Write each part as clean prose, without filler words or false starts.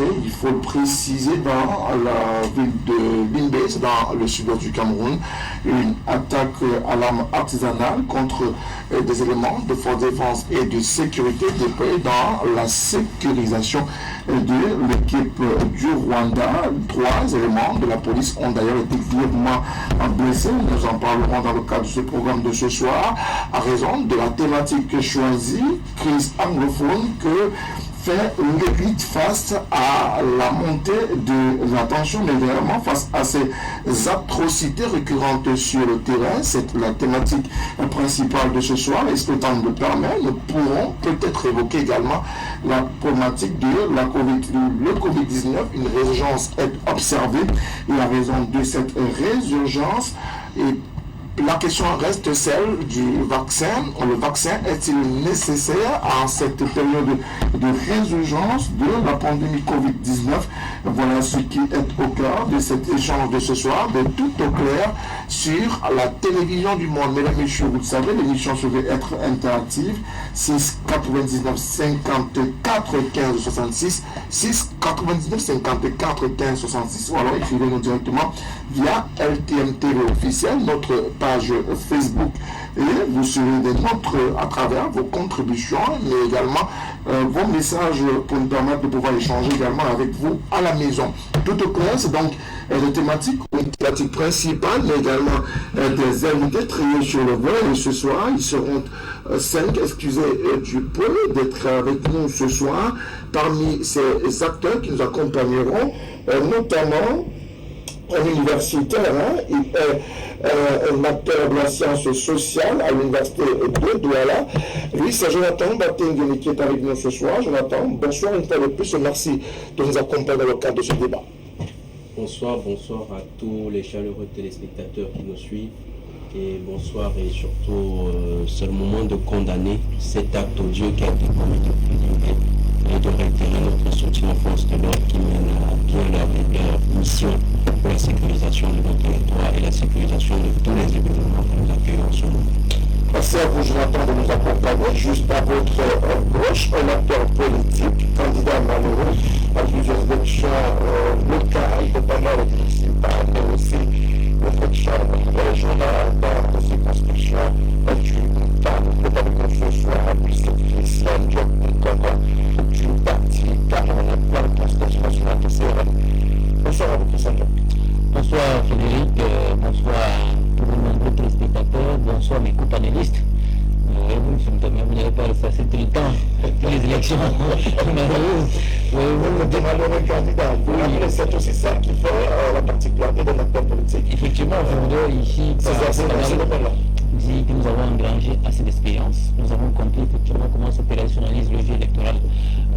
passé, il faut le préciser, dans la ville de Bimbé, dans le sud-ouest du Cameroun, une attaque à l'arme artisanale contre des éléments de force de défense et de sécurité déployés dans la sécurisation de l'équipe du Rwanda. 3 éléments de la police ont d'ailleurs été grièvement blessés. Nous en parlerons dans le cadre de ce programme de ce soir, à raison de la thématique choisie, crise anglophone, que fait l'élite face à la montée de la tension, mais vraiment face à ces atrocités récurrentes sur le terrain. C'est la thématique principale de ce soir. Et ce que le temps nous permet, nous pourrons peut-être évoquer également la problématique de la le Covid-19. Une résurgence est observée et à raison de cette résurgence, la question reste celle du vaccin. Le vaccin est-il nécessaire en cette période de résurgence de la pandémie Covid-19? Voilà ce qui est au cœur de cet échange de ce soir, de tout au clair sur la télévision du monde. Mesdames et messieurs, vous le savez, l'émission se veut être interactive. 6 99 54 15 66, 6 99 54 15 66, ou alors écrivez-nous directement via LTM TV officiel, notre page Facebook, et vous serez des nôtres à travers vos contributions, mais également vos messages pour nous permettre de pouvoir échanger également avec vous à la maison. Tout au clair, c'est donc une thématique principale, mais également des invités triés sur le vol. Et ce soir, ils seront 5, excusez du peu d'être avec nous ce soir. Parmi ces acteurs qui nous accompagneront, notamment un universitaire, il est un acteur de la science sociale à l'université de Douala. Lui, c'est Jonathan Batengeni qui est avec nous ce soir. Jonathan, bonsoir une fois de plus. Merci de nous accompagner dans le cadre de ce débat. Bonsoir à tous les chaleureux téléspectateurs qui nous suivent. Et bonsoir et surtout, c'est le moment de condamner cet acte odieux qui a été commis depuis l'hiver et de réitérer notre soutien aux forces de l'ordre qui mènent à bien leur mission pour la sécurisation de notre territoire et la sécurisation de tous les événements que nous accueillons en ce moment. Merci à vous, Jonathan, de nous accompagner. Juste à votre gauche, un acteur politique, candidat malheureux à plusieurs élections locales, notamment les municipales, mais aussi les chambre régionale dans les circonscriptions du PAN. Nous avons ce soir c'est Christian Diop du parti Camerounais pour la Constitution nationale de CRN. Bonsoir à vous, Christian Diop. Bonsoir Frédéric, bonsoir à tous les nombreux téléspectateurs, bonsoir mes co-panélistes. Vous n'avez pas passé tout le temps pour les élections malheureuses. Vous êtes malheureux candidat. C'est aussi ça qui fait la particularité de notre politique. Effectivement, aujourd'hui, ici, dit que nous avons engrangé assez d'expérience. Nous avons compris effectivement comment s'opérationnalise le jeu électoral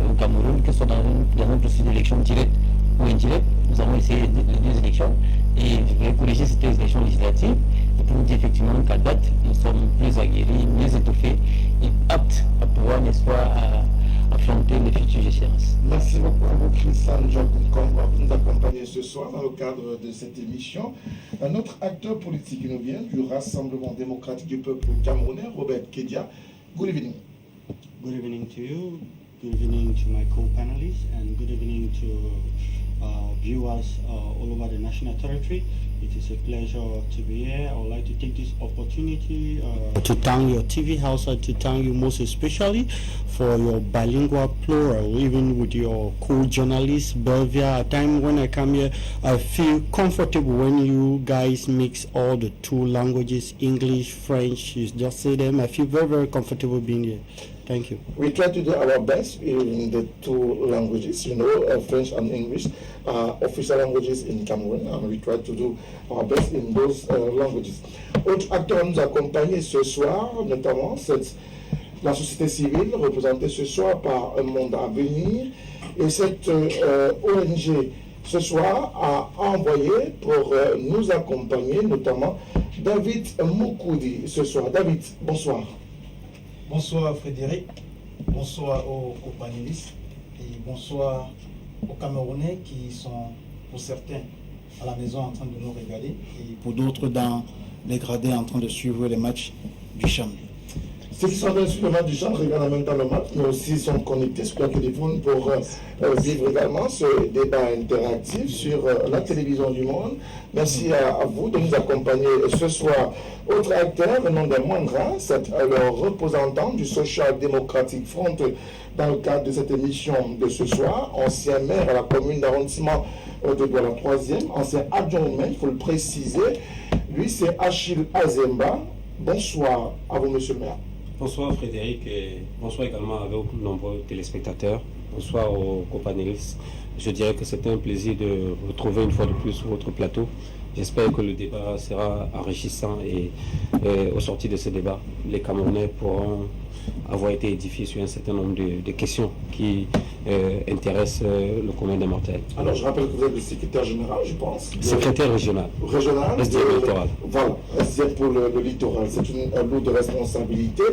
au Cameroun, que ce soit dans notre processus d'élection directe ou indirecte. Nous avons essayé les 2 élections et je vais corriger ces 2 élections législatives. Et pour vous dire effectivement qu'à date, nous sommes plus aguerris, mieux étoffés et aptes à pouvoir, n'est-ce pas, affronter les futures échéances. Merci beaucoup à vous, Christian Diop, pour nous accompagner ce soir dans le cadre de cette émission. Un autre acteur politique qui nous vient du Rassemblement démocratique du peuple camerounais, Robert Kedia. Good evening. Good evening to you. Good evening to my co-panelists, and good evening to viewers all over the national territory. It is a pleasure to be here. I would like to take this opportunity to thank your TV house and to thank you most especially for your bilingual plural, even with your co-journalists, Belvia. At time when I come here, I feel comfortable when you guys mix all the 2 languages, English, French, you just say them. I feel very, very comfortable being here. Thank you. We try to do our best in the 2 languages, French and English, official languages in Cameroon, and we try to do our best in those languages. Autre acteur nous accompagne ce soir, notamment la société civile, représentée ce soir par Un Monde à Venir, et cette ONG ce soir a envoyé pour nous accompagner, notamment David Moukoudi ce soir. David, bonsoir. Bonsoir Frédéric, bonsoir aux panélistes et bonsoir aux Camerounais qui sont pour certains à la maison en train de nous regarder et pour d'autres dans les gradés en train de suivre les matchs du champ. Ceux qui sont dans le match du champ regardent en même temps le match, mais aussi sont connectés sur leur téléphone pour vivre également ce débat interactif sur la télévision du monde. Merci à vous de nous accompagner ce soir. Autre acteur, venant des moindres, c'est le représentant du Social Democratic Front dans le cadre de cette émission de ce soir, ancien maire à la commune d'arrondissement de Douala 3e, ancien adjoint au maire, il faut le préciser. Lui, c'est Achille Azemba. Bonsoir à vous, monsieur le maire. Bonsoir Frédéric et bonsoir également à vos nombreux téléspectateurs. Bonsoir aux companélistes. Je dirais que c'est un plaisir de retrouver une fois de plus sur votre plateau. J'espère que le débat sera enrichissant et au sorti de ce débat, les Camerounais pourront avoir été édifiés sur un certain nombre de questions qui intéressent le commun des mortels. Alors je rappelle que vous êtes le secrétaire général, je pense. Secrétaire régional. Régional. Littoral. Voilà, c'est pour le littoral. C'est une lourde responsabilité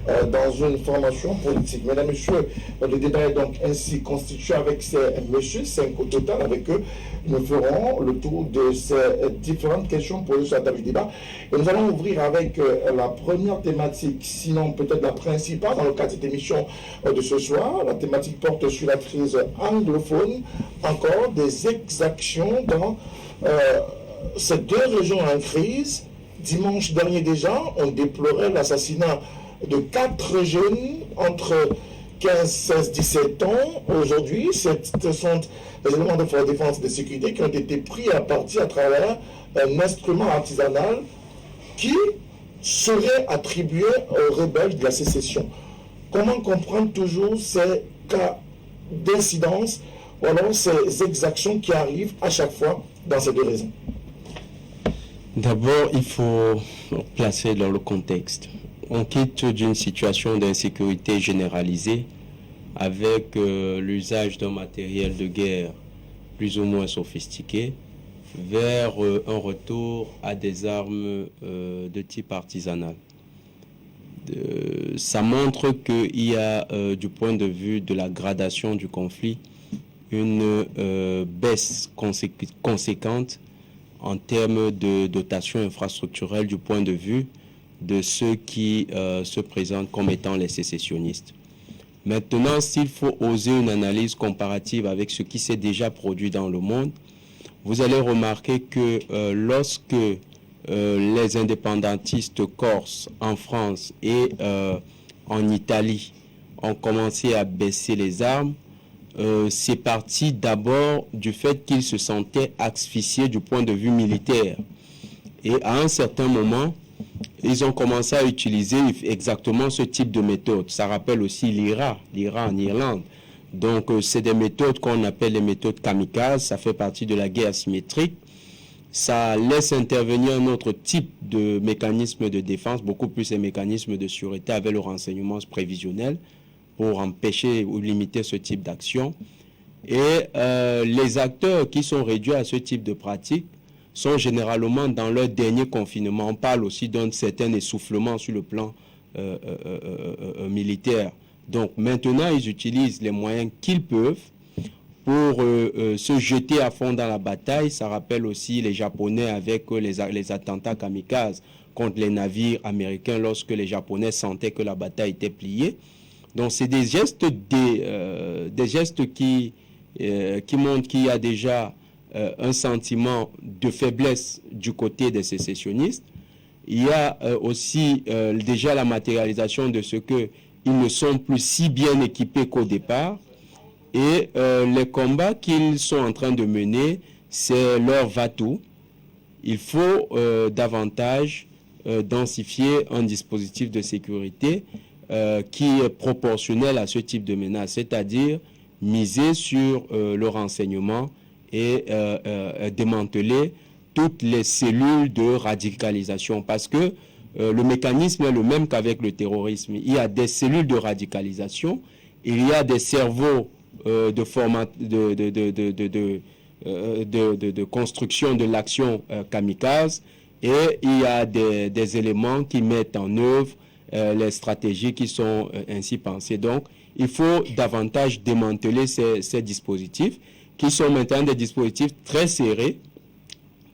dans une formation politique. Mesdames, Messieurs, le débat est donc ainsi constitué avec ces messieurs, 5 au total. Avec eux, nous ferons le tour de ces différentes questions posées sur la table du débat. Et nous allons ouvrir avec la première thématique, sinon peut-être la principale dans le cadre de cette émission de ce soir. La thématique porte sur la crise anglophone, encore des exactions dans ces 2 régions en crise. Dimanche dernier déjà, on déplorait l'assassinat de 4 jeunes entre 15, 16, 17 ans. Aujourd'hui, ce sont des éléments de la défense et de sécurité qui ont été pris à partie à travers un instrument artisanal qui serait attribué aux rebelles de la sécession. Comment comprendre toujours ces cas d'incidence ou alors ces exactions qui arrivent à chaque fois dans ces 2 raisons? D'abord, il faut placer dans le contexte. On quitte d'une situation d'insécurité généralisée avec l'usage d'un matériel de guerre plus ou moins sophistiqué vers un retour à des armes de type artisanal. Ça montre qu'il y a, du point de vue de la gradation du conflit, une baisse conséquente en termes de dotation infrastructurelle du point de vue de ceux qui se présentent comme étant les sécessionnistes. Maintenant, s'il faut oser une analyse comparative avec ce qui s'est déjà produit dans le monde, vous allez remarquer que lorsque les indépendantistes corses en France et en Italie ont commencé à baisser les armes, c'est parti d'abord du fait qu'ils se sentaient asphyxiés du point de vue militaire. Et à un certain moment, ils ont commencé à utiliser exactement ce type de méthode. Ça rappelle aussi l'IRA en Irlande. Donc, c'est des méthodes qu'on appelle les méthodes kamikazes. Ça fait partie de la guerre asymétrique. Ça laisse intervenir un autre type de mécanisme de défense, beaucoup plus les mécanismes de sûreté avec le renseignement prévisionnel pour empêcher ou limiter ce type d'action. Et les acteurs qui sont réduits à ce type de pratique sont généralement dans leur dernier confinement. On parle aussi d'un certain essoufflement sur le plan militaire. Donc maintenant, ils utilisent les moyens qu'ils peuvent pour se jeter à fond dans la bataille. Ça rappelle aussi les Japonais avec les attentats kamikazes contre les navires américains lorsque les Japonais sentaient que la bataille était pliée. Donc c'est des gestes qui montrent qu'il y a déjà un sentiment de faiblesse du côté des sécessionnistes. Il y a aussi déjà la matérialisation de ce qu'ils ne sont plus si bien équipés qu'au départ. Et les combats qu'ils sont en train de mener, c'est leur va-tout. Il faut davantage densifier un dispositif de sécurité qui est proportionnel à ce type de menace, c'est-à-dire miser sur le renseignement et démanteler toutes les cellules de radicalisation, parce que le mécanisme est le même qu'avec le terrorisme. Il y a des cellules de radicalisation, il y a des cerveaux de construction de l'action kamikaze, et il y a des éléments qui mettent en œuvre les stratégies qui sont ainsi pensées. Donc, il faut davantage démanteler ces dispositifs, qui sont maintenant des dispositifs très serrés,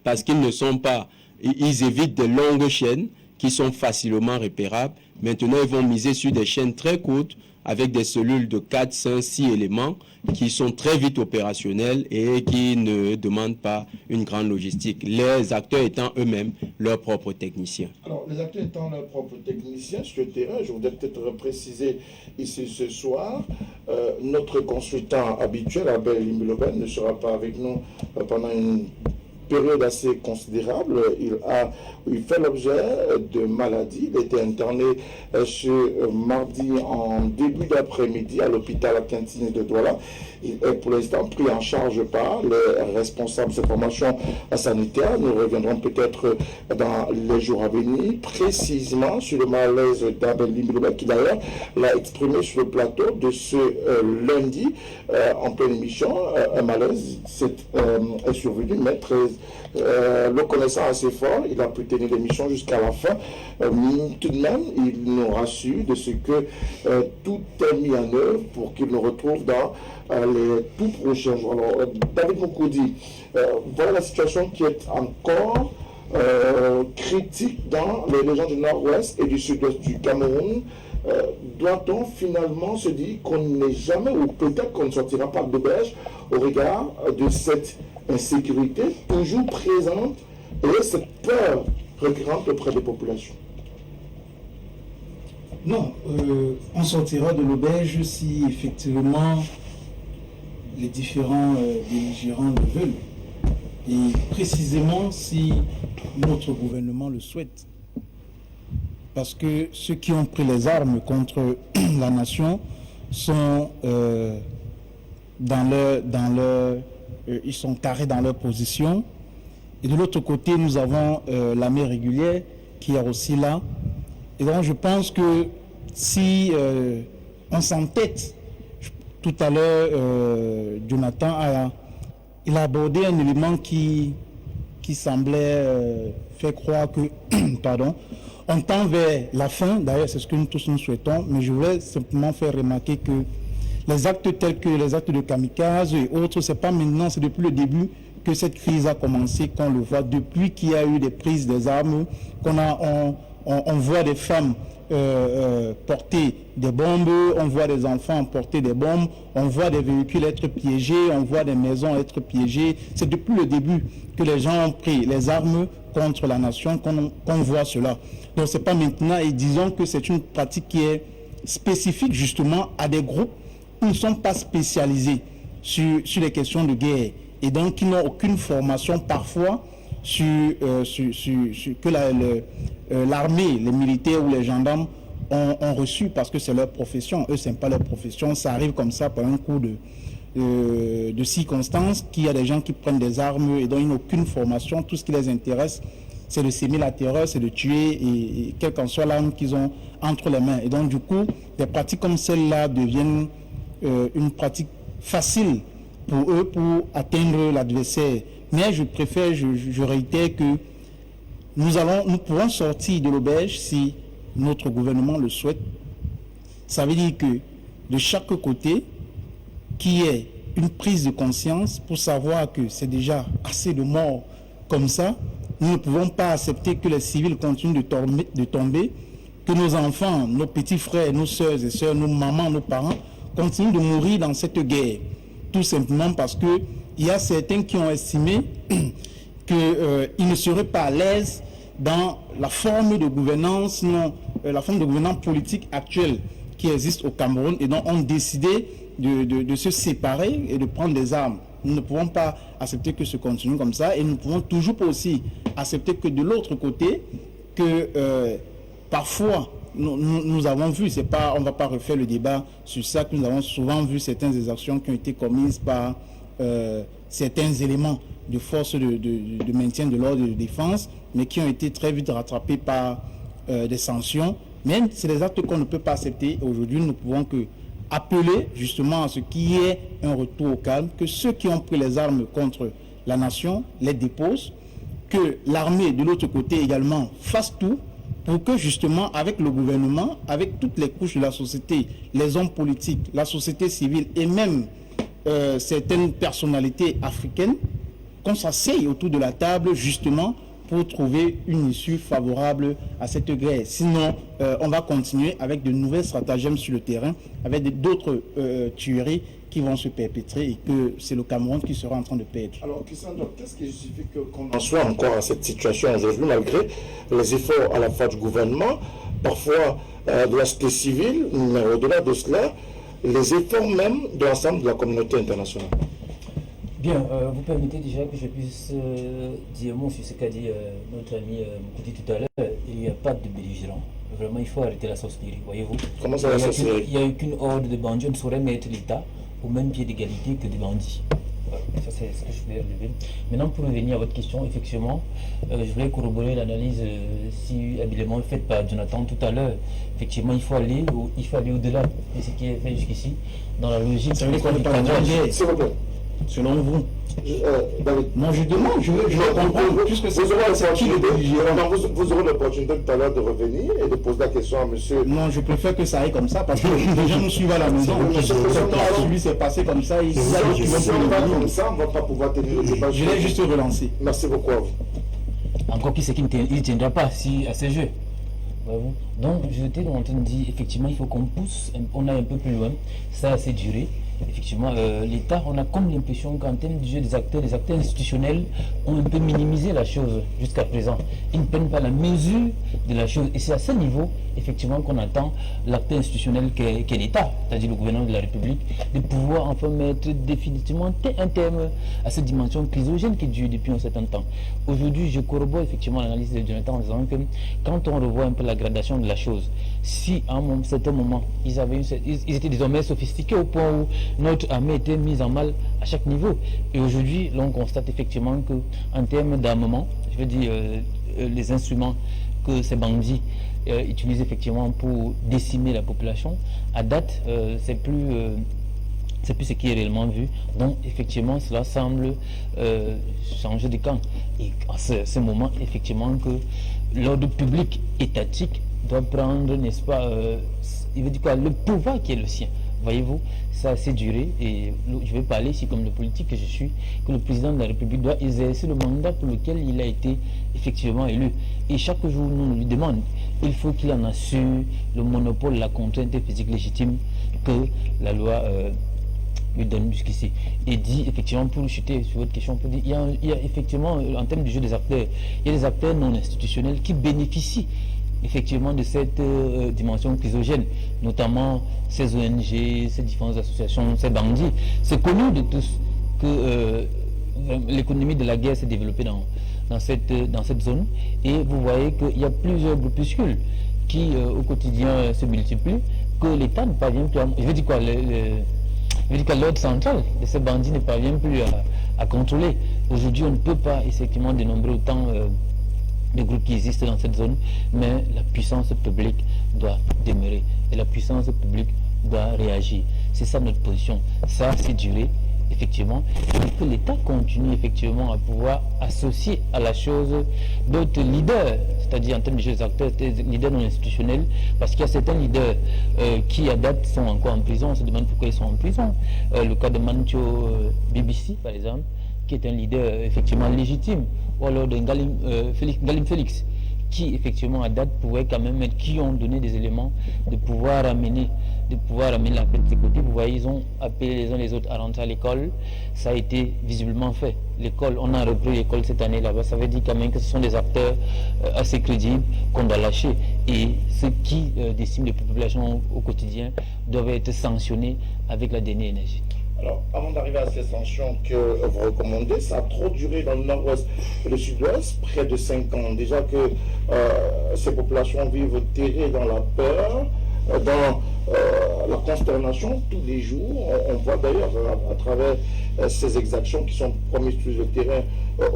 parce qu'ils ne sont pas, ils évitent des longues chaînes qui sont facilement repérables. Maintenant, ils vont miser sur des chaînes très courtes avec des cellules de 4, 5, 6 éléments qui sont très vite opérationnels et qui ne demandent pas une grande logistique. Les acteurs étant eux-mêmes leurs propres techniciens. Alors, les acteurs étant leurs propres techniciens sur le terrain, je voudrais peut-être préciser ici ce soir, notre consultant habituel, Abel Limbeloben, ne sera pas avec nous pendant une période assez considérable. Il fait l'objet de maladies. Il était interné ce mardi en début d'après-midi à l'hôpital Akintini de Douala. Il est pour l'instant pris en charge par les responsables de cette formation sanitaire. Nous reviendrons peut-être dans les jours à venir précisément sur le malaise d'Abel Limbeloben, qui d'ailleurs l'a exprimé sur le plateau de ce lundi en pleine émission. Un malaise est survenu, mais le connaissant assez fort, il a pu tenir l'émission jusqu'à la fin. Tout de même, il nous rassure de ce que tout est mis en œuvre pour qu'il nous retrouve dans les tout prochains jours. Alors, David Moukoudi, voilà la situation qui est encore critique dans les régions du nord-ouest et du sud-ouest du Cameroun. Doit-on finalement se dire qu'on n'est jamais, ou peut-être qu'on ne sortira pas d'auberge au regard de cette insécurité toujours présente et cette peur récurrente auprès des populations? Non, on sortira de l'auberge si effectivement les différents belligérants le veulent, et précisément si notre gouvernement le souhaite. Parce que ceux qui ont pris les armes contre la nation sont ils sont carrés dans leur position. Et de l'autre côté, nous avons l'armée régulière qui est aussi là. Et donc je pense que si on s'entête, tout à l'heure, Jonathan il a abordé un élément qui semblait faire croire que, pardon, on tend vers la fin. D'ailleurs, c'est ce que nous tous nous souhaitons, mais je voulais simplement faire remarquer que les actes tels que les actes de kamikaze et autres, c'est pas maintenant, c'est depuis le début que cette crise a commencé, qu'on le voit, depuis qu'il y a eu des prises des armes, on voit des femmes porter des bombes, on voit des enfants porter des bombes, on voit des véhicules être piégés, on voit des maisons être piégées. C'est depuis le début que les gens ont pris les armes contre la nation qu'on voit cela. Donc c'est pas maintenant, et disons que c'est une pratique qui est spécifique justement à des groupes qui ne sont pas spécialisés sur les questions de guerre et donc qui n'ont aucune formation parfois que l'armée, les militaires ou les gendarmes ont reçu, parce que c'est leur profession. Eux, ce n'est pas leur profession. Ça arrive comme ça par un coup de circonstances, qu'il y a des gens qui prennent des armes et dont ils n'ont aucune formation. Tout ce qui les intéresse, c'est de s'aimer la terreur, c'est de tuer, et quelle qu'en soit l'arme qu'ils ont entre les mains. Et donc, du coup, des pratiques comme celle-là deviennent une pratique facile pour eux pour atteindre l'adversaire. Mais je préfère, je réitère que nous pourrons sortir de l'auberge si notre gouvernement le souhaite. Ça veut dire que de chaque côté, qu'il y ait une prise de conscience pour savoir que c'est déjà assez de morts comme ça. Nous ne pouvons pas accepter que les civils continuent de tomber, que nos enfants, nos petits frères, nos soeurs et sœurs, nos mamans, nos parents continuent de mourir dans cette guerre. Tout simplement parce que il y a certains qui ont estimé qu'ils ne seraient pas à l'aise dans la forme de gouvernance, la forme de gouvernance politique actuelle qui existe au Cameroun, et donc ont décidé de se séparer et de prendre des armes. Nous ne pouvons pas accepter que ce continue comme ça, et nous ne pouvons toujours pas aussi accepter que de l'autre côté, que parfois nous avons vu, on ne va pas refaire le débat sur ça, que nous avons souvent vu certaines des actions qui ont été commises par certains éléments de force de maintien de l'ordre et de défense, mais qui ont été très vite rattrapés par des sanctions. Mais c'est des actes qu'on ne peut pas accepter. Aujourd'hui, nous ne pouvons que appeler justement à ce qu'il y ait un retour au calme, que ceux qui ont pris les armes contre la nation les déposent, que l'armée de l'autre côté également fasse tout pour que justement avec le gouvernement, avec toutes les couches de la société, les hommes politiques, la société civile et même certaines personnalités africaines, qu'on s'asseye autour de la table justement pour trouver une issue favorable à cette guerre. Sinon, on va continuer avec de nouvelles stratagèmes sur le terrain, avec d'autres tueries qui vont se perpétrer et que c'est le Cameroun qui sera en train de perdre. Alors, qu'est-ce qui justifie qu'on en soit encore à cette situation aujourd'hui, malgré les efforts à la fois du gouvernement, parfois de la société civile, mais au-delà de cela, les efforts même de l'ensemble de la communauté internationale? Bien, vous permettez déjà que je puisse dire un mot sur ce qu'a dit notre ami Moukoudi tout à l'heure. Il n'y a pas de belligérants. Vraiment, il faut arrêter la sorcellerie, voyez-vous. Comment ça, la sorcellerie? Il n'y a aucune horde de bandits, on ne saurait mettre l'État au même pied d'égalité que des bandits. Voilà, ça c'est ce que je voulais relever. Maintenant, pour revenir à votre question, effectivement, je voulais corroborer l'analyse si habilement faite par Jonathan tout à l'heure. Effectivement, il faut aller au-delà de ce qui est fait jusqu'ici, dans la logique. Ça veut dire qu'on n'est pas en guerre, selon vous? Non, je demande, je veux comprendre, puisque c'est qui le belligérant. Vous aurez l'opportunité tout à l'heure de revenir et de poser la question à monsieur. Non, je préfère que ça aille comme ça, parce que les gens nous suivent à la maison. Lui s'est passé comme ça, il y a des qui vont pas comme ça, on ne va pas pouvoir tenir le débat. Je l'ai juste relancé. Merci beaucoup à vous. Encore plus, c'est qu'il ne tiendra pas à ces jeux. Donc, je t'ai en train de dire, effectivement, il faut qu'on pousse, on aille un peu plus loin. Ça a assez duré. Effectivement, l'État, on a comme l'impression qu'en termes de jeu des acteurs institutionnels ont un peu minimisé la chose jusqu'à présent. Ils ne prennent pas la mesure de la chose. Et c'est à ce niveau, effectivement, qu'on attend l'acteur institutionnel qu'est l'État, c'est-à-dire le gouvernement de la République, de pouvoir enfin mettre définitivement un terme à cette dimension chrysogène qui dure depuis un certain temps. Aujourd'hui, je corrobore effectivement l'analyse de Jonathan en disant que quand on revoit un peu la gradation de la chose, si à un certain moment, ils étaient désormais sophistiqués au point où notre armée était mise en mal à chaque niveau. Et aujourd'hui, l'on constate effectivement qu'en termes d'armement, je veux dire, les instruments que ces bandits utilisent effectivement pour décimer la population, à date, c'est plus ce qui est réellement vu. Donc, effectivement, cela semble changer de camp. Et à ce moment, effectivement, que l'ordre public étatique doit prendre, n'est-ce pas, il veut dire quoi, le pouvoir qui est le sien. Voyez-vous, ça a assez duré et je vais parler ici comme le politique que je suis, que le président de la République doit exercer le mandat pour lequel il a été effectivement élu. Et chaque jour, nous lui demandons, il faut qu'il en assure le monopole, la contrainte physique légitime que la loi lui donne jusqu'ici. Et dit, effectivement, pour chuter sur votre question, pour dire, il y a effectivement, en termes du jeu des acteurs, il y a des acteurs non institutionnels qui bénéficient effectivement de cette dimension chrysogène, notamment ces ONG, ces différentes associations, ces bandits. C'est connu de tous que l'économie de la guerre s'est développée dans cette zone, et vous voyez qu'il y a plusieurs groupuscules qui au quotidien se multiplient, que l'État ne parvient plus à... Je veux dire quoi, l'ordre central de ces bandits ne parvient plus à contrôler. Aujourd'hui, on ne peut pas effectivement dénombrer autant de groupes qui existent dans cette zone, mais la puissance publique doit demeurer et la puissance publique doit réagir. C'est ça notre position. Ça, c'est duré, effectivement, et que l'État continue effectivement à pouvoir associer à la chose d'autres leaders, c'est-à-dire en termes de jeux acteurs, des leaders non institutionnels, parce qu'il y a certains leaders qui à date sont encore en prison. On se demande pourquoi ils sont en prison. Le cas de Mancho BBC, par exemple, qui est un leader effectivement légitime, ou alors de Galim Félix, qui effectivement à date pouvaient quand même être, qui ont donné des éléments de pouvoir amener la paix de ses côtés. Vous voyez, ils ont appelé les uns les autres à rentrer à l'école. Ça a été visiblement fait. L'école, on a repris l'école cette année là-bas. Ça veut dire quand même que ce sont des acteurs assez crédibles qu'on doit lâcher. Et ceux qui déciment les populations au quotidien doivent être sanctionnés avec la dernière énergie. Alors, avant d'arriver à ces sanctions que vous recommandez, ça a trop duré dans le nord-ouest et le sud-ouest, près de 5 ans. Déjà que ces populations vivent terrées dans la peur, dans la consternation tous les jours. On voit d'ailleurs à travers ces exactions qui sont promises sur le terrain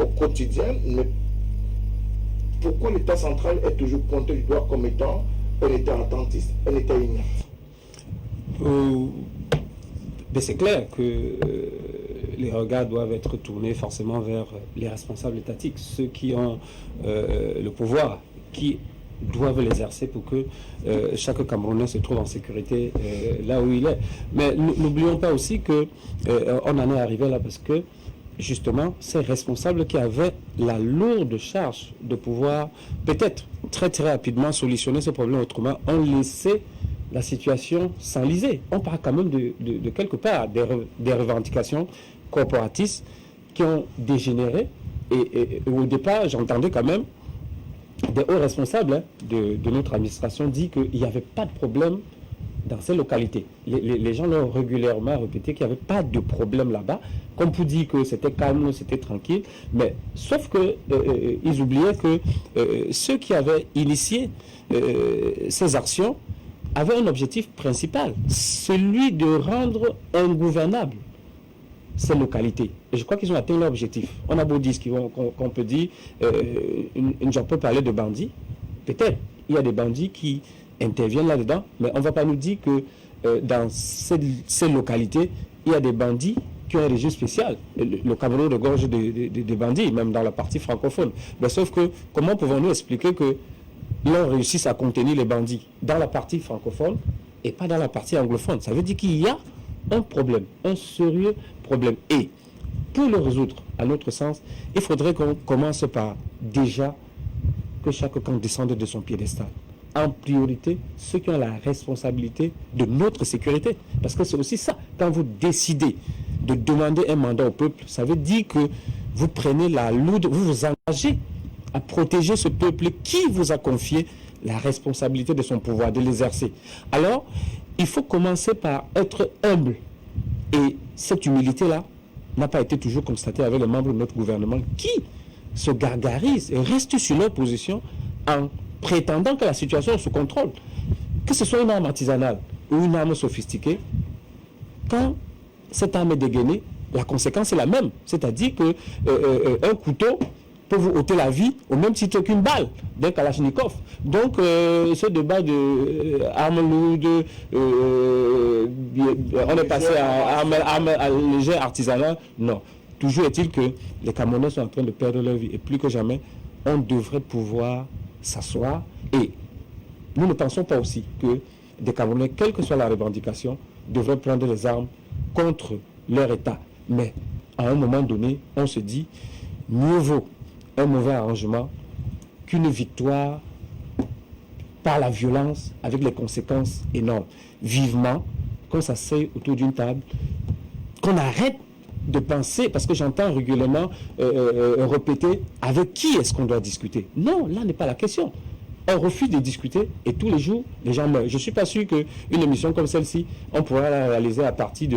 au quotidien. Mais pourquoi l'État central est toujours pointé du doigt comme étant un État attentiste, un État inerte? Mais c'est clair que les regards doivent être tournés forcément vers les responsables étatiques, ceux qui ont le pouvoir, qui doivent l'exercer pour que chaque Camerounais se trouve en sécurité là où il est. Mais n'oublions pas aussi que on en est arrivé là parce que justement ces responsables qui avaient la lourde charge de pouvoir peut-être très très rapidement solutionner ce problème autrement ont laissé la situation s'enliser. On parle quand même de quelque part des revendications corporatistes qui ont dégénéré et au départ j'entendais quand même des hauts responsables de notre administration dire qu'il n'y avait pas de problème dans ces localités. Les gens l'ont régulièrement répété qu'il n'y avait pas de problème là-bas, comme pour dire que c'était calme, c'était tranquille, mais sauf que ils oubliaient que ceux qui avaient initié ces actions avaient un objectif principal, celui de rendre ingouvernables ces localités. Et je crois qu'ils ont atteint leur objectif. On a beau dire qu'on peut dire, on peut parler de bandits, peut-être, il y a des bandits qui interviennent là-dedans, mais on ne va pas nous dire que dans ces localités, il y a des bandits qui ont un régime spécial. Le Cameroun regorge de bandits, même dans la partie francophone. Mais sauf que, comment pouvons-nous expliquer que l'on réussisse à contenir les bandits dans la partie francophone et pas dans la partie anglophone? Ça veut dire qu'il y a un problème, un sérieux problème. Et pour le résoudre, à notre sens, il faudrait qu'on commence par déjà que chaque camp descende de son piédestal. En priorité, ceux qui ont la responsabilité de notre sécurité. Parce que c'est aussi ça. Quand vous décidez de demander un mandat au peuple, ça veut dire que vous prenez la lourde, vous vous engagez à protéger ce peuple qui vous a confié la responsabilité de son pouvoir, de l'exercer. Alors, il faut commencer par être humble. Et cette humilité-là n'a pas été toujours constatée avec les membres de notre gouvernement qui se gargarisent et restent sur leur position en prétendant que la situation est sous contrôle. Que ce soit une arme artisanale ou une arme sophistiquée, quand cette arme est dégainée, la conséquence est la même. C'est-à-dire qu'un couteau peut vous ôter la vie au même titre qu'une balle d'un Kalachnikov. Donc, ce débat de armes lourdes, on est passé à armes légères, artisanales. Non. Toujours est-il que les Camerounais sont en train de perdre leur vie. Et plus que jamais, on devrait pouvoir s'asseoir. Et nous ne pensons pas aussi que des Camerounais, quelle que soit la revendication, devraient prendre les armes contre leur État. Mais à un moment donné, on se dit, mieux vaut un mauvais arrangement qu'une victoire par la violence avec les conséquences énormes. Vivement qu'on s'asseye autour d'une table, qu'on arrête de penser, parce que j'entends régulièrement répéter avec qui est-ce qu'on doit discuter. Non, là n'est pas la question. On refuse de discuter et tous les jours, les gens meurent. Je ne suis pas sûr qu'une émission comme celle-ci, on pourra la réaliser à partir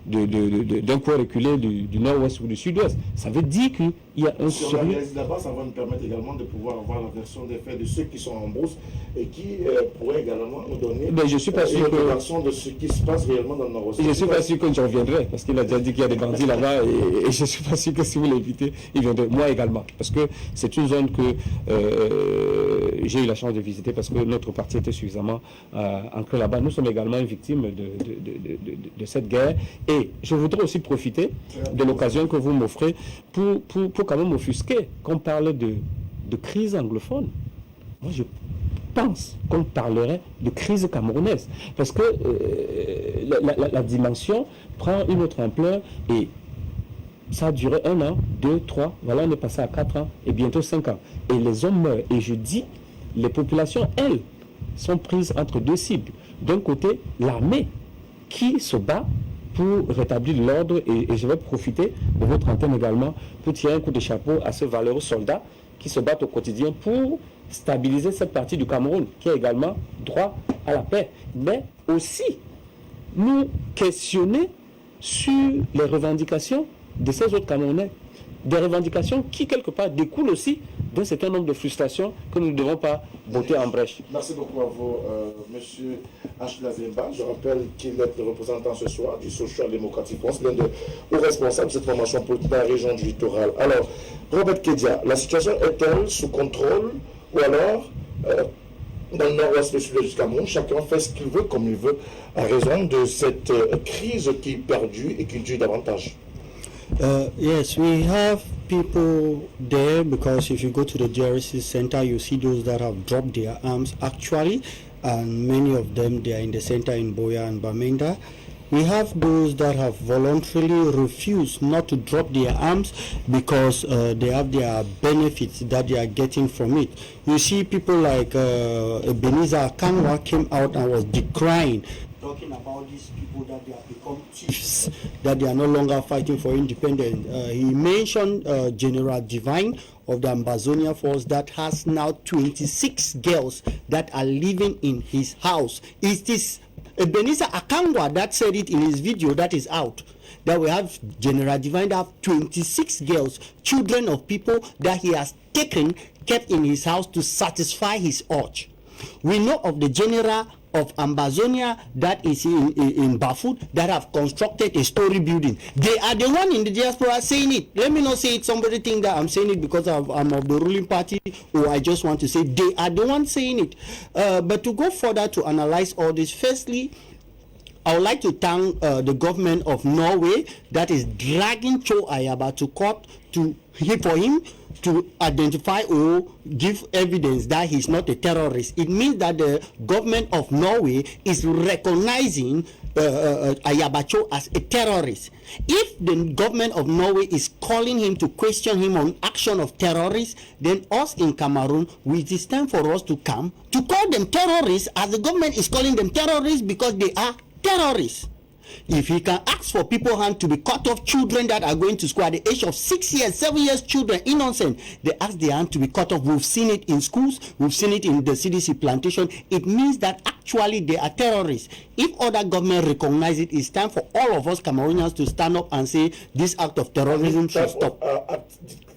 d'un coin reculé du nord-ouest ou du sud-ouest. Ça veut dire qu'il y a un Si on la réalise là-bas, ça va nous permettre également de pouvoir avoir la version des faits de ceux qui sont en bourse et qui pourraient également nous donner je suis pas sûr une version de ce qui se passe réellement dans le nord-ouest. Je ne suis pas sûr que j'en reviendrai, parce qu'il a déjà dit qu'il y a des bandits là-bas et je ne suis pas sûr que si vous l'invitez, il viendrait. Moi également, parce que c'est une zone que j'ai eu la chance de visiter parce que notre parti était suffisamment ancré là-bas. Nous sommes également une victime de cette guerre et je voudrais aussi profiter de l'occasion que vous m'offrez pour quand même offusquer qu'on parle de crise anglophone. Moi, je pense qu'on parlerait de crise camerounaise parce que la dimension prend une autre ampleur et ça a duré 1 an, 2, 3, voilà, on est passé à 4 ans et bientôt 5 ans. Et les hommes meurent. Et je dis, les populations, elles, sont prises entre deux cibles. D'un côté, l'armée qui se bat pour rétablir l'ordre, et je vais profiter de votre antenne également pour tirer un coup de chapeau à ce valeureux soldat qui se battent au quotidien pour stabiliser cette partie du Cameroun, qui a également droit à la paix. Mais aussi, nous questionner sur les revendications de ces autres Camerounais. Des revendications qui, quelque part, découlent aussi d'un certain nombre de frustrations que nous ne devons pas botter en brèche. Merci beaucoup à vous, Monsieur H. Zimba. Je rappelle qu'il est le représentant ce soir du Social Democratic Front, l'un des hauts responsables de cette formation politique dans la région du littoral. Alors, Robert Kedia, la situation est-elle sous contrôle ou alors dans le nord-ouest et le sud-est du Cameroun, chacun fait ce qu'il veut comme il veut à raison de cette crise qui perdure et qui dure davantage? Yes, we have people there because if you go to the DRC center, you see those that have dropped their arms actually, and many of them, they are in the center in Boya and Bamenda. We have those that have voluntarily refused not to drop their arms because they have their benefits that they are getting from it. You see people like Ebenezer Akanwa came out and was decrying, talking about these people that they have become chiefs, that they are no longer fighting for independence. He mentioned General Divine of the Ambazonia Force that has now 26 girls that are living in his house. It is Ebenezer Akangwa that said it in his video that is out, that we have General Divine that have 26 girls, children of people that he has taken, kept in his house to satisfy his urge. We know of the General of Ambazonia that is in Bafut that have constructed a story building. They are the one in the diaspora saying it. Let me not say it, somebody think that I'm saying it because I'm of the ruling party, or I just want to say they are the one saying it. But to go further to analyze all this, firstly, I would like to thank the government of Norway that is dragging Cho Ayaba to court for him to identify or give evidence that he's not a terrorist. It means that the government of Norway is recognizing Ayaba Cho as a terrorist. If the government of Norway is calling him to question him on action of terrorists, then us in Cameroon, it is time for us to come to call them terrorists, as the government is calling them terrorists because they are terrorists. If he can ask for people hand to be cut off, children that are going to school at the age of 6 years, 7 years, children, innocent, they ask their hand to be cut off. We've seen it in schools, we've seen it in the CDC plantation. It means that actually they are terrorists. If other government recognize it, it's time for all of us Cameroonians to stand up and say this act of terrorism should stop.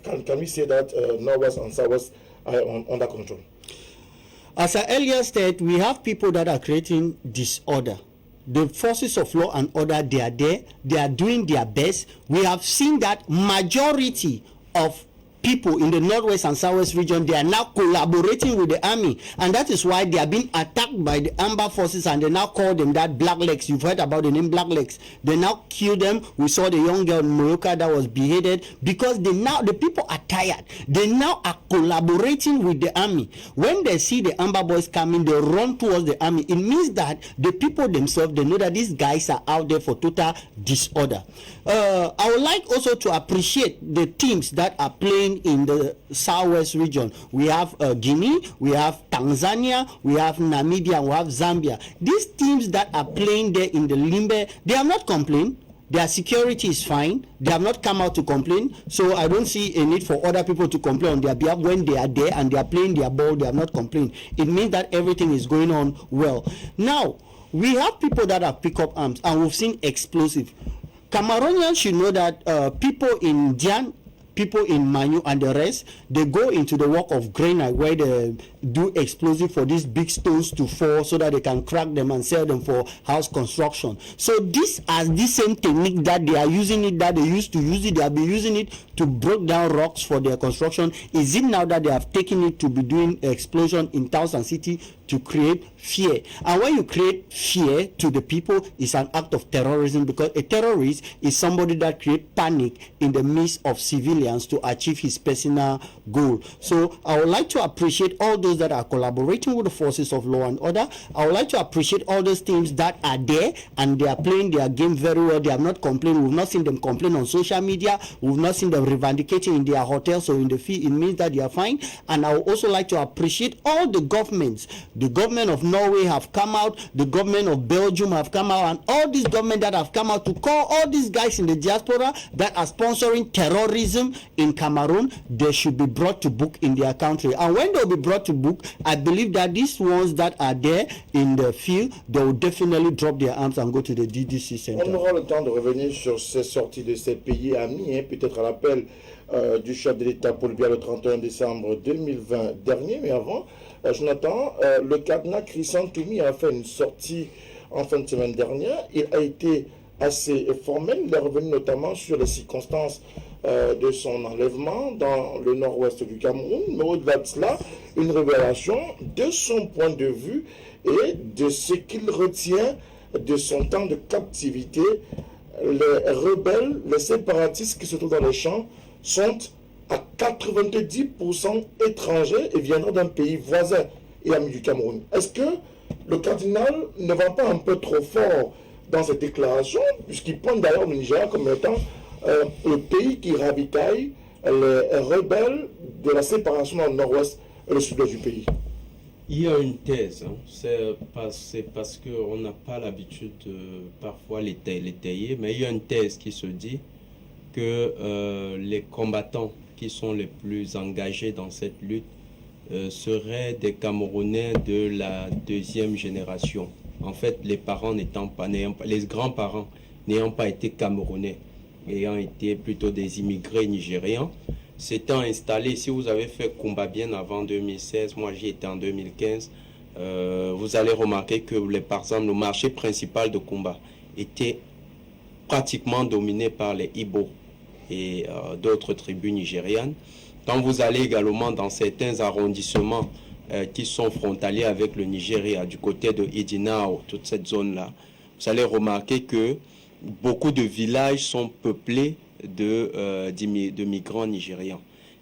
Can we say that Northwest and Southwest are under control? As I earlier said, we have people that are creating disorder. The forces of law and order, they are there. They are doing their best. We have seen that majority of people in the Northwest and Southwest region, they are now collaborating with the army, and that is why they are being attacked by the Amber forces, and they now call them that Black Legs. You've heard about the name Black Legs. They now kill them. We saw the young girl in Morocco that was beheaded because the people are tired. They now are collaborating with the army. When they see the Amber boys coming, they run towards the army. It means that the people themselves, they know that these guys are out there for total disorder. I would like also to appreciate the teams that are playing in the Southwest region. We have Guinea, we have Tanzania, we have Namibia, we have Zambia. These teams that are playing there in the Limbe, they have not complained. Their security is fine. They have not come out to complain. So I don't see a need for other people to complain on their behalf. When they are there and they are playing their ball, they have not complained. It means that everything is going on well. Now, we have people that have picked up arms, and we've seen explosive. Cameroonians should know that people in Dian, people in Manu and the rest, they go into the work of granite where they do explosive for these big stones to fall so that they can crack them and sell them for house construction. So this as the same technique that they are using it, that they used to use it, they have been using it to break down rocks for their construction. Is it now that they have taken it to be doing explosion in towns and cities to create fear? And when you create fear to the people, it's an act of terrorism, because a terrorist is somebody that creates panic in the midst of civilians to achieve his personal goal. So I would like to appreciate all those that are collaborating with the forces of law and order. I would like to appreciate all those teams that are there and they are playing their game very well. They have not complained. We've not seen them complain on social media. We've not seen them revendicating in their hotels or in the field. It means that they are fine. And I would also like to appreciate all the governments. The government of Norway have come out, the government of Belgium have come out, and all these governments that have come out to call all these guys in the diaspora that are sponsoring terrorism in Cameroon, they should be brought to book in their country. And when they'll be brought to book, I believe that these ones that are there in the field, they will definitely drop their arms and go to the DDC center. On aura le temps de revenir sur ces sorties de ces pays amis, peut-être à l'appel du chef de l'État Paul Biya le 31 décembre 2020 dernier, mais avant, Jonathan, le cadenas Christian Toumi a fait une sortie en fin de semaine dernière. Il a été assez formel. Il est revenu notamment sur les circonstances de son enlèvement dans le nord-ouest du Cameroun. Mais au-delà de cela, une révélation de son point de vue et de ce qu'il retient de son temps de captivité. Les rebelles, les séparatistes qui se trouvent dans les champs sont à 90% étrangers et viendront d'un pays voisin et ami du Cameroun. Est-ce que le cardinal ne va pas un peu trop fort dans cette déclaration, puisqu'il pointe d'ailleurs le Nigeria comme étant le pays qui ravitaille les rebelles de la séparation dans le nord-ouest et le sud-ouest du pays. Il y a une thèse, hein. C'est parce qu'on n'a pas l'habitude de parfois les tailler, mais il y a une thèse qui se dit que les combattants qui sont les plus engagés dans cette lutte seraient des Camerounais de la deuxième génération. En fait, les parents les grands-parents n'ayant pas été Camerounais, ayant été plutôt des immigrés nigérians, s'étant installés. Si vous avez fait combat bien avant 2016, moi j'y étais en 2015, vous allez remarquer que par exemple, le marché principal de combat était pratiquement dominé par les Ibo et d'autres tribus nigérianes. Quand vous allez également dans certains arrondissements qui sont frontaliers avec le Nigeria, du côté de Idinao, toute cette zone-là, vous allez remarquer que beaucoup de villages sont peuplés de migrants nigérians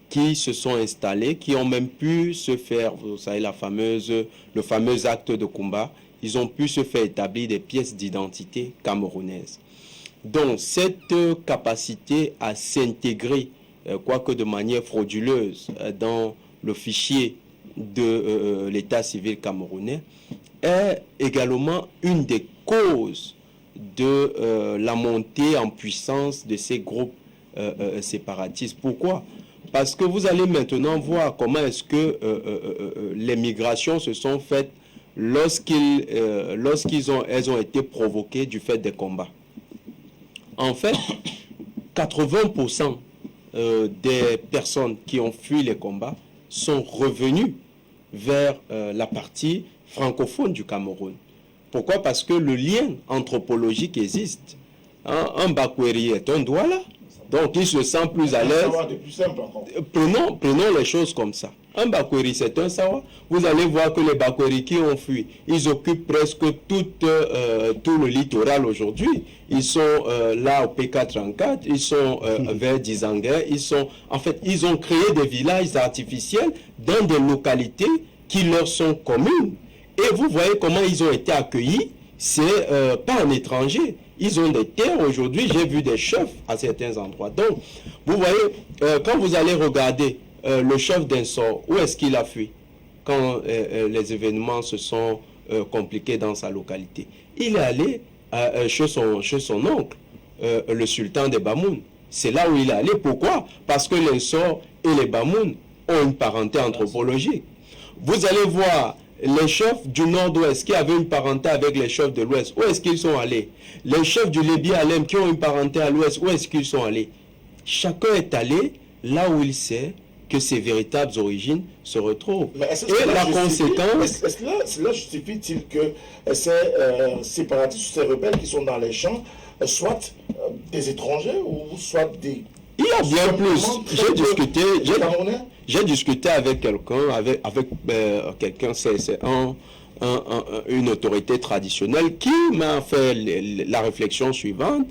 qui se sont installés, qui ont même pu se faire, vous savez, le fameux acte de combat, ils ont pu se faire établir des pièces d'identité camerounaises. Donc, cette capacité à s'intégrer, quoique de manière frauduleuse, dans le fichier de l'état civil camerounais, est également une des causes de la montée en puissance de ces groupes séparatistes. Pourquoi? Parce que vous allez maintenant voir comment est-ce que les migrations se sont faites elles ont été provoquées du fait des combats. En fait, 80% des personnes qui ont fui les combats sont revenues vers la partie francophone du Cameroun. Pourquoi? Parce que le lien anthropologique existe. Un Bakweri est un Douala, donc il se sent plus à l'aise. Prenons les choses comme ça. Un Bakweri, c'est un Sawa. Vous allez voir que les Bakweri qui ont fui, ils occupent presque tout le littoral aujourd'hui. Ils sont là au P434, ils sont vers Dizangué, ils ont créé des villages artificiels dans des localités qui leur sont communes. Et vous voyez comment ils ont été accueillis, c'est pas un étranger. Ils ont des terres aujourd'hui, j'ai vu des chefs à certains endroits. Donc, vous voyez, quand vous allez regarder le chef d'un sort, où est-ce qu'il a fui quand les événements se sont compliqués dans sa localité? Il est allé chez son oncle, le sultan des Bamoun. C'est là où il est allé. Pourquoi? Parce que les sorts et les Bamoun ont une parenté anthropologique. Vous allez voir les chefs du nord-ouest qui avaient une parenté avec les chefs de l'ouest, où est-ce qu'ils sont allés? Les chefs du Lébi Alem qui ont une parenté à l'ouest, où est-ce qu'ils sont allés? Chacun est allé là où il sait que ses véritables origines se retrouvent. Et la conséquence... Cela justifie-t-il que ces séparatistes, ces rebelles qui sont dans les champs, soit des étrangers ou soit des... Il y a bien plus. J'ai discuté avec quelqu'un, c'est une autorité traditionnelle qui m'a fait la réflexion suivante.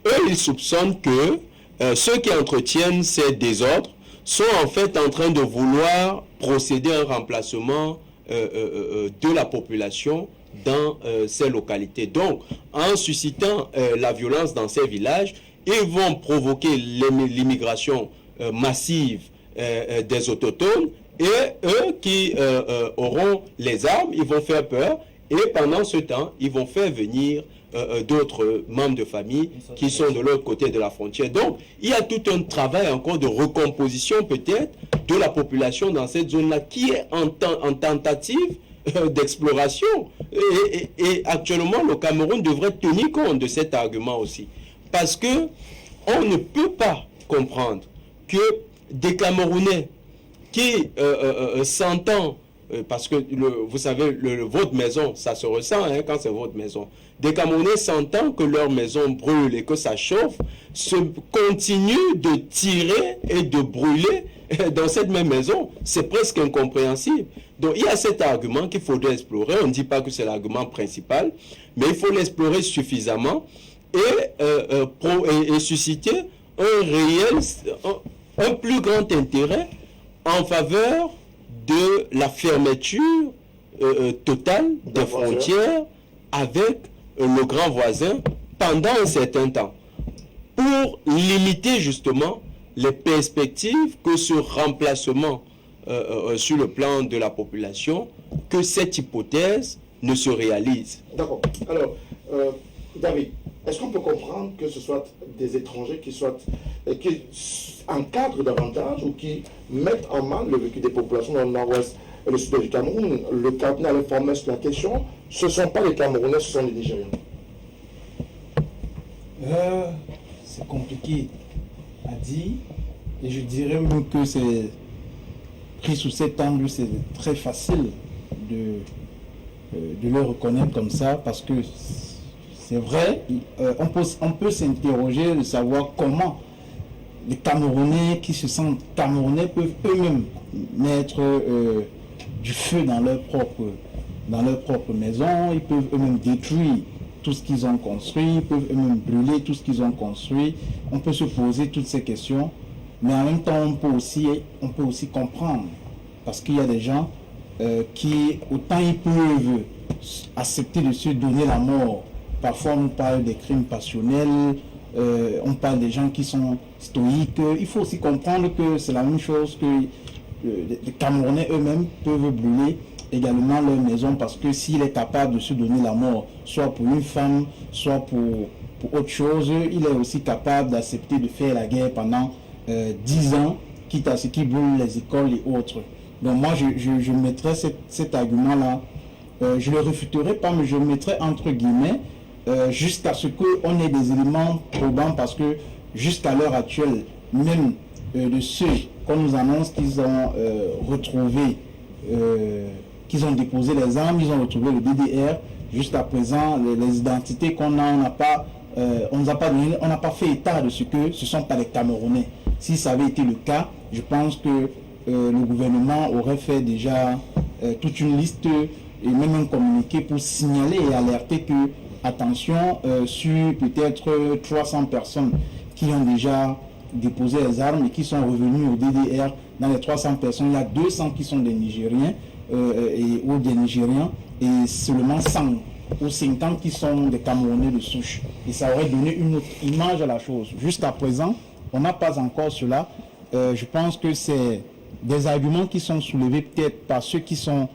Eux, ils soupçonnent que ceux qui entretiennent ces désordres sont en fait en train de vouloir procéder à un remplacement de la population dans ces localités. Donc, en suscitant la violence dans ces villages, ils vont provoquer l'immigration massive des autochtones, et eux qui auront les armes, ils vont faire peur, et pendant ce temps, ils vont faire venir d'autres membres de famille qui sont de l'autre côté de la frontière. Donc, il y a tout un travail encore de recomposition peut-être de la population dans cette zone-là qui est en tentative d'exploration. Et actuellement, le Cameroun devrait tenir compte de cet argument aussi. Parce que on ne peut pas comprendre que des Camerounais qui s'entendent, parce que vous savez, votre maison, ça se ressent quand c'est votre maison. Des Camerounais s'entendent que leur maison brûle et que ça chauffe, continuent de tirer et de brûler dans cette même maison. C'est presque incompréhensible. Donc il y a cet argument qu'il faudrait explorer. On ne dit pas que c'est l'argument principal, mais il faut l'explorer suffisamment et susciter un plus grand intérêt en faveur de la fermeture totale des frontières avec le grand voisin pendant un certain temps pour limiter justement les perspectives que ce remplacement sur le plan de la population, que cette hypothèse ne se réalise. D'accord. Alors, David, est-ce qu'on peut comprendre que ce soit des étrangers qui encadrent davantage ou qui mettent en mal le vécu des populations dans le nord-ouest et le sud du Cameroun? Le cardinal informé sur la question, ce ne sont pas les Camerounais, ce sont les Nigériens. C'est compliqué à dire, et je dirais même que c'est pris sous cet angle, c'est très facile de le reconnaître comme ça, parce que c'est vrai, on peut s'interroger de savoir comment les Camerounais qui se sentent Camerounais peuvent eux-mêmes mettre du feu dans leur propre maison, ils peuvent eux-mêmes détruire tout ce qu'ils ont construit, ils peuvent eux-mêmes brûler tout ce qu'ils ont construit. On peut se poser toutes ces questions, mais en même temps on peut aussi comprendre, parce qu'il y a des gens qui, autant ils peuvent accepter de se donner la mort, parfois on parle des crimes passionnels, on parle des gens qui sont stoïques. Il faut aussi comprendre que c'est la même chose que les Camerounais eux-mêmes peuvent brûler également leur maison, parce que s'il est capable de se donner la mort, soit pour une femme, soit pour autre chose, il est aussi capable d'accepter de faire la guerre pendant 10 ans, quitte à ce qui brûle les écoles et autres. Donc moi, je mettrais cet argument-là, je ne le réfuterai pas, mais je le mettrais entre guillemets, jusqu'à ce qu'on ait des éléments probants, parce que jusqu'à l'heure actuelle, même de ceux qu'on nous annonce qu'ils ont retrouvé, qu'ils ont déposé les armes, ils ont retrouvé le DDR, jusqu'à présent, les identités qu'on a, on n'a pas fait état de ce que ce ne sont pas les Camerounais. Si ça avait été le cas, je pense que le gouvernement aurait fait déjà toute une liste et même un communiqué pour signaler et alerter que, attention, sur peut-être 300 personnes qui ont déjà déposé les armes et qui sont revenues au DDR, dans les 300 personnes, il y a 200 qui sont des Nigériens ou des Nigériens, et seulement 100 ou 50 qui sont des Camerounais de souche. Et ça aurait donné une autre image à la chose. Jusqu'à présent, on n'a pas encore cela. Je pense que c'est des arguments qui sont soulevés peut-être par ceux qui sont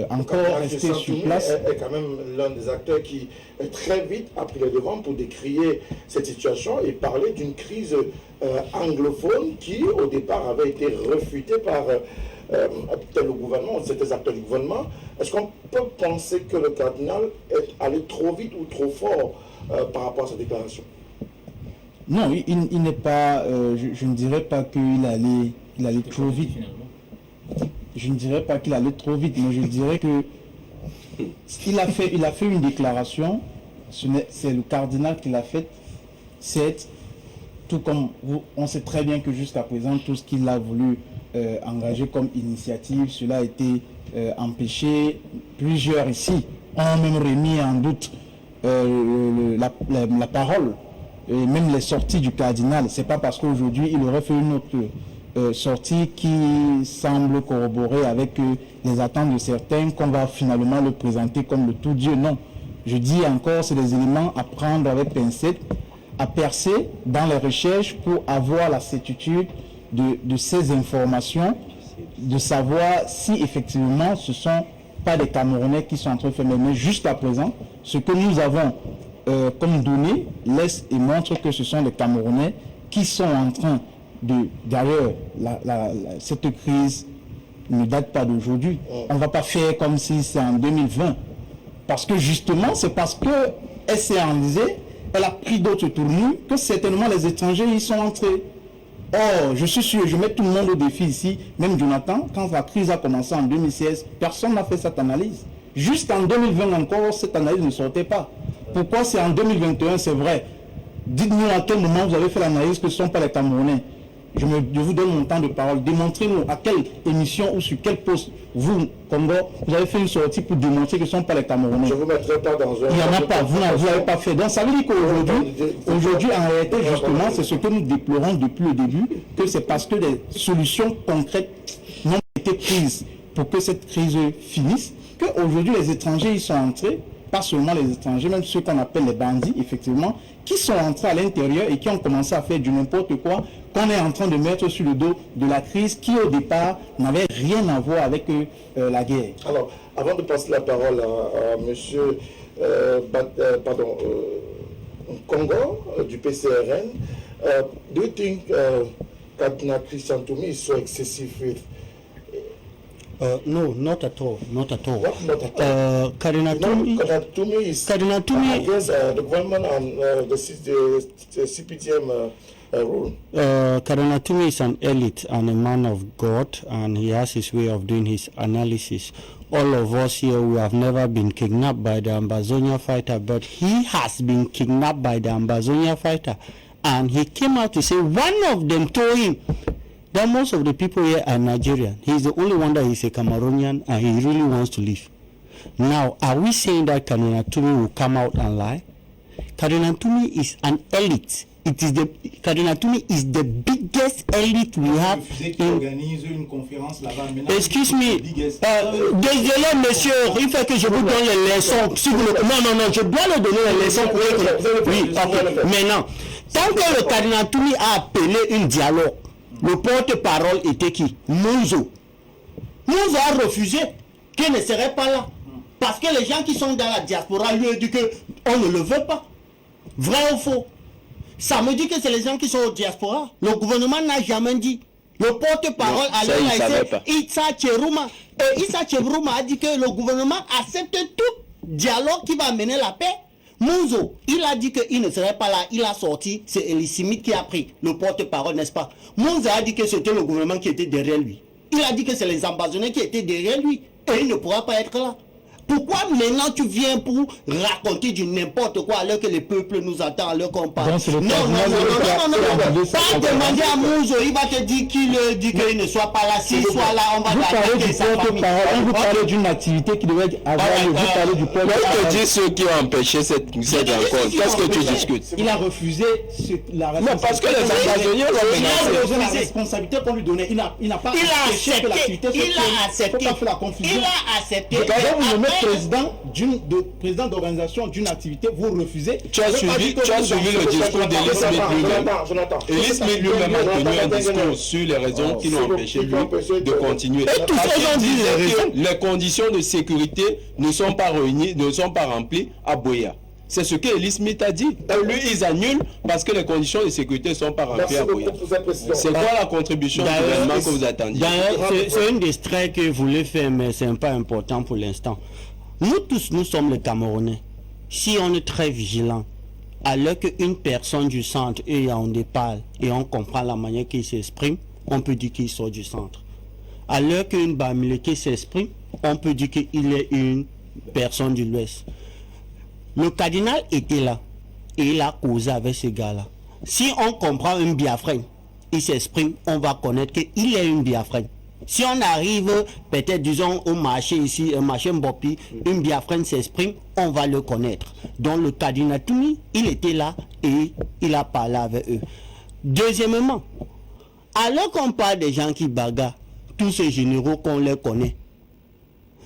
encore restés sur place. Est quand même l'un des acteurs qui très vite a pris le devant pour décrier cette situation et parler d'une crise anglophone qui au départ avait été refutée par le gouvernement, certains acteurs du gouvernement. Est-ce qu'on peut penser que le cardinal est allé trop vite ou trop fort par rapport à sa déclaration? Non, il n'est pas, je ne dirais pas qu'il allait trop vite. Je ne dirais pas qu'il allait trop vite, mais je dirais que il a fait une déclaration, c'est le cardinal qui l'a faite, c'est tout comme on sait très bien que jusqu'à présent, tout ce qu'il a voulu engager comme initiative, cela a été empêché. Plusieurs ici ont même remis en doute la parole, et même les sorties du cardinal. C'est pas parce qu'aujourd'hui il aurait fait une autre sortie qui semble corroborer avec les attentes de certains qu'on va finalement le présenter comme le tout Dieu. Non, je dis encore, c'est des éléments à prendre avec pincette, à percer dans les recherches pour avoir la certitude de ces informations, de savoir si effectivement ce ne sont pas des Camerounais qui sont en train de faire. Mais jusqu'à présent, ce que nous avons comme données laisse et montre que ce sont les Camerounais qui sont en train d'ailleurs, cette crise ne date pas d'aujourd'hui. On ne va pas faire comme si c'est en 2020. Parce que justement, c'est parce qu'elle s'est enlisée, elle a pris d'autres tournures, que certainement les étrangers y sont entrés. Or, je suis sûr, je mets tout le monde au défi ici, même Jonathan, quand la crise a commencé en 2016, personne n'a fait cette analyse. Jusqu'en 2020 encore, cette analyse ne sortait pas. Pourquoi c'est en 2021, c'est vrai? Dites-nous à quel moment vous avez fait l'analyse que ce ne sont pas les Camerounais. Je vous donne mon temps de parole. Démontrez-nous à quelle émission ou sur quel poste vous, Congo, vous avez fait une sortie pour démontrer que ce ne sont pas les Camerounais. Je ne vous mettrai pas dans un... Il n'y en a pas, vous n'avez pas fait. Donc ça veut dire qu'aujourd'hui, en réalité, justement, c'est ce que nous déplorons depuis le début, que c'est parce que des solutions concrètes n'ont été prises pour que cette crise finisse, qu'aujourd'hui les étrangers y sont entrés pas seulement les étrangers, même ceux qu'on appelle les bandits, effectivement, qui sont entrés à l'intérieur et qui ont commencé à faire du n'importe quoi qu'on est en train de mettre sur le dos de la crise qui, au départ, n'avait rien à voir avec la guerre. Alors, avant de passer la parole à M. Congo du PCRN, do you think Cardinal Christian Toumi is so excessive with? No, not at all. Not at all. What not at all? Cardinal Toumi is against the government and the CPTM rule. Cardinal Toumi is an elite and a man of God, and he has his way of doing his analysis. All of us here, we have never been kidnapped by the Ambazonia fighter, but he has been kidnapped by the Ambazonia fighter. And he came out to say one of them told him that most of the people here are Nigerian. He's the only one that is a Cameroonian, and he really wants to leave. Now, are we saying that Cardinal Toumi will come out and lie? Cardinal Toumi is an elite. Cardinal Toumi is the biggest elite we have. Excuse me, désolé monsieur, il faut que je vous donne les leçons. Non, je dois le donner les leçons pour être. Oui, ok. Maintenant, tant que le Cardinal Toumi a appelé un dialogue, le porte-parole était qui? Mouzo. Mouzo a refusé qu'il ne serait pas là. Parce que les gens qui sont dans la diaspora lui ont dit qu'on ne le veut pas. Vrai ou faux? Ça me dit que c'est les gens qui sont au diaspora. Le gouvernement n'a jamais dit. Le porte-parole a Issa Cherouma. Et Issa Cherouma a dit que le gouvernement accepte tout dialogue qui va mener la paix. Mouzo, il a dit qu'il ne serait pas là. Il a sorti, c'est Elissimite qui a pris le porte-parole, n'est-ce pas? Mouzo a dit que c'était le gouvernement qui était derrière lui. Il a dit que c'est les ambassadeurs qui étaient derrière lui. Et il ne pourra pas être là. Pourquoi maintenant tu viens pour raconter du n'importe quoi alors que le peuple nous attend, alors qu'on parle? Non, pas demander à Mouzo, il va te dire qu'il ne soit pas là. S'il soit là, on va l'attaquer sa famille. Vous parlez d'une activité qui devait avoir lieu. Vous parlez du peuple. Moi, je te dis ceux qui ont empêché cette rencontre. Qu'est-ce que tu discutes? Il a refusé la responsabilité. Non, parce que les ambassadeurs ont menacé la responsabilité qu'on lui donnait. Il n'a pas accepté que l'activité soit Il a accepté. Président d'organisation d'une activité, vous refusez. Tu as suivi le discours d'Elie Smith lui-même. Elie Smith lui-même a tenu un discours sur les raisons qui l'ont empêché lui de continuer. Les conditions de sécurité ne sont pas réunies, ne sont pas remplies à Buea. C'est ce que Elie Smith a dit. Lui, ils annulent parce que les conditions de sécurité ne sont pas remplies à Buea. C'est quoi la contribution du gouvernement que vous attendiez? C'est un des traits que vous voulez faire, mais ce n'est pas important pour l'instant. Nous tous, nous sommes les Camerounais. Si on est très vigilant, alors qu'une personne du centre et on parle et on comprend la manière qu'il s'exprime, on peut dire qu'il sort du centre. Alors qu'une Bamileke s'exprime, on peut dire qu'il est une personne de l'Ouest. Le cardinal était là et il a causé avec ce gars-là. Si on comprend un Biafran, il s'exprime, on va connaître qu'il est un Biafran. Si on arrive, peut-être, disons, au marché ici, un marché Mbopi, une Biafran s'exprime, on va le connaître. Donc le cardinal Toumi, il était là et il a parlé avec eux. Deuxièmement, alors qu'on parle des gens qui bagarrent, tous ces généraux qu'on les connaît,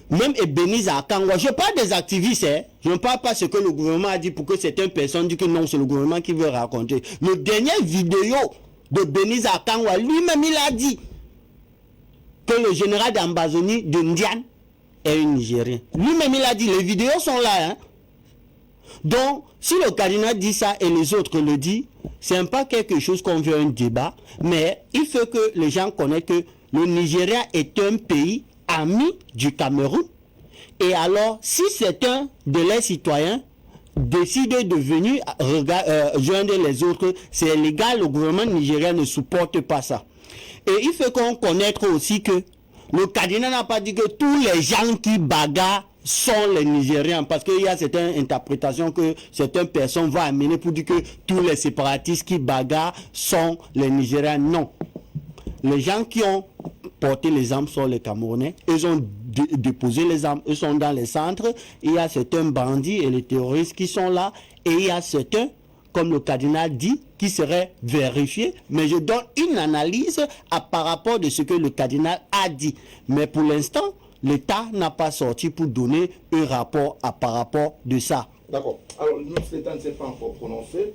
même Ebenezer Akangwa, je parle des activistes, hein? Je ne parle pas ce que le gouvernement a dit pour que certaines personnes disent que non, c'est le gouvernement qui veut raconter. Le dernier vidéo de Ebenezer Akangwa, lui-même, il a dit que le général d'Ambazonie de Ndian est un Nigérien. Lui-même, il a dit, les vidéos sont là. Hein? Donc, si le cardinal dit ça et les autres le disent, ce n'est pas quelque chose qu'on veut un débat, mais il faut que les gens connaissent que le Nigeria est un pays ami du Cameroun. Et alors, si certains de leurs citoyens décident de venir joindre les autres, c'est légal, le gouvernement nigérien ne supporte pas ça. Et il faut qu'on connaisse aussi que le cardinal n'a pas dit que tous les gens qui bagarrent sont les Nigériens, parce qu'il y a certaines interprétations que certaines personnes vont amener pour dire que tous les séparatistes qui bagarrent sont les Nigériens. Non. Les gens qui ont porté les armes sont les Camerounais. Ils ont déposé les armes, ils sont dans les centres. Il y a certains bandits et les terroristes qui sont là. Et il y a certains, comme le cardinal dit, qui seraient vérifiés. Mais je donne une analyse par rapport de ce que le cardinal a dit. Mais pour l'instant, l'État n'a pas sorti pour donner un rapport par rapport de ça. D'accord. Alors, même si l'État ne s'est pas encore prononcé,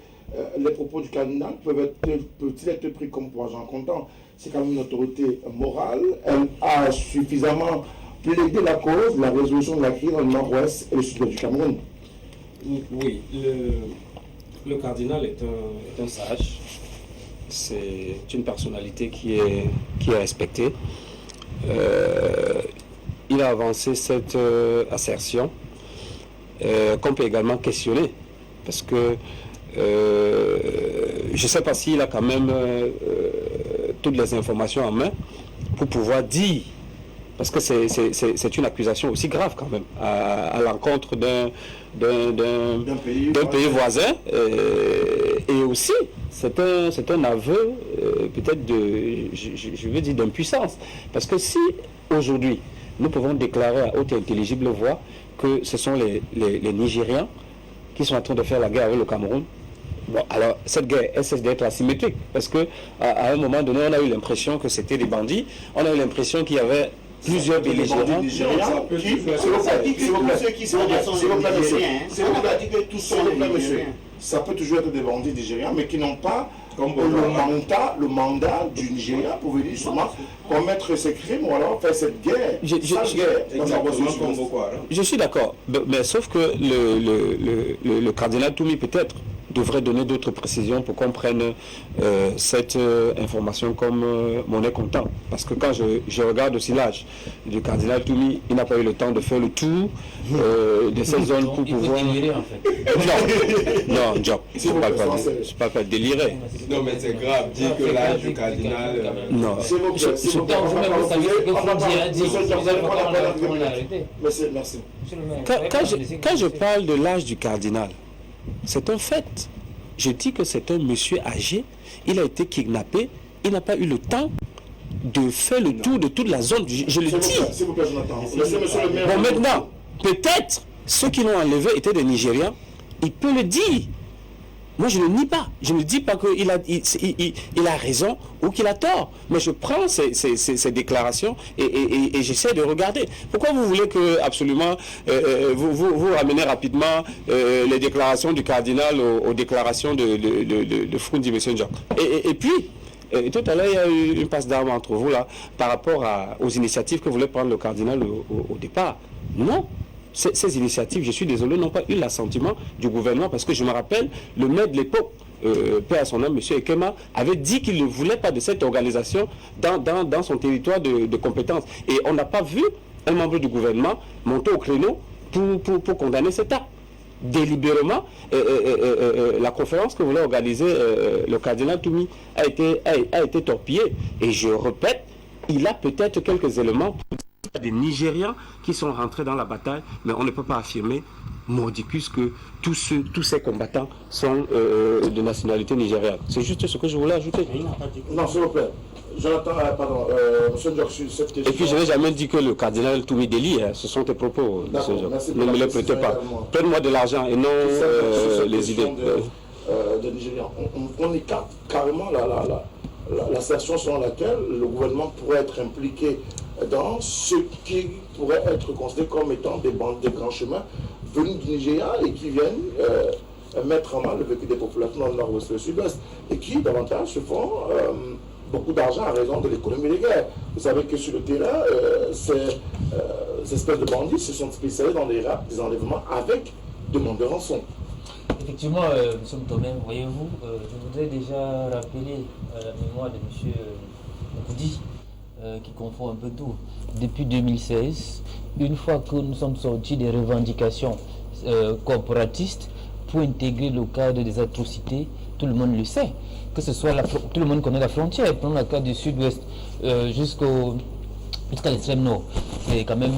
les propos du cardinal peuvent-ils être pris comme pour argent comptant? C'est quand même une autorité morale. Elle a suffisamment plaidé la cause, la résolution de la crise dans le nord-ouest et le sud-ouest du Cameroun. Oui, le cardinal est un sage. C'est une personnalité qui est respectée. Il a avancé cette assertion qu'on peut également questionner. Parce que je ne sais pas s'il a quand même toutes les informations en main pour pouvoir dire, parce que c'est une accusation aussi grave quand même, à l'encontre d'un pays voisin, et aussi c'est un aveu peut-être je veux dire d'impuissance, parce que si aujourd'hui nous pouvons déclarer à haute et intelligible voix que ce sont les Nigérians qui sont en train de faire la guerre avec le Cameroun, bon, alors cette guerre, elle cesse d'être asymétrique, parce que à un moment donné, on a eu l'impression que c'était des bandits, on a eu l'impression qu'il y avait plusieurs belligérants. Ça peut toujours être des bandits nigérians, mais qui n'ont pas le mandat du Nigeria pour venir justement commettre ces crimes ou alors faire cette guerre. Je suis d'accord, mais sauf que le cardinal Toumi peut-être devrait donner d'autres précisions pour qu'on prenne cette information comme monnaie comptable. Parce que quand je regarde aussi l'âge du cardinal Toumi, il n'a pas eu le temps de faire le tour de cette zone pour pouvoir... Délirer, en fait. Non, Job, je ne peux pas délirer. Non, mais c'est grave, dire que l'âge du cardinal... Non. Merci. Quand je parle de l'âge du cardinal, c'est un fait. Je dis que c'est un monsieur âgé, il a été kidnappé, il n'a pas eu le temps de faire le tour de toute la zone. Je le dis. S'il vous plaît, Jonathan. Bon, maintenant, peut-être ceux qui l'ont enlevé étaient des Nigérians. Il peut le dire. Moi, je ne nie pas. Je ne dis pas qu'il a raison ou qu'il a tort. Mais je prends ces déclarations et j'essaie de regarder. Pourquoi vous voulez que absolument vous ramenez rapidement les déclarations du cardinal aux déclarations de Frundi, M. Njok? Et puis, tout à l'heure, il y a eu une passe d'armes entre vous là par rapport aux initiatives que voulait prendre le cardinal au départ. Non. Ces initiatives, je suis désolé, n'ont pas eu l'assentiment du gouvernement, parce que je me rappelle, le maire de l'époque, paix à son nom, M. Ekema, avait dit qu'il ne voulait pas de cette organisation dans son territoire de compétence. Et on n'a pas vu un membre du gouvernement monter au créneau pour condamner cet acte. Délibérément, la conférence que voulait organiser le cardinal Toumi a été torpillée. Et je répète, il a peut-être quelques éléments pour des Nigérians qui sont rentrés dans la bataille, mais on ne peut pas affirmer mordicus que tous ces combattants sont de nationalité nigériane. C'est juste ce que je voulais ajouter. Non, s'il vous plaît. Jonathan, pardon, M. Njok, sur cette question. Et puis je n'ai jamais dit que le cardinal Toumi délie, hein. Ce sont tes propos. Ne me les prêtez pas. Prête-moi de l'argent et non les idées. De Nigériens. On écarte carrément l'assertion selon laquelle le gouvernement pourrait être impliqué dans ce qui pourrait être considéré comme étant des bandes de grands chemins venus du Nigeria et qui viennent mettre en mal le vécu des populations dans le nord-ouest et le sud-ouest et qui davantage se font beaucoup d'argent à raison de l'économie des guerres. Vous savez que sur le terrain, ces espèces de bandits se sont spécialisés dans les rapes, des enlèvements avec demande de rançon. Effectivement, M. Ntomé, voyez-vous, je voudrais déjà rappeler la mémoire de M. Koudi, qui confond un peu tout. Depuis 2016, une fois que nous sommes sortis des revendications corporatistes pour intégrer le cadre des atrocités, tout le monde le sait, que ce soit tout le monde connaît la frontière, prenons le cas du sud-ouest jusqu'à l'extrême nord. C'est quand même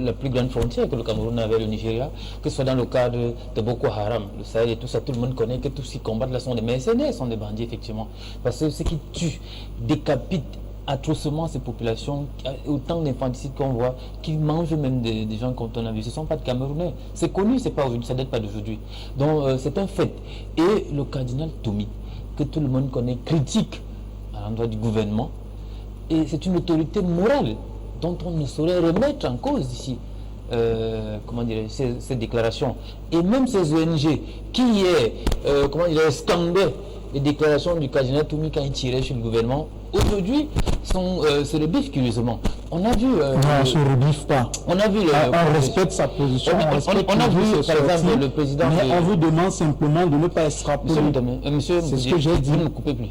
la plus grande frontière que le Cameroun a avec le Nigeria, que ce soit dans le cadre de Boko Haram, le Sahel et tout ça, tout le monde connaît que tous ces combattants là sont des mercenaires, sont des bandits effectivement. Parce que ceux qui tuent, décapitent atrocement ces populations, autant d'infanticides qu'on voit, qui mangent même des gens quand on a vu, ce ne sont pas de Camerounais. C'est connu, c'est pas aujourd'hui, ça ne date pas d'aujourd'hui. Donc c'est un fait. Et le cardinal Toumi, que tout le monde connaît, critique à l'endroit du gouvernement, et c'est une autorité morale dont on ne saurait remettre en cause ici. Comment dire, ces déclarations. Et même ces ONG qui scandaient les déclarations du cardinal Toumi quand il tirait sur le gouvernement, aujourd'hui se rebiffe curieusement. On a vu... on ne se rebiffe pas. On a vu... on respecte sa position. On a vu, par exemple, le président... Mais on vous demande simplement de ne pas extrapoler. Monsieur, c'est ce que j'ai dit. Vous ne me coupez plus.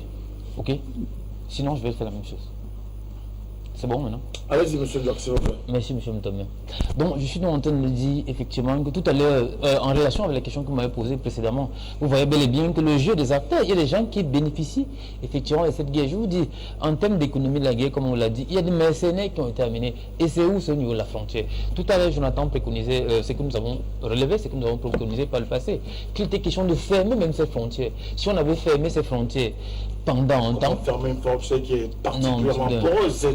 Ok? Sinon, je vais faire la même chose. C'est bon maintenant? Allez-y, monsieur Diop, s'il vous plaît. Merci, monsieur Moutomé. Donc, je suis donc en train de dire effectivement que tout à l'heure, en relation avec la question que vous m'avez posée précédemment, vous voyez bel et bien que le jeu des acteurs, il y a des gens qui bénéficient effectivement de cette guerre. Je vous dis, en termes d'économie de la guerre, comme on l'a dit, il y a des mercenaires qui ont été amenés. Et c'est où, c'est au niveau de la frontière? Tout à l'heure, Jonathan préconisait, ce que nous avons relevé, ce que nous avons préconisé par le passé, qu'il était question de fermer même ces frontières. Si on avait fermé ces frontières pendant un temps... Fermer une frontière qui est particulièrement poreuse,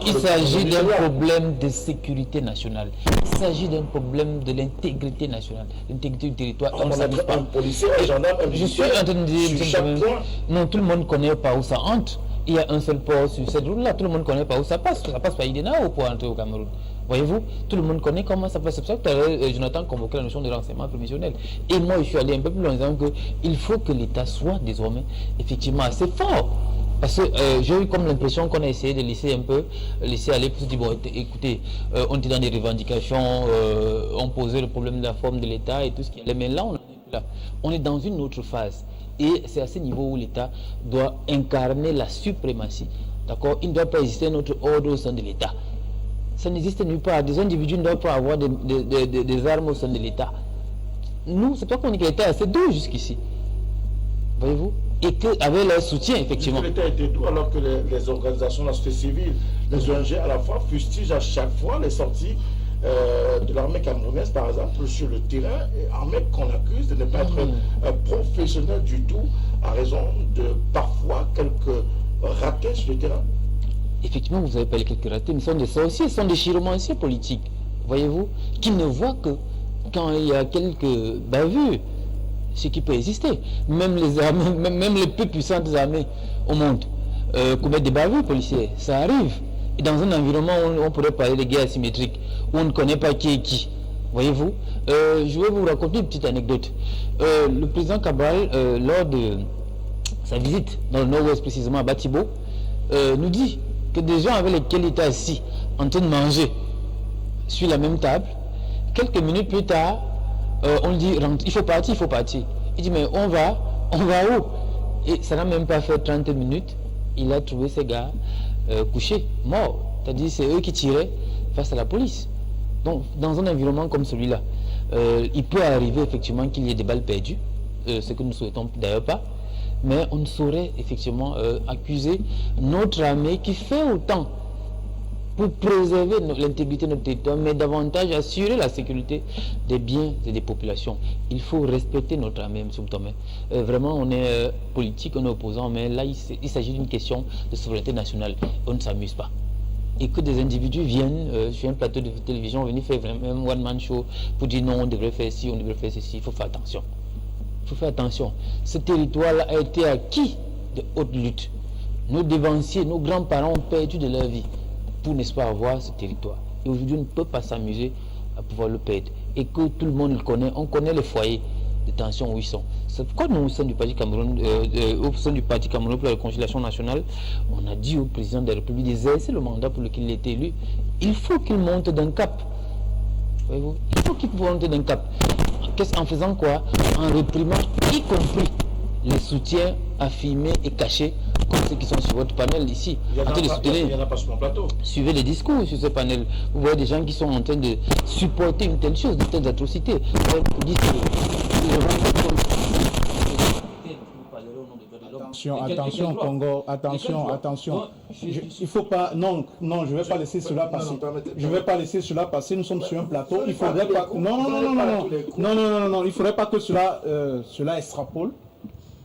il s'agit d'un problème de sécurité nationale. Il s'agit d'un problème de l'intégrité nationale, l'intégrité du territoire. On n'a pas un policier, un gendarme, un je suis en train de dire, non, tout le monde ne connaît pas où ça entre. Il y a un seul port sur cette route-là, tout le monde ne connaît pas où ça passe. Ça passe par Idena pour entrer au Cameroun. Voyez-vous, tout le monde connaît comment ça passe. C'est pour ça que Jonathan convoqué la notion de renseignement prévisionnel. Et moi, je suis allé un peu plus loin en disant qu'il faut que l'État soit désormais effectivement assez fort. Parce que j'ai eu comme l'impression qu'on a essayé de laisser un peu, laisser aller pour se dire, bon, écoutez, on était dans des revendications, on posait le problème de la forme de l'État et tout ce qui allait. Mais là, on est dans une autre phase. Et c'est à ce niveau où l'État doit incarner la suprématie. D'accord? Il ne doit pas exister un autre ordre au sein de l'État. Ça n'existe nulle part. Des individus ne doivent pas avoir des armes au sein de l'État. Nous, c'est pas qu'on dit que l'État est assez doux jusqu'ici. Voyez-vous? Et qu'avec leur soutien, effectivement. L'État était doux alors que les organisations de la société civile, les ONG à la fois, fustigent à chaque fois les sorties de l'armée camerounaise, par exemple, sur le terrain, armée qu'on accuse de ne pas être professionnel du tout, à raison de parfois quelques ratés sur le terrain. Effectivement, vous avez parlé quelques ratés, mais ce sont des sorciers, ce sont des chiromanciens politiques, voyez-vous, qui ne voient que quand il y a quelques bavures, ce qui peut exister. Même les armées, même les plus puissantes armées au monde commettent des bavures policières, ça arrive. Et dans un environnement où on pourrait parler de guerre asymétrique, où on ne connaît pas qui est qui, voyez-vous. Je vais vous raconter une petite anecdote. Le président Cabral, lors de sa visite dans le nord-ouest, précisément à Batibo, nous dit que des gens avec lesquels il était assis en train de manger sur la même table, quelques minutes plus tard, on lui dit il faut partir, il faut partir. Il dit mais on va où? Et ça n'a même pas fait 30 minutes, il a trouvé ces gars couchés, morts. C'est-à-dire c'est eux qui tiraient face à la police. Donc dans un environnement comme celui-là, il peut arriver effectivement qu'il y ait des balles perdues, ce que nous ne souhaitons d'ailleurs pas. Mais on ne saurait effectivement accuser notre armée qui fait autant pour préserver l'intégrité de notre territoire, mais davantage assurer la sécurité des biens et des populations. Il faut respecter notre armée, M. Moutomé. Vraiment, on est politique, on est opposant, mais là, il s'agit d'une question de souveraineté nationale. On ne s'amuse pas. Et que des individus viennent sur un plateau de télévision, venir faire vraiment un one-man show pour dire non, on devrait faire ci, on devrait faire ceci. Il faut faire attention. Il faut faire attention. Ce territoire-là a été acquis de haute lutte. Nos devanciers, nos grands-parents ont perdu de leur vie pour, n'est-ce pas, avoir ce territoire. Et aujourd'hui, on ne peut pas s'amuser à pouvoir le perdre. Et que tout le monde le connaît. On connaît les foyers de tension où ils sont. C'est pourquoi nous, au sein du Parti Cameroun, pour la réconciliation nationale, on a dit au président de la République d'exercer le mandat pour lequel il a été élu. Il faut qu'il monte d'un cap. Voyez-vous? Il faut qu'il monte d'un cap. En faisant quoi? En réprimant y compris les soutiens affirmés et cachés comme ceux qui sont sur votre panel ici. Il n'y en a pas sur mon plateau. Suivez les discours sur ce panel. Vous voyez des gens qui sont en train de supporter une telle chose, de telles atrocités. Vous dites Attention Congo, attention. Il faut pas, non, je vais pas laisser cela passer. Je vais pas laisser cela passer. Nous sommes sur un plateau. Il faudrait pas. Non. Il faudrait pas que cela extrapole.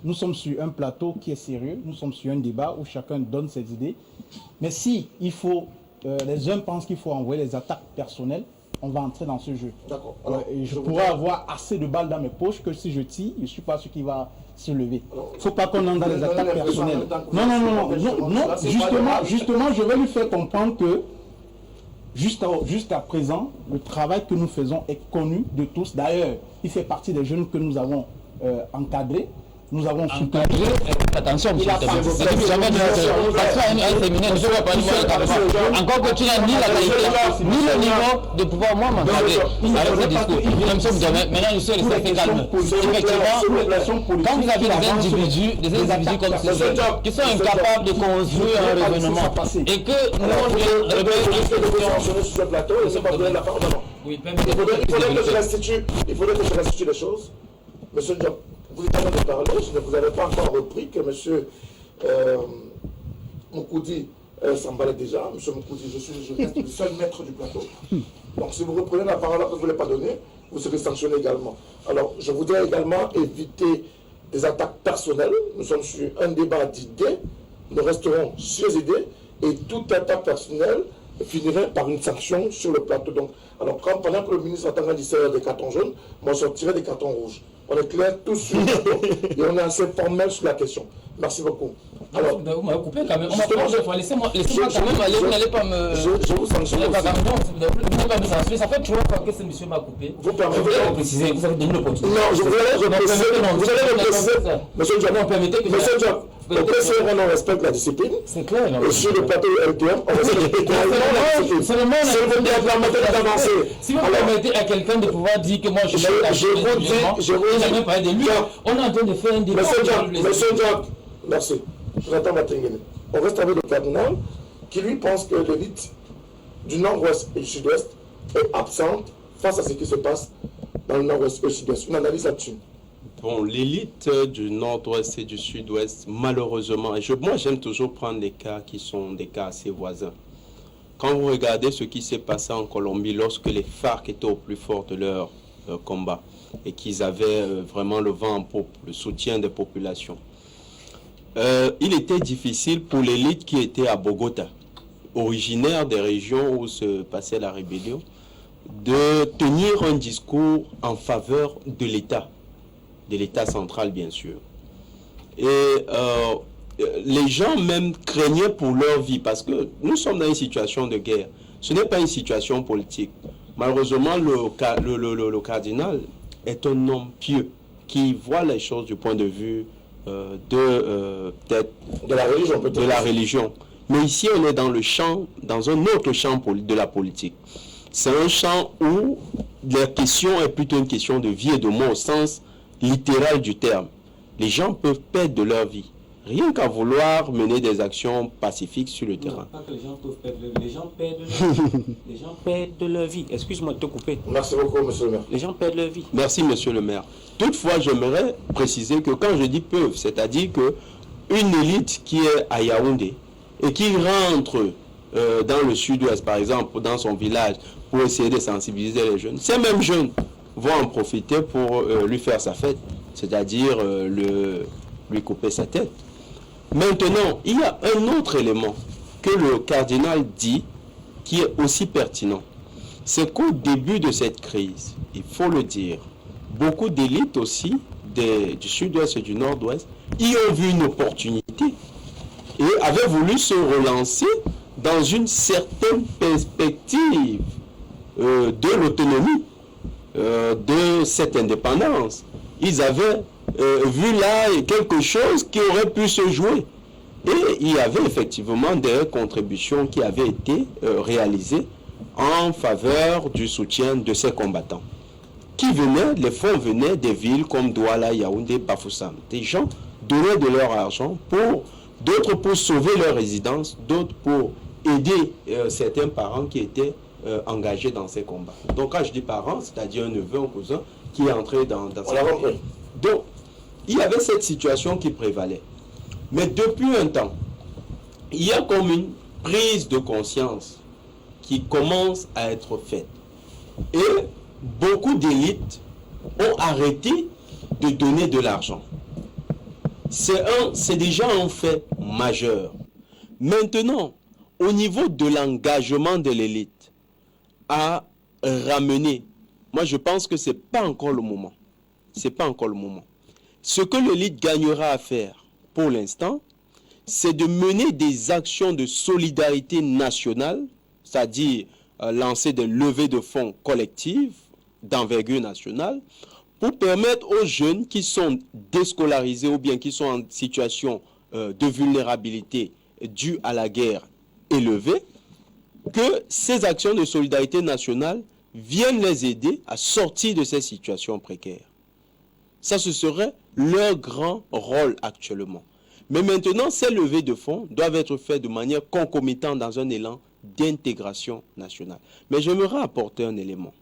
Nous sommes sur un plateau qui est sérieux. Nous sommes sur un débat où chacun donne ses idées. Mais si il faut, les uns pensent qu'il faut envoyer les attaques personnelles. on va entrer dans ce jeu. D'accord. Et je pourrais avoir assez de balles dans mes poches que si je tire, je ne suis pas sûr qu'il va se lever. Il ne faut pas qu'on entre dans les attaques personnelles. Non, justement, je vais lui faire comprendre que jusqu'à présent, le travail que nous faisons est connu de tous. D'ailleurs, il fait partie des jeunes que nous avons encadrés. Nous avons soutenu. Attention, monsieur. Encore que tu n'as ni la qualité, ni le niveau de pouvoir moi m'encadrer avec ce discours. Maintenant, nous sommes restés calmes. Effectivement, quand vous avez des individus comme ceux qui sont incapables de construire un raisonnement et que nous, sur ce plateau, et c'est pas donner la parole. Il faudrait que je restitue les choses. Monsieur Diop, vous êtes en train de parler, vous n'avez pas encore repris que monsieur Moukoudi s'emballait déjà. Monsieur Moukoudi, je reste le seul maître du plateau. Donc si vous reprenez la parole que vous ne voulez pas donner, vous serez sanctionné également. Alors je voudrais également éviter des attaques personnelles. Nous sommes sur un débat d'idées. Nous resterons sur les idées et toute attaque personnelle finirait par une sanction sur le plateau. Donc, alors pendant que le ministre est en train de distribuer des cartons jaunes, moi je sortirai des cartons rouges. On est clair tous sur le plateau et on est assez formel sur la question. Merci beaucoup. Alors, vous m'avez coupé quand même. Laissez-moi quand même aller. Vous n'allez pas me. Je vous sanctionne. Vous n'allez pas me censurer. Ça fait 3 fois que ce monsieur m'a coupé. Vous permettez de préciser. Vous avez donné l'opportunité. Non, je voudrais préciser. Vous allez préciser. Monsieur Diop, on peut essayer qu'on respecte la discipline. C'est clair. Et sur le plateau LPM, on va se respecter la discipline. C'est le moment où vous permettez d'avancer. Si vous permettez à quelqu'un de pouvoir dire que moi je n'ai pas de lui, on est en train de faire un débat. Monsieur Diop, merci. Jonathan Matingene. On reste avec le cardinal qui lui pense que l'élite du nord-ouest et du sud-ouest est absente face à ce qui se passe dans le nord-ouest et le sud-ouest. Une analyse là-dessus. Bon, l'élite du nord-ouest et du sud-ouest, malheureusement, et moi j'aime toujours prendre des cas qui sont des cas assez voisins. Quand vous regardez ce qui s'est passé en Colombie lorsque les FARC étaient au plus fort de leur combat et qu'ils avaient vraiment le vent en poupe, le soutien des populations, il était difficile pour l'élite qui était à Bogota, originaire des régions où se passait la rébellion, de tenir un discours en faveur de l'État central bien sûr. Et les gens même craignaient pour leur vie parce que nous sommes dans une situation de guerre. Ce n'est pas une situation politique. Malheureusement, le cardinal est un homme pieux qui voit les choses du point de vue de la religion. Mais ici, on est dans un autre champ de la politique. C'est un champ où la question est plutôt une question de vie et de mort au sens littéral du terme. Les gens peuvent perdre de leur vie, rien qu'à vouloir mener des actions pacifiques sur le terrain. Pas que les gens peuvent perdre leur vie, les gens perdent leur vie. Les gens perdent leur vie. Excuse-moi de te couper. Merci beaucoup, monsieur le maire. Les gens perdent leur vie. Merci, monsieur le maire. Toutefois, j'aimerais préciser que quand je dis peuvent, c'est-à-dire que une élite qui est à Yaoundé et qui rentre dans le sud-ouest, par exemple, dans son village, pour essayer de sensibiliser les jeunes, ces mêmes jeunes vont en profiter pour lui faire sa fête, c'est-à-dire lui couper sa tête. Maintenant, il y a un autre élément que le cardinal dit qui est aussi pertinent. C'est qu'au début de cette crise, il faut le dire, beaucoup d'élites aussi du sud-ouest et du nord-ouest y ont vu une opportunité et avaient voulu se relancer dans une certaine perspective de l'autonomie, de cette indépendance. Ils avaient vu là quelque chose qui aurait pu se jouer. Et il y avait effectivement des contributions qui avaient été réalisées en faveur du soutien de ces combattants. Les fonds venaient des villes comme Douala, Yaoundé, Bafoussam. Des gens donnaient de leur argent, d'autres pour sauver leur résidence, d'autres pour aider certains parents qui étaient engagés dans ces combats. Donc quand je dis parents, c'est-à-dire un neveu, un cousin qui est entré dans ces combats. Donc il y avait cette situation qui prévalait. Mais depuis un temps, il y a comme une prise de conscience qui commence à être faite. Et beaucoup d'élites ont arrêté de donner de l'argent. C'est déjà un fait majeur. Maintenant, au niveau de l'engagement de l'élite à ramener. Moi, je pense que ce n'est pas encore le moment. Ce n'est pas encore le moment. Ce que l'élite gagnera à faire pour l'instant, c'est de mener des actions de solidarité nationale, c'est-à-dire lancer des levées de fonds collectives d'envergure nationale, pour permettre aux jeunes qui sont déscolarisés ou bien qui sont en situation de vulnérabilité due à la guerre élevée, que ces actions de solidarité nationale viennent les aider à sortir de ces situations précaires. Ça, ce serait leur grand rôle actuellement. Mais maintenant, ces levées de fonds doivent être faites de manière concomitante dans un élan d'intégration nationale. Mais j'aimerais apporter un élément.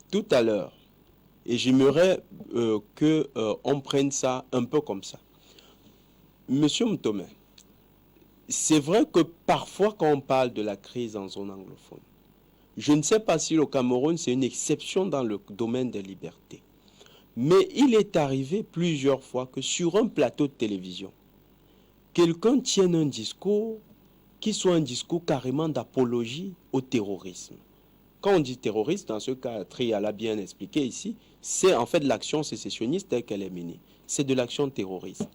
Tout à l'heure, et j'aimerais qu'on prenne ça un peu comme ça. Monsieur Mtomé, c'est vrai que parfois quand on parle de la crise en zone anglophone, je ne sais pas si le Cameroun c'est une exception dans le domaine des libertés. Mais il est arrivé plusieurs fois que sur un plateau de télévision, quelqu'un tienne un discours qui soit un discours carrément d'apologie au terrorisme. Quand on dit terroriste, dans ce cas, Tria l'a bien expliqué ici, c'est en fait l'action sécessionniste telle qu'elle est menée. C'est de l'action terroriste.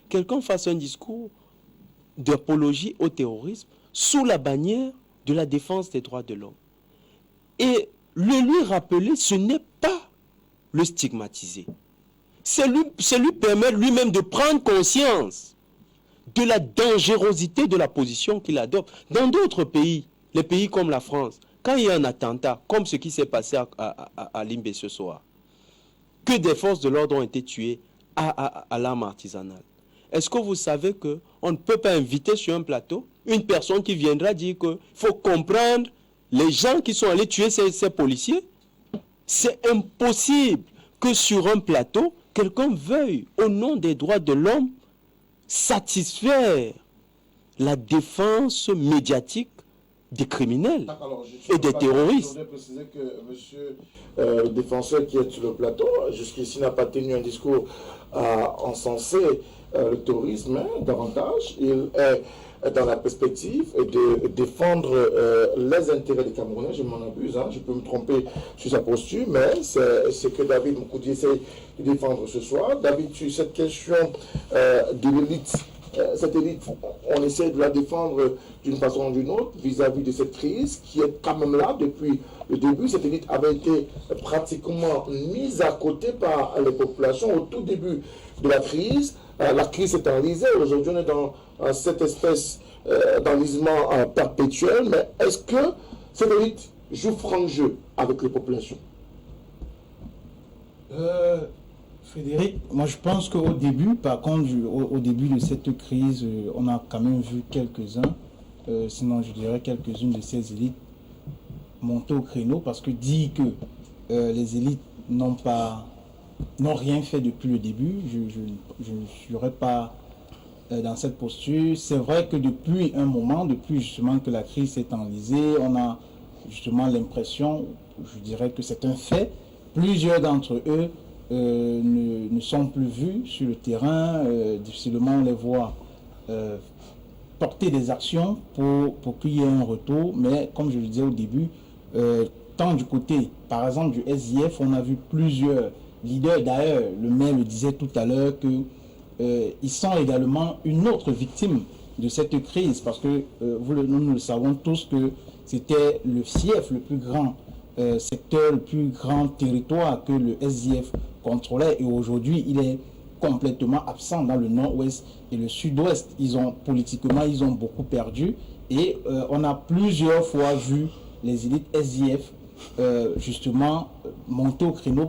Quelqu'un fasse un discours d'apologie au terrorisme sous la bannière de la défense des droits de l'homme. Et le lui rappeler, ce n'est pas le stigmatiser. C'est lui permettre lui-même de prendre conscience de la dangerosité de la position qu'il adopte. Dans d'autres pays, les pays comme la France, quand il y a un attentat, comme ce qui s'est passé à Limbe ce soir, que des forces de l'ordre ont été tuées à l'arme artisanale. Est-ce que vous savez qu'on ne peut pas inviter sur un plateau une personne qui viendra dire qu'il faut comprendre les gens qui sont allés tuer ces policiers? C'est impossible que sur un plateau, quelqu'un veuille, au nom des droits de l'homme, satisfaire la défense médiatique des criminels et des terroristes. Je voudrais préciser que monsieur le défenseur qui est sur le plateau, jusqu'ici n'a pas tenu un discours à encenser le terrorisme davantage. Il est dans la perspective de défendre les intérêts des Camerounais. Je m'en abuse, je peux me tromper sur sa posture, mais c'est ce que David Moukoudi essaie de défendre ce soir. David, sur cette question de l'élite, cette élite, on essaie de la défendre d'une façon ou d'une autre vis-à-vis de cette crise qui est quand même là depuis le début. Cette élite avait été pratiquement mise à côté par les populations au tout début de la crise. La crise s'est enlisée. Aujourd'hui, on est dans cette espèce d'enlisement perpétuel. Mais est-ce que cette élite joue franc jeu avec les populations? Frédéric, moi je pense qu'au début, par contre, au début de cette crise, on a quand même vu quelques-uns, sinon je dirais quelques-unes de ces élites monter au créneau, parce que dire que les élites n'ont rien fait depuis le début, je ne serais pas dans cette posture. C'est vrai que depuis un moment, depuis justement que la crise s'est enlisée, on a justement l'impression, je dirais que c'est un fait, plusieurs d'entre eux ne sont plus vus sur le terrain, difficilement on les voit porter des actions pour qu'il y ait un retour, mais comme je le disais au début, tant du côté, par exemple, du SIF, on a vu plusieurs leaders, d'ailleurs, le maire le disait tout à l'heure, qu'ils sont également une autre victime de cette crise, parce que nous le savons tous que c'était le FIEF, le plus grand secteur, le plus grand territoire que le SIF contrôlait, et aujourd'hui il est complètement absent dans le nord-ouest et le sud-ouest. Politiquement, ils ont beaucoup perdu, et on a plusieurs fois vu les élites SIF justement monter au créneau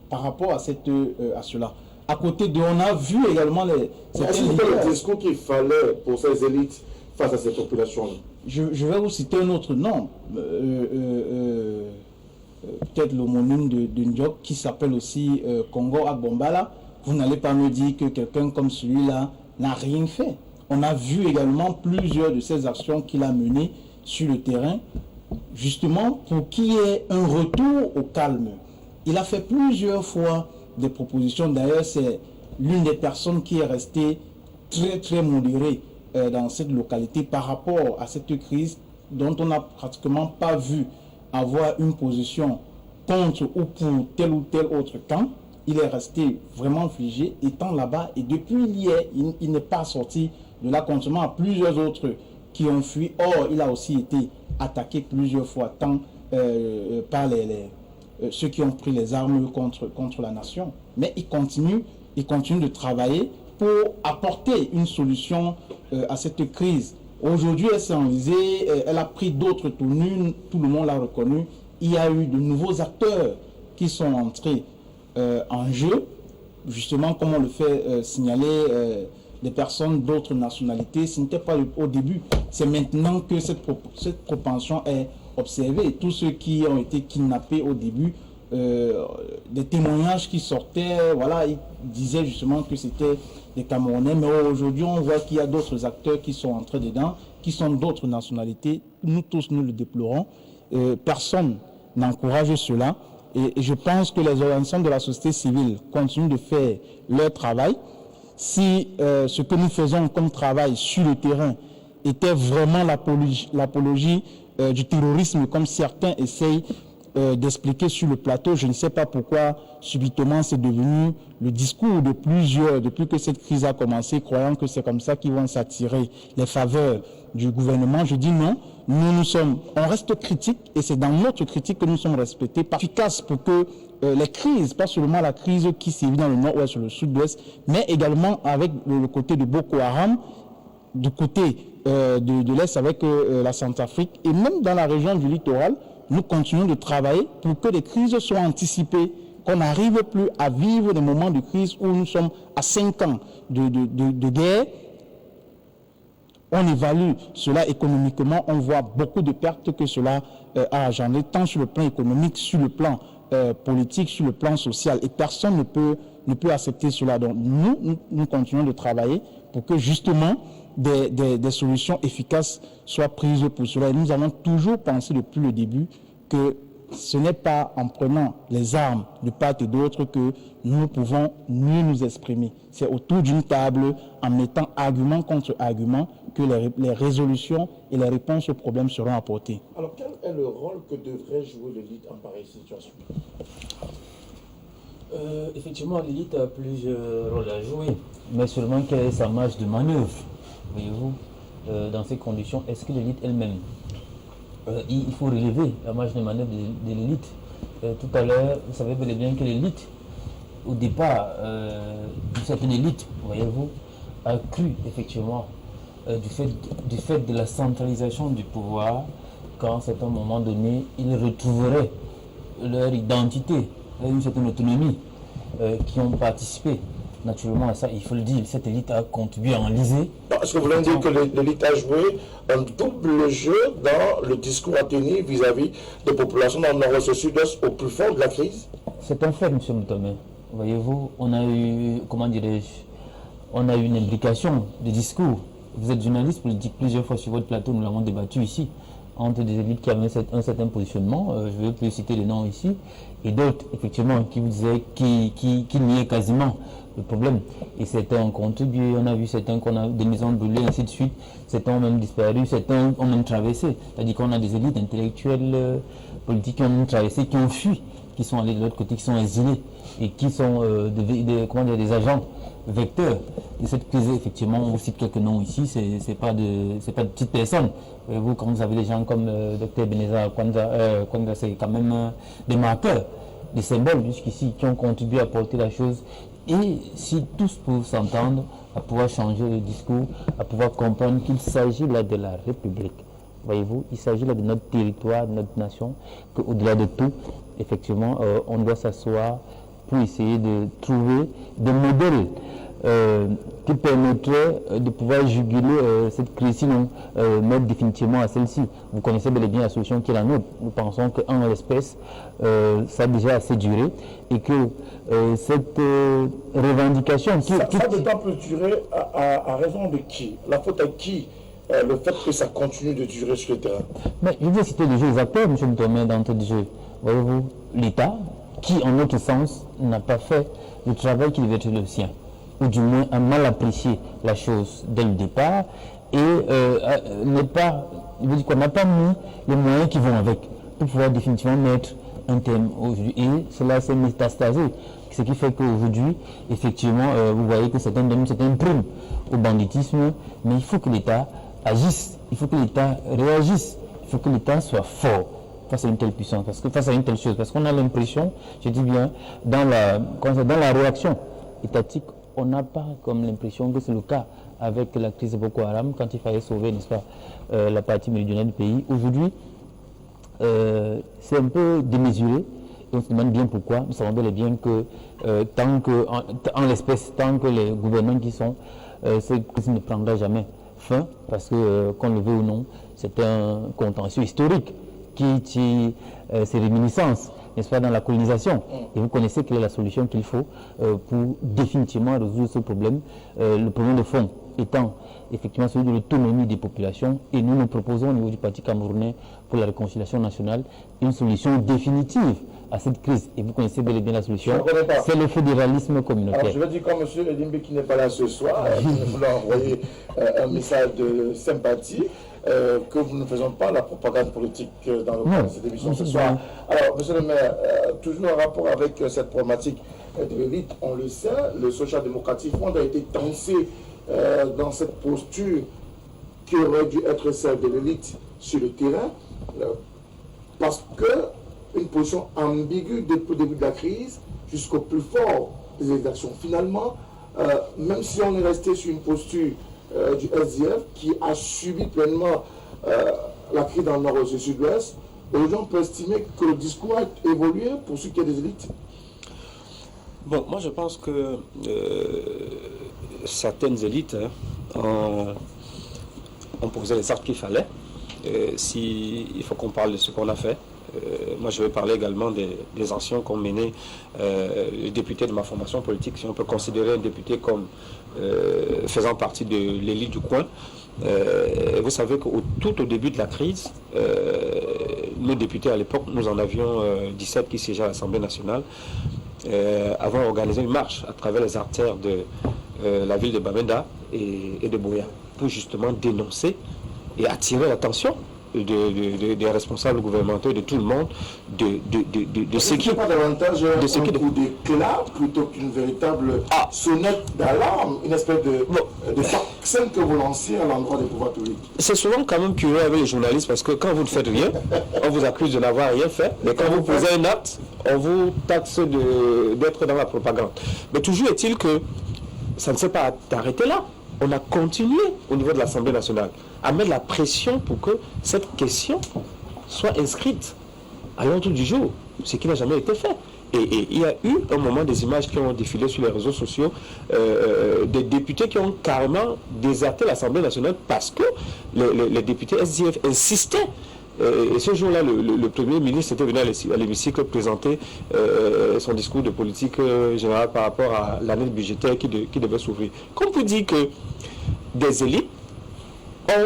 par rapport à cela. À côté de, on a vu également Est-ce que c'était le discours qu'il fallait pour ces élites face à cette population? Je vais vous citer un autre nom, peut-être l'homonyme de Ndiok, qui s'appelle aussi Congo Agbombala. Vous n'allez pas me dire que quelqu'un comme celui-là n'a rien fait. On a vu également plusieurs de ces actions qu'il a menées sur le terrain, justement pour qu'il y ait un retour au calme. Il a fait plusieurs fois des propositions. D'ailleurs, c'est l'une des personnes qui est restée très très modérée dans cette localité par rapport à cette crise dont on n'a pratiquement pas vu avoir une position contre ou pour tel ou tel autre camp. Il est resté vraiment figé, étant là-bas, et depuis hier, il n'est pas sorti de là, contrairement à plusieurs autres qui ont fui. Or, il a aussi été attaqué plusieurs fois, tant par ceux qui ont pris les armes contre la nation. Mais il continue de travailler pour apporter une solution à cette crise. Aujourd'hui, elle s'est enlisée, elle a pris d'autres tournures, tout le monde l'a reconnu. Il y a eu de nouveaux acteurs qui sont entrés en jeu, justement, comme on le fait signaler des personnes d'autres nationalités. Ce n'était pas au début, c'est maintenant que cette propension est observée. Tous ceux qui ont été kidnappés au début, des témoignages qui sortaient, voilà, ils disaient justement que c'était des Camerounais, mais aujourd'hui on voit qu'il y a d'autres acteurs qui sont entrés dedans, qui sont d'autres nationalités. Nous tous, nous le déplorons. Personne n'encourage cela. Et je pense que les organisations de la société civile continuent de faire leur travail. Si ce que nous faisons comme travail sur le terrain était vraiment l'apologie du terrorisme, comme certains essayent d'expliquer sur le plateau, je ne sais pas pourquoi subitement c'est devenu le discours de plusieurs depuis que cette crise a commencé, croyant que c'est comme ça qu'ils vont s'attirer les faveurs du gouvernement. Je dis non, on reste critiques, et c'est dans notre critique que nous sommes respectés, efficaces pour que les crises, pas seulement la crise qui sévit dans le nord-ouest ou le sud-ouest, mais également avec le côté de Boko Haram, du côté de l'Est avec la Centrafrique, et même dans la région du littoral, nous continuons de travailler pour que les crises soient anticipées, qu'on n'arrive plus à vivre des moments de crise où nous sommes à 5 ans de guerre. On évalue cela économiquement, on voit beaucoup de pertes que cela a engendré, tant sur le plan économique, sur le plan politique, sur le plan social. Et personne ne peut accepter cela. Donc nous continuons de travailler pour que justement des solutions efficaces soient prises pour cela. Et nous avons toujours pensé depuis le début que ce n'est pas en prenant les armes de part et d'autre que nous pouvons mieux nous exprimer. C'est autour d'une table, en mettant argument contre argument, que les résolutions et les réponses aux problèmes seront apportées. Alors, quel est le rôle que devrait jouer l'élite en pareille situation? Effectivement, l'élite a plusieurs rôles à jouer, mais seulement quelle est sa marge de manœuvre? Voyez-vous, dans ces conditions, est-ce que l'élite elle-même, il faut relever la marge de manœuvre de l'élite. Tout à l'heure, vous savez bel et bien que l'élite, au départ, une certaine élite, voyez-vous, a cru effectivement du fait de la centralisation du pouvoir, qu'à un certain moment donné, ils retrouveraient leur identité, une certaine autonomie, qui ont participé naturellement à ça. Il faut le dire, cette élite a contribué à enliser. Est-ce que vous voulez dire que l'élite a joué un double jeu dans le discours à tenir vis-à-vis des populations dans le nord-ouest et sud-ouest au plus fort de la crise? C'est un fait, M. Moutomé. Voyez-vous, on a eu, comment dirais-je, on a eu une implication de discours. Vous êtes journaliste politique, plusieurs fois sur votre plateau, nous l'avons débattu ici, entre des élites qui avaient un certain positionnement, je ne vais plus citer les noms ici, et d'autres, effectivement, qui vous disaient, qui niaient quasiment le problème. Et certains ont contribué, on a vu certains qu'on a des maisons brûlées, ainsi de suite, certains ont même disparu, certains ont même traversé. C'est-à-dire qu'on a des élites intellectuelles, politiques qui ont même traversé, qui ont fui, qui sont allés de l'autre côté, qui sont exilés, et qui sont des agents vecteurs de cette crise. Effectivement, on vous cite quelques noms ici, c'est pas de petites personnes. Vous, quand vous avez des gens comme Dr Beneza Kwanza, c'est quand même des marqueurs, des symboles jusqu'ici qui ont contribué à porter la chose. Et si tous peuvent s'entendre, à pouvoir changer le discours, à pouvoir comprendre qu'il s'agit là de la République. Voyez-vous, il s'agit là de notre territoire, de notre nation, qu'au-delà de tout, effectivement, on doit s'asseoir pour essayer de trouver des modèles qui permettraient de pouvoir juguler cette crise, sinon mettre définitivement à celle-ci. Vous connaissez bel et bien la solution qui est la nôtre. Nous pensons qu'en l'espèce, ça a déjà assez duré et que cette revendication... Ça d'autant plus durer à raison de qui? La faute à qui? Le fait que ça continue de durer sur le terrain. Mais je vais citer déjà les acteurs, M. Moutomé, d'entrée de jeu. Voyez-vous, l'État, qui en notre sens n'a pas fait le travail qui devait être le sien, ou du moins a mal apprécié la chose dès le départ, et n'a pas mis les moyens qui vont avec. pour pouvoir définitivement mettre un thème aujourd'hui. Et cela s'est métastasé. Ce qui fait qu'aujourd'hui, effectivement, vous voyez que c'est un prime au banditisme, mais il faut que l'État agisse, il faut que l'État réagisse, il faut que l'État soit fort face à une telle puissance, parce que face à une telle chose, parce qu'on a l'impression, je dis bien, dans la réaction étatique, on n'a pas comme l'impression que c'est le cas avec la crise de Boko Haram, quand il fallait sauver, n'est-ce pas, la partie méridionale du pays. Aujourd'hui, c'est un peu démesuré. Et on se demande bien pourquoi. Nous savons bel et bien que en l'espèce, tant que les gouvernements qui sont, cette crise ne prendra jamais fin, parce que, qu'on le veut ou non, c'est un contentieux historique qui tire ses réminiscences, n'est-ce pas, dans la colonisation. Et vous connaissez quelle est la solution qu'il faut pour définitivement résoudre ce problème. Le problème de fond étant effectivement celui de l'autonomie des populations, et nous proposons au niveau du Parti camerounais pour la réconciliation nationale une solution définitive à cette crise. Et vous connaissez bel et bien la solution, c'est le fédéralisme communautaire. Alors je veux dire, comme M. Edimbe qui n'est pas là ce soir, qui nous voulait envoyer un message de sympathie, que nous ne faisons pas la propagande politique dans le cadre de cette émission ce soir. Alors, M. le maire, toujours en rapport avec cette problématique de l'élite, on le sait, le social-démocratique Front a été tensé dans cette posture qui aurait dû être celle de l'élite sur le terrain, parce que une position ambiguë depuis le début de la crise jusqu'au plus fort des exactions. Finalement, même si on est resté sur une posture du SDF qui a subi pleinement la crise dans le nord et le sud-ouest, aujourd'hui on peut estimer que le discours a évolué pour ceux qui ont des élites. Bon, moi je pense que certaines élites ont posé les actes qu'il fallait. Il faut qu'on parle de ce qu'on a fait. Moi je vais parler également des actions qu'ont menées les députés de ma formation politique, si on peut considérer un député comme faisant partie de l'élite du coin. Vous savez que tout au début de la crise, nos députés à l'époque, nous en avions 17 qui siégeaient à l'Assemblée nationale, avons organisé une marche à travers les artères de la ville de Bamenda et de Boya pour justement dénoncer et attirer l'attention des responsables gouvernementaux et de tout le monde de ce qui... pas davantage un coup d'éclat plutôt qu'une véritable sonnette d'alarme, une espèce de vaccin que vous lancez à l'endroit des pouvoirs publics. C'est souvent quand même curieux avec les journalistes, parce que quand vous ne faites rien, on vous accuse de n'avoir rien fait, mais quand vous posez un acte, on vous taxe d'être dans la propagande. Mais toujours est-il que ça ne s'est pas arrêté là. On a continué au niveau de l'Assemblée nationale à mettre la pression pour que cette question soit inscrite à l'ordre du jour, ce qui n'a jamais été fait. Et il y a eu un moment des images qui ont défilé sur les réseaux sociaux, des députés qui ont carrément déserté l'Assemblée nationale parce que les députés SDF insistaient. Et ce jour-là, le Premier ministre était venu à l'hémicycle présenter son discours de politique générale par rapport à l'année budgétaire qui devait s'ouvrir. Comme vous dites que des élites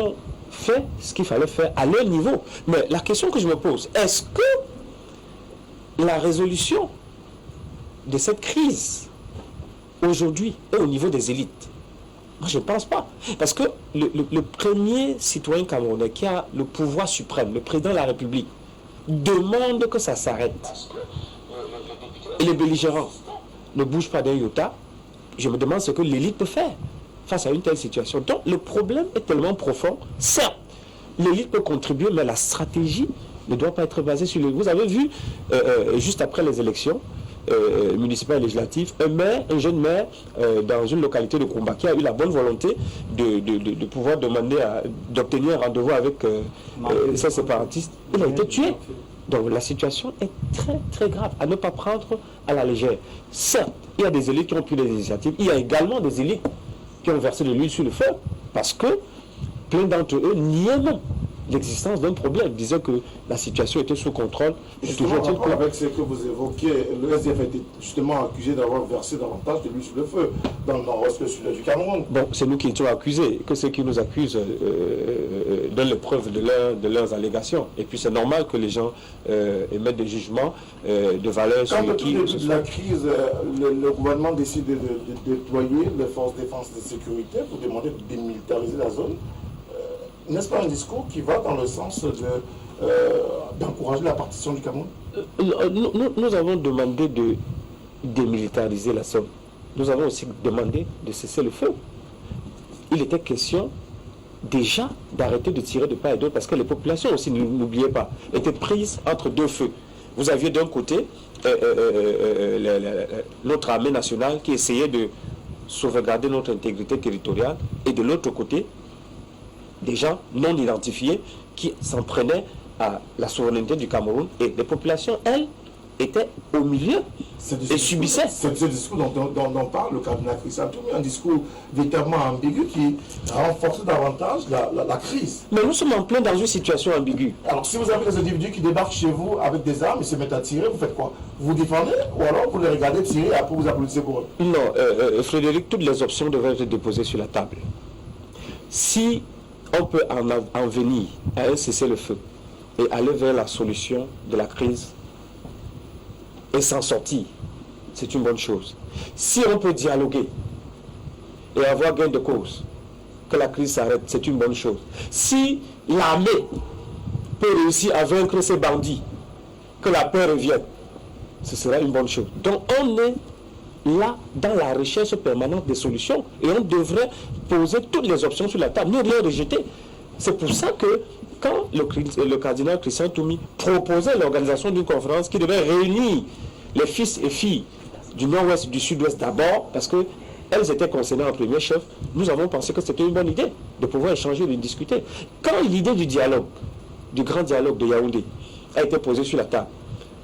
ont fait ce qu'il fallait faire à leur niveau. Mais la question que je me pose, est-ce que la résolution de cette crise aujourd'hui est au niveau des élites? Moi, je ne pense pas. Parce que le premier citoyen camerounais qui a le pouvoir suprême, le président de la République, demande que ça s'arrête. Et les belligérants ne bougent pas d'un iota. Je me demande ce que l'élite peut faire face à une telle situation. Donc, le problème est tellement profond. Certes, l'élite peut contribuer, mais la stratégie ne doit pas être basée sur les... Vous avez vu, juste après les élections, municipal et législatif, un jeune maire dans une localité de Koumba qui a eu la bonne volonté de pouvoir demander d'obtenir un rendez-vous avec ces séparatistes, il a été tué. Donc la situation est très très grave, à ne pas prendre à la légère. Certes, il y a des élites qui ont pris des initiatives, il y a également des élites qui ont versé de l'huile sur le feu, parce que plein d'entre eux niaient même l'existence d'un problème, disait que la situation était sous contrôle. Justement, avec ce que vous évoquez, le SDF a été justement accusé d'avoir versé davantage de l'huile sur le feu dans le nord-ouest du Cameroun. Bon, c'est nous qui étions accusés, que ceux qui nous accusent donnent les preuves de leurs allégations. Et puis c'est normal que les gens émettent des jugements de valeur sur qui... Quand au début de la crise, le gouvernement décide de déployer les forces de défense et de sécurité pour demander de démilitariser la zone, n'est-ce pas un discours qui va dans le sens d'encourager la partition du Cameroun? Nous avons demandé de démilitariser la zone. Nous avons aussi demandé de cesser le feu. Il était question déjà d'arrêter de tirer de part et d'autre parce que les populations aussi, n'oubliez pas, étaient prises entre deux feux. Vous aviez d'un côté notre armée nationale qui essayait de sauvegarder notre intégrité territoriale et de l'autre côté, des gens non identifiés qui s'en prenaient à la souveraineté du Cameroun et les populations, elles, étaient au milieu et subissaient. C'est ce discours dont parle le cardinal Christian Toumi, un discours véritablement ambigu qui renforce davantage la crise. Mais nous sommes en plein dans une situation ambiguë. Alors si vous avez des individus qui débarquent chez vous avec des armes et se mettent à tirer, vous faites quoi? Vous défendez ou alors vous les regardez tirer et après vous applaudissez pour eux? Non, Frédéric, toutes les options devraient être déposées sur la table. Si on peut en venir à un cessez-le-feu et aller vers la solution de la crise et s'en sortir, c'est une bonne chose. Si on peut dialoguer et avoir gain de cause, que la crise s'arrête, c'est une bonne chose. Si l'armée peut réussir à vaincre ces bandits, que la paix revienne, ce sera une bonne chose. Donc on est là dans la recherche permanente des solutions et on devrait poser toutes les options sur la table, ne rien rejeter. C'est pour ça que quand le cardinal Christian Toumi proposait l'organisation d'une conférence qui devait réunir les fils et filles du nord-ouest, du sud-ouest d'abord, parce qu'elles étaient concernées en premier chef, nous avons pensé que c'était une bonne idée de pouvoir échanger, de discuter. Quand l'idée du dialogue, du grand dialogue de Yaoundé, a été posée sur la table,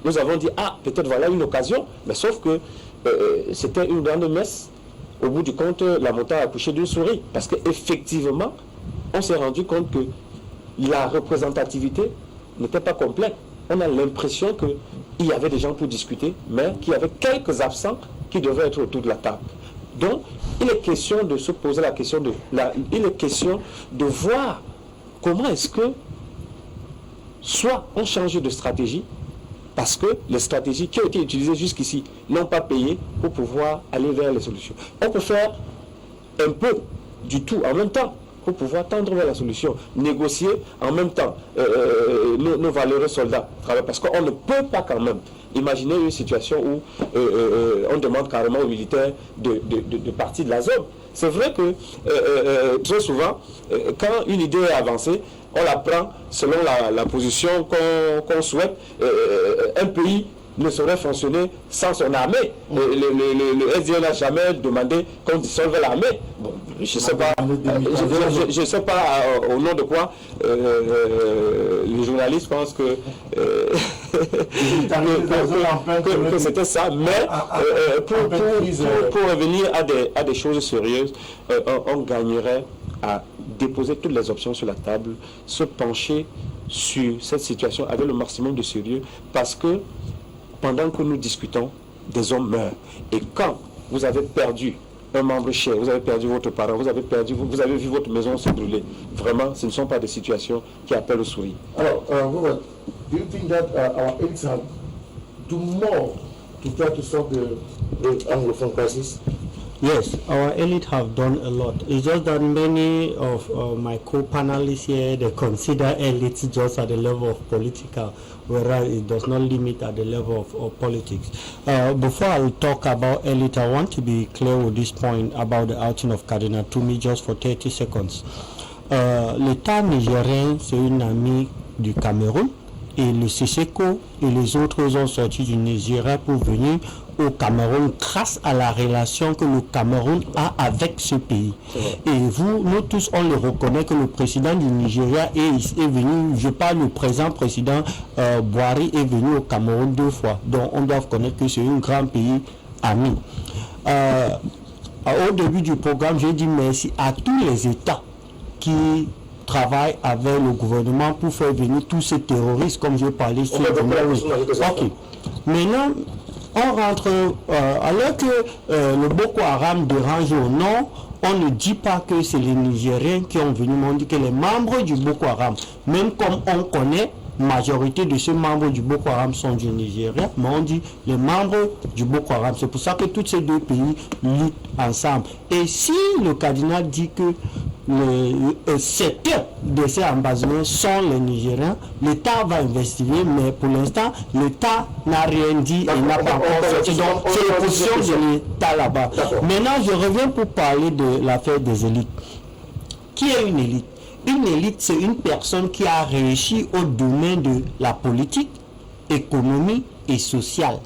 nous avons dit, ah, peut-être voilà une occasion, mais sauf que c'était une grande messe. Au bout du compte, la montagne a accouché d'une souris, parce qu'effectivement, on s'est rendu compte que la représentativité n'était pas complète. On a l'impression qu'il y avait des gens pour discuter, mais qu'il y avait quelques absents qui devaient être autour de la table. Donc, il est question de se poser la question il est question de voir comment est-ce que soit on change de stratégie, parce que les stratégies qui ont été utilisées jusqu'ici n'ont pas payé pour pouvoir aller vers les solutions. On peut faire un peu du tout en même temps pour pouvoir tendre vers la solution, négocier en même temps nos valeureux soldats, parce qu'on ne peut pas quand même imaginer une situation où on demande carrément aux militaires de partir de la zone. C'est vrai que très souvent, quand une idée est avancée, on la prend selon la position qu'on souhaite. Un pays ne saurait fonctionner sans son armée. Le SDN n'a jamais demandé qu'on dissolve l'armée. Bon, je ne sais pas au nom de quoi les journalistes pensent que c'était ça, mais pour revenir à des choses sérieuses, on gagnerait à déposer toutes les options sur la table, se pencher sur cette situation avec le maximum de sérieux, parce que pendant que nous discutons, des hommes meurent. Et quand vous avez perdu un membre cher, vous avez perdu votre parent, vous avez vu votre maison se brûler, vraiment, ce ne sont pas des situations qui appellent au sourire. Alors, Robert, do you think that our elites have do more to try to solve the Anglophone crisis? Yes, our elite have done a lot. It's just that many of my co-panelists here, they consider elites just at the level of political, whereas it does not limit at the level of politics. Before I talk about elite, I want to be clear with this point about the outing of Cardinal Toumi just for 30 seconds. L'État nigérien, c'est une amie du Cameroun, et le CESECO et les autres ont sorti du Nigeria pour venir au Cameroun grâce à la relation que le Cameroun a avec ce pays. Et nous tous, on le reconnaît que le président du Nigeria est venu, je parle du présent président Buhari est venu au Cameroun 2 fois. Donc on doit reconnaître que c'est un grand pays ami. Au début du programme, j'ai dit merci à tous les États qui travaillent avec le gouvernement pour faire venir tous ces terroristes, comme j'ai parlé sur Ok. Maintenant, on rentre, alors que le Boko Haram dérange au nord, on ne dit pas que c'est les Nigériens qui ont venu, mais on dit que les membres du Boko Haram, même comme on connaît, majorité de ces membres du Boko Haram sont du Nigeria, mais on dit les membres du Boko Haram. C'est pour ça que tous ces deux pays luttent ensemble. Et si le cardinal dit que le secteur de ces ambassadeurs sont les Nigériens. L'État va investiguer, mais pour l'instant, l'État n'a rien dit et n'a pas encore sorti. Donc, c'est la position de l'État là-bas. Maintenant, je reviens pour parler de l'affaire des élites. Qui est une élite? Une élite, c'est une personne qui a réussi au domaine de la politique, économie et sociale.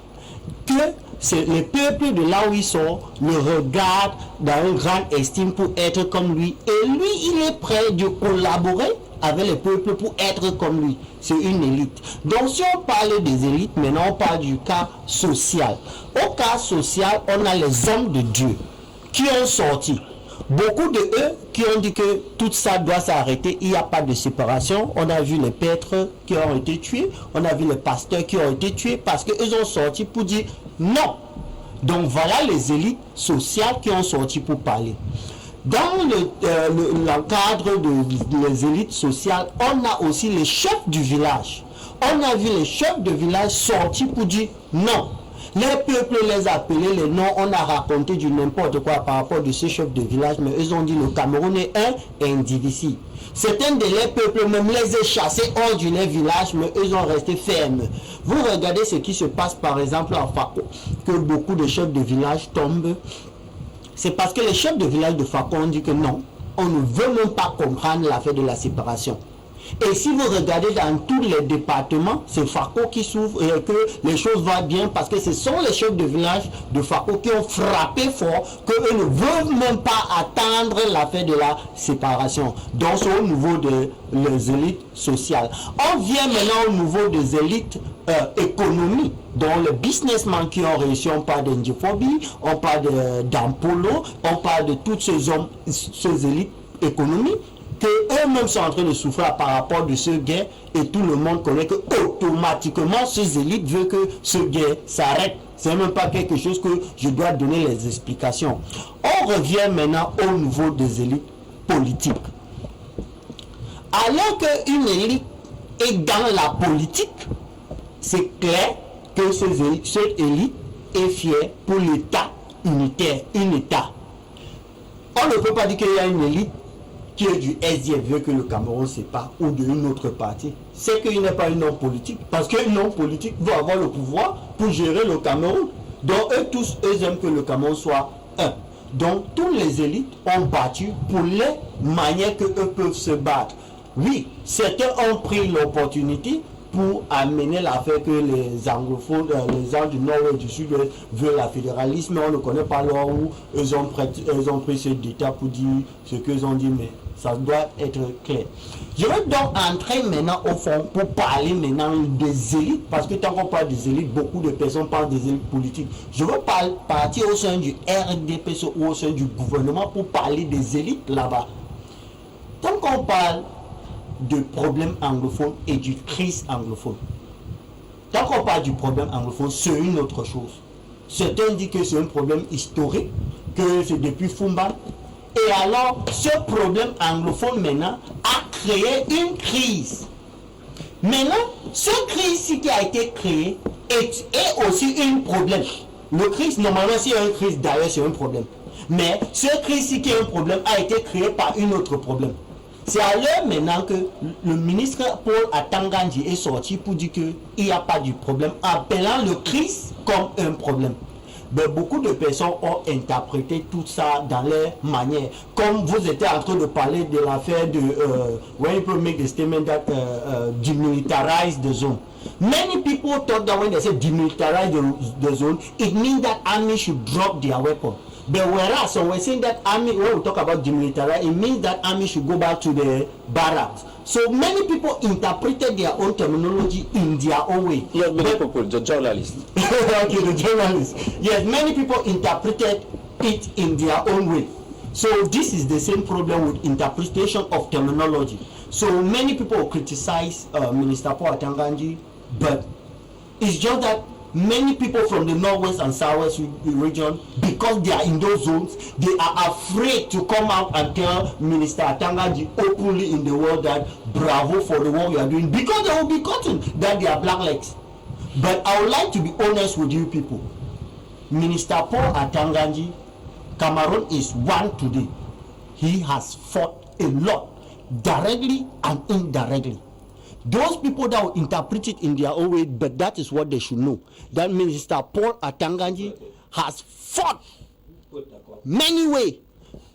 Que c'est les peuples de là où ils sont le regardent dans une grande estime pour être comme lui. Et lui, il est prêt de collaborer avec les peuples pour être comme lui. C'est une élite. Donc si on parle des élites, maintenant on parle du cas social. Au cas social, on a les hommes de Dieu qui ont sorti. Beaucoup de eux qui ont dit que tout ça doit s'arrêter, il n'y a pas de séparation. On a vu les prêtres qui ont été tués, on a vu les pasteurs qui ont été tués parce qu'ils ont sorti pour dire non. Donc voilà les élites sociales qui ont sorti pour parler. Dans le cadre des élites sociales, on a aussi les chefs du village. On a vu les chefs de village sortis pour dire non. Les peuples les appelaient les noms, on a raconté du n'importe quoi par rapport de ces chefs de village, mais ils ont dit le Cameroun est un et indivisible. Certains de les peuples même les ont chassés hors du village, mais ils ont resté fermes. Vous regardez ce qui se passe par exemple à Fako, que beaucoup de chefs de village tombent. C'est parce que les chefs de village de Fako ont dit que non, on ne veut même pas comprendre l'affaire de la séparation. Et si vous regardez dans tous les départements, c'est Fako qui souffre et que les choses vont bien parce que ce sont les chefs de village de Fako qui ont frappé fort qu'eux ne veulent même pas attendre l'affaire de la séparation. Donc c'est au niveau des élites sociales. On vient maintenant au niveau des élites économiques. Donc les businessmen qui ont réussi, on parle d'Indiophobie, on parle d'Ampolo, on parle de toutes ces élites économiques que eux-mêmes sont en train de souffrir par rapport de ce gain et tout le monde connaît que automatiquement ces élites veulent que ce gain s'arrête. C'est même pas quelque chose que je dois donner les explications. On revient maintenant au niveau des élites politiques. Alors qu'une élite est dans la politique, c'est clair que cette élite est fière pour l'État unitaire, un État. On ne peut pas dire qu'il y a une élite qui est du SDF veut que le Cameroun se sépare ou d'une autre partie. C'est qu'il n'est pas un homme politique. Parce qu'un homme politique va avoir le pouvoir pour gérer le Cameroun. Donc eux tous, eux aiment que le Cameroun soit un. Donc tous les élites ont battu pour les manières que eux peuvent se battre. Oui, certains ont pris l'opportunité pour amener l'affaire que les anglophones, les gens du nord et du sud veulent la fédéralisme, mais on ne connaît pas là où ils ont pris ce détail pour dire ce qu'ils ont dit, mais ça doit être clair. Je vais donc entrer maintenant au fond pour parler maintenant des élites, parce que tant qu'on parle des élites, beaucoup de personnes parlent des élites politiques. Je veux partir au sein du RDP ou au sein du gouvernement pour parler des élites là-bas. Tant qu'on parle de problème anglophone et du crise anglophone. Tant qu'on parle du problème anglophone, c'est une autre chose. Certains disent que c'est un problème historique, que c'est depuis Fumba. Et alors, ce problème anglophone maintenant a créé une crise. Maintenant, ce crise qui a été créé est aussi un problème. Le crise, normalement, s'il y a une crise, d'ailleurs, c'est un problème. Mais ce crise qui est un problème a été créé par un autre problème. C'est à l'heure maintenant que le ministre Paul Atangandji est sorti pour dire qu'il n'y a pas de problème, appelant le crise comme un problème. Mais beaucoup de personnes ont interprété tout ça dans leur manière. Comme vous étiez en train de parler de l'affaire de when you make the statement that demilitarize the zone. Many people thought that when they say demilitarize the zone, it means that army should drop their weapon. But whereas, so we're saying that army, when we talk about demilitarize, it means that army should go back to the barracks. So many people interpreted their own terminology in their own way. Yeah, many people, the journalists. Okay, the journalists. Yes, many people interpreted it in their own way. So this is the same problem with interpretation of terminology. So many people criticize Minister Paul Atangandji, but it's just that many people from the northwest and southwest region, because they are in those zones, they are afraid to come out and tell Minister Atangandji openly in the world that bravo for the work you are doing, because they will be cotton that they are black legs. But I would like to be honest with you people. Minister Paul Atangandji, Cameroon is one today. He has fought a lot, directly and indirectly. Those people that will interpret it in their own way, but that is what they should know. That Minister Paul Atanganji has fought many ways.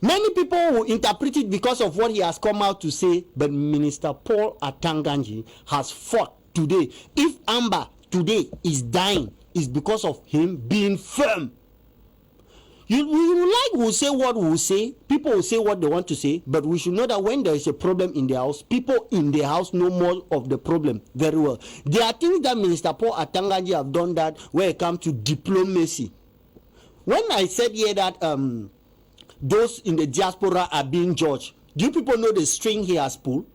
Many people will interpret it because of what he has come out to say, but Minister Paul Atanganji has fought today. If Amber today is dying, it's because of him being firm. We'll say what we'll say, people will say what they want to say, but we should know that when there is a problem in the house, people in the house know more of the problem very well. There are things that Minister Paul Atanganji have done that when it comes to diplomacy. When I said here that those in the diaspora are being judged, do you people know the string he has pulled?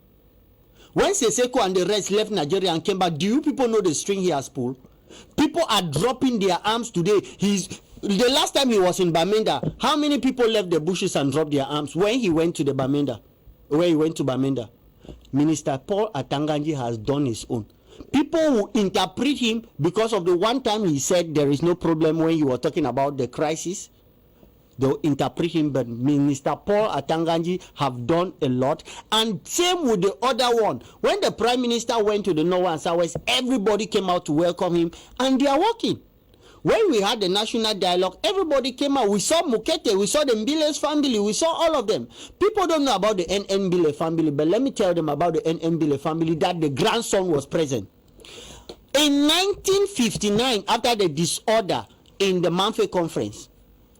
When Seseko and the rest left Nigeria and came back, do you people know the string he has pulled? People are dropping their arms today. The last time he was in Bamenda, how many people left the bushes and dropped their arms when he went to the Bamenda? When he went to Bamenda, Minister Paul Atanganji has done his own. People will interpret him because of the one time he said there is no problem when you were talking about the crisis. They'll interpret him, but Minister Paul Atanganji have done a lot. And same with the other one. When the Prime Minister went to the North and Southwest, everybody came out to welcome him, and they are working. When we had the national dialogue, everybody came out. We saw Mukete, we saw the Mbile's family, we saw all of them. People don't know about the NN Mbile family, but let me tell them about the NN Mbile family, that the grandson was present. In 1959, after the disorder in the Manfred Conference,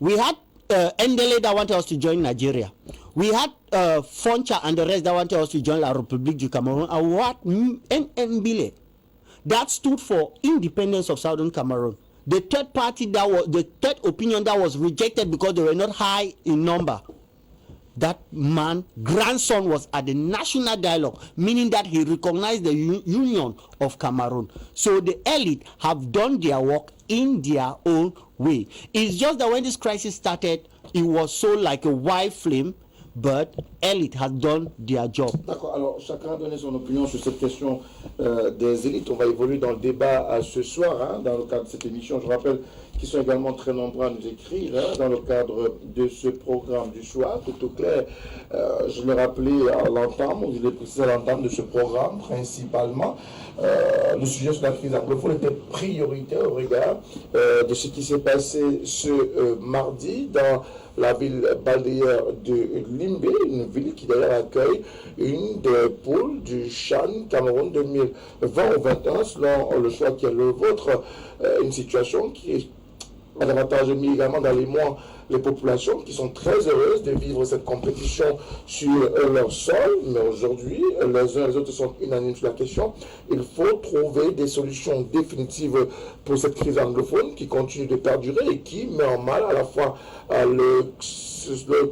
we had Ndele that wanted us to join Nigeria. We had Foncha and the rest that wanted us to join La République du Cameroun. And what NN Mbile, that stood for independence of Southern Cameroon. The third party the third opinion that was rejected because they were not high in number. That man, grandson, was at the national dialogue, meaning that he recognized the union of Cameroon. So the elite have done their work in their own way. It's just that when this crisis started, it was so like a wild flame, but elite has done their job. D'accord, alors chacun a donné son opinion sur cette question des élites. On va évoluer dans le débat ce soir, dans le cadre de cette émission. Je rappelle qu'ils sont également très nombreux à nous écrire dans le cadre de ce programme du choix. Tout au clair, je l'ai rappelé à l'entame, ou je l'ai précisé à l'entame de ce programme, principalement. Le sujet sur la crise anglophone était prioritaire au regard de ce qui s'est passé ce mardi dans la ville balnéaire de Limbe, une ville qui d'ailleurs accueille une des poules du CHAN Cameroun 2020 ou 2021, selon le choix qui est le vôtre, une situation qui a davantage mis également dans les mois les populations qui sont très heureuses de vivre cette compétition sur leur sol, mais aujourd'hui, les uns et les autres sont unanimes sur la question. Il faut trouver des solutions définitives pour cette crise anglophone qui continue de perdurer et qui met en mal à la fois le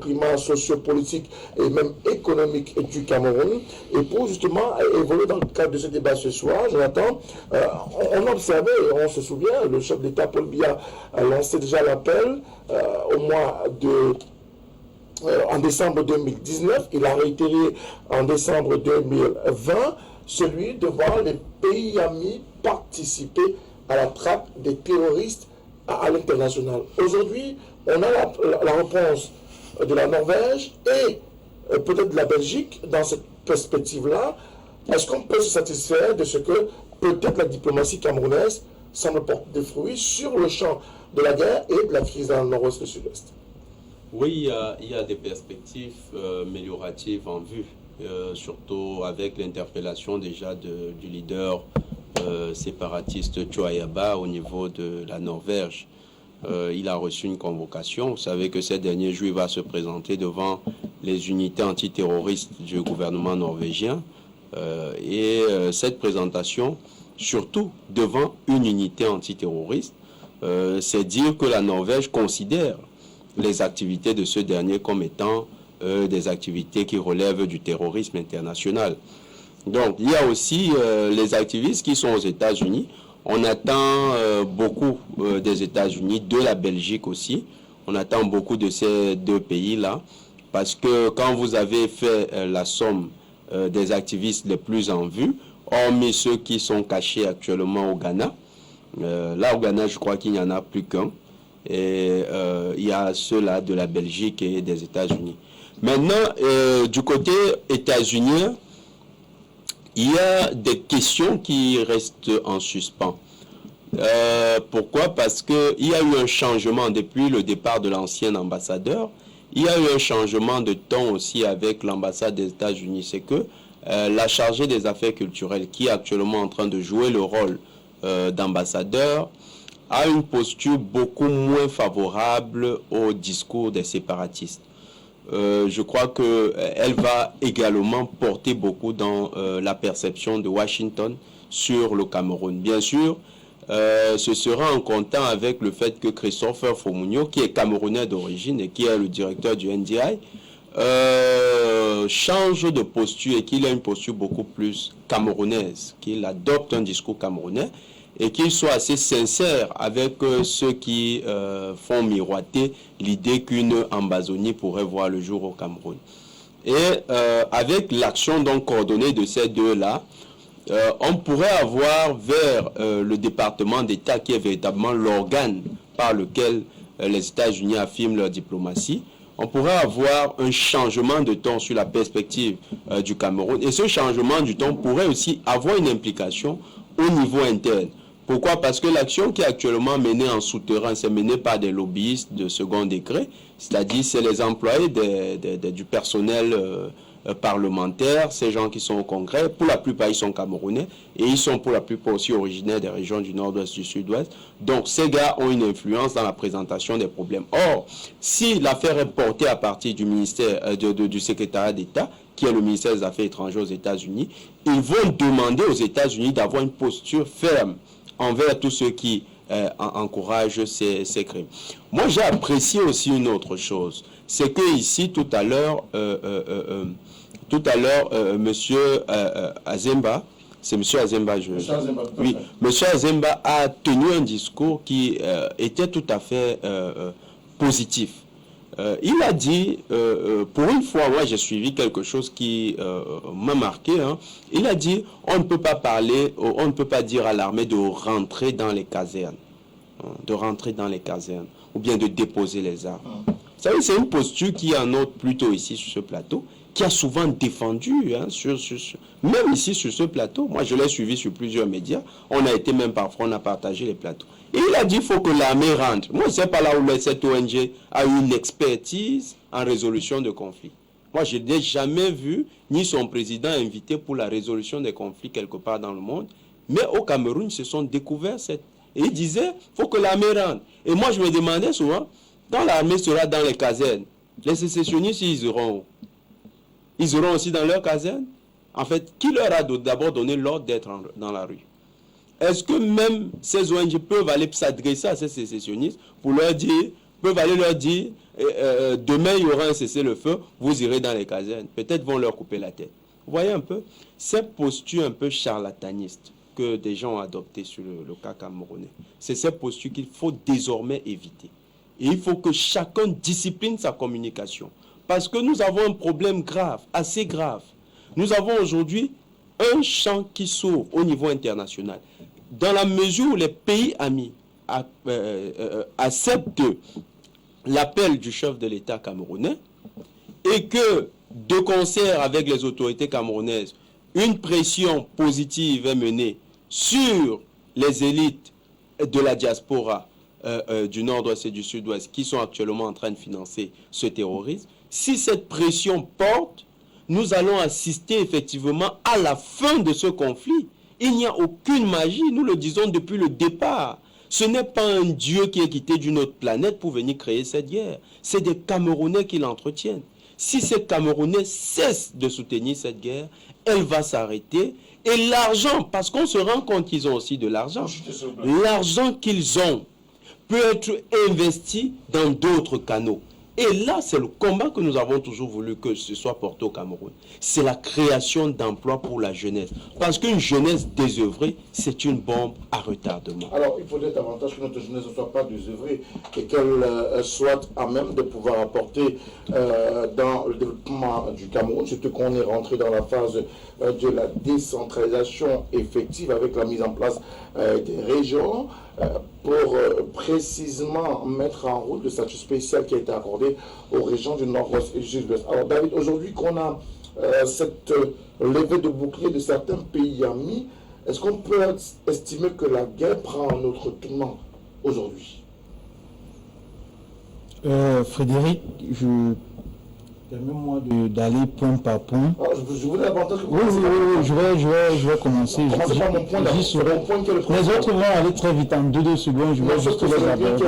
climat socio-politique et même économique du Cameroun. Et pour justement évoluer dans le cadre de ce débat ce soir, Jonathan, on observait, on se souvient, le chef d'État Paul Biya a lancé déjà l'appel en décembre 2019, il a réitéré en décembre 2020, celui de voir les pays amis participer à la traque des terroristes à l'international. Aujourd'hui, on a la réponse de la Norvège et peut-être de la Belgique dans cette perspective-là. Est-ce qu'on peut se satisfaire de ce que peut-être la diplomatie camerounaise semble porter des fruits sur le champ de la guerre et de la crise dans le nord-ouest et le sud-ouest? Oui, il y a des perspectives amélioratives en vue, surtout avec l'interpellation déjà du leader séparatiste Chouayaba au niveau de la Norvège. Il a reçu une convocation. Vous savez que ces derniers jours, il va se présenter devant les unités antiterroristes du gouvernement norvégien. Et cette présentation, surtout devant une unité antiterroriste, c'est dire que la Norvège considère les activités de ce dernier comme étant des activités qui relèvent du terrorisme international. Donc, il y a aussi les activistes qui sont aux États-Unis. On attend beaucoup des États-Unis, de la Belgique aussi. On attend beaucoup de ces deux pays-là, parce que quand vous avez fait la somme des activistes les plus en vue, hormis ceux qui sont cachés actuellement au Ghana, là au Ghana, je crois qu'il n'y en a plus qu'un. Et il y a ceux-là de la Belgique et des États-Unis. Maintenant, du côté états-unien, il y a des questions qui restent en suspens. Pourquoi? Parce qu'il y a eu un changement depuis le départ de l'ancien ambassadeur. Il y a eu un changement de ton aussi avec l'ambassade des États-Unis. C'est que la chargée des affaires culturelles, qui est actuellement en train de jouer le rôle d'ambassadeur, a une posture beaucoup moins favorable au discours des séparatistes. Je crois qu'elle va également porter beaucoup dans la perception de Washington sur le Cameroun. Bien sûr, ce sera en comptant avec le fait que Christopher Fomunyo, qui est camerounais d'origine et qui est le directeur du NDI, change de posture et qu'il a une posture beaucoup plus camerounaise, qu'il adopte un discours camerounais et qu'il soit assez sincère avec ceux qui font miroiter l'idée qu'une Ambazonie pourrait voir le jour au Cameroun. Et avec l'action donc coordonnée de ces deux-là, on pourrait avoir vers le département d'État, qui est véritablement l'organe par lequel les États-Unis affirment leur diplomatie, on pourrait avoir un changement de ton sur la perspective du Cameroun. Et ce changement du ton pourrait aussi avoir une implication au niveau interne. Pourquoi? Parce que l'action qui est actuellement menée en souterrain, c'est menée par des lobbyistes de second degré, c'est-à-dire c'est les employés du personnel parlementaire, ces gens qui sont au Congrès. Pour la plupart, ils sont camerounais et ils sont pour la plupart aussi originaires des régions du nord-ouest, du sud-ouest. Donc ces gars ont une influence dans la présentation des problèmes. Or, si l'affaire est portée à partir du ministère du secrétariat d'État, qui est le ministère des Affaires étrangères aux États-Unis, ils vont demander aux États-Unis d'avoir une posture ferme envers tous ceux qui encouragent ces crimes. Moi, j'ai apprécié aussi une autre chose. C'est que ici, tout à l'heure, monsieur Azemba, c'est monsieur Azemba, oui, monsieur Azemba a tenu un discours qui était tout à fait positif. Il a dit, pour une fois, moi j'ai suivi quelque chose qui m'a marqué. Hein. Il a dit, on ne peut pas parler, on ne peut pas dire à l'armée de rentrer dans les casernes, ou bien de déposer les armes. Vous savez, c'est une posture qui est en autre plutôt ici sur ce plateau, qui a souvent défendu, hein, même ici sur ce plateau. Moi, je l'ai suivi sur plusieurs médias. On a été même parfois, on a partagé les plateaux. Et il a dit qu'il faut que l'armée rentre. Moi, je ne sais pas là où cette ONG a eu une expertise en résolution de conflits. Moi, je n'ai jamais vu ni son président invité pour la résolution des conflits quelque part dans le monde. Mais au Cameroun, ils se sont découverts cette... Et il disait, il faut que l'armée rentre. Et moi, je me demandais souvent, quand l'armée sera dans les casernes, les sécessionnistes, ils iront où? Ils iront aussi dans leur caserne? En fait, qui leur a d'abord donné l'ordre d'être dans la rue? Est-ce que même ces ONG peuvent aller s'adresser à ces sécessionnistes pour leur dire, peuvent aller leur dire, demain il y aura un cessez-le-feu, vous irez dans les casernes? Peut-être vont leur couper la tête. Vous voyez un peu cette posture un peu charlataniste que des gens ont adoptée sur le cas camerounais. C'est cette posture qu'il faut désormais éviter. Et il faut que chacun discipline sa communication. Parce que nous avons un problème grave, assez grave. Nous avons aujourd'hui un champ qui s'ouvre au niveau international. Dans la mesure où les pays amis acceptent l'appel du chef de l'État camerounais et que, de concert avec les autorités camerounaises, une pression positive est menée sur les élites de la diaspora du nord-ouest et du sud-ouest qui sont actuellement en train de financer ce terrorisme, si cette pression porte, nous allons assister effectivement à la fin de ce conflit. Il n'y a aucune magie, nous le disons depuis le départ. Ce n'est pas un Dieu qui est quitté d'une autre planète pour venir créer cette guerre. C'est des Camerounais qui l'entretiennent. Si ces Camerounais cessent de soutenir cette guerre, elle va s'arrêter. Et l'argent, parce qu'on se rend compte qu'ils ont aussi de l'argent, l'argent qu'ils ont peut être investi dans d'autres canaux. Et là, c'est le combat que nous avons toujours voulu que ce soit porté au Cameroun. C'est la création d'emplois pour la jeunesse. Parce qu'une jeunesse désœuvrée, c'est une bombe à retardement. Alors, il faudrait davantage que notre jeunesse ne soit pas désœuvrée et qu'elle soit à même de pouvoir apporter dans le développement du Cameroun, surtout qu'on est rentré dans la phase de la décentralisation effective avec la mise en place des régions. pour précisément mettre en route le statut spécial qui a été accordé aux régions du Nord-Ouest et du Sud-Ouest. Alors David, aujourd'hui qu'on a cette levée de bouclier de certains pays amis, est-ce qu'on peut estimer que la guerre prend un autre tournant aujourd'hui? Frédéric, permets-moi d'aller point par point. Je voulais avantage que vous je vais commencer. Les autres vont aller très vite en 2 secondes. Je vais juste les aborder.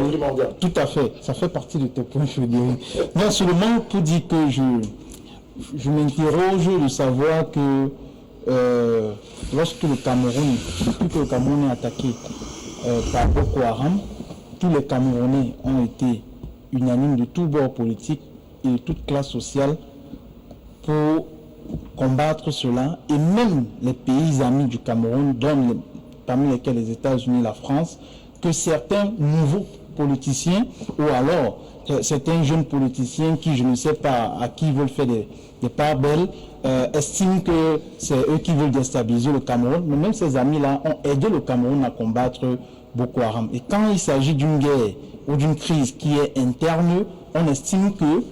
Tout à fait. Ça fait partie de tes points, je dirais. Non, seulement pour dire que je m'interroge de savoir que lorsque le Cameroun, depuis que le Cameroun est attaqué par Boko Haram, tous les Camerounais ont été unanimes de tous bords politiques et de toute classe sociale pour combattre cela, et même les pays amis du Cameroun, parmi lesquels les États-Unis et la France, que certains nouveaux politiciens ou alors certains jeunes politiciens qui, je ne sais pas à qui veulent faire des parts belles, estiment que c'est eux qui veulent déstabiliser le Cameroun, mais même ces amis-là ont aidé le Cameroun à combattre Boko Haram. Et quand il s'agit d'une guerre ou d'une crise qui est interne, on estime que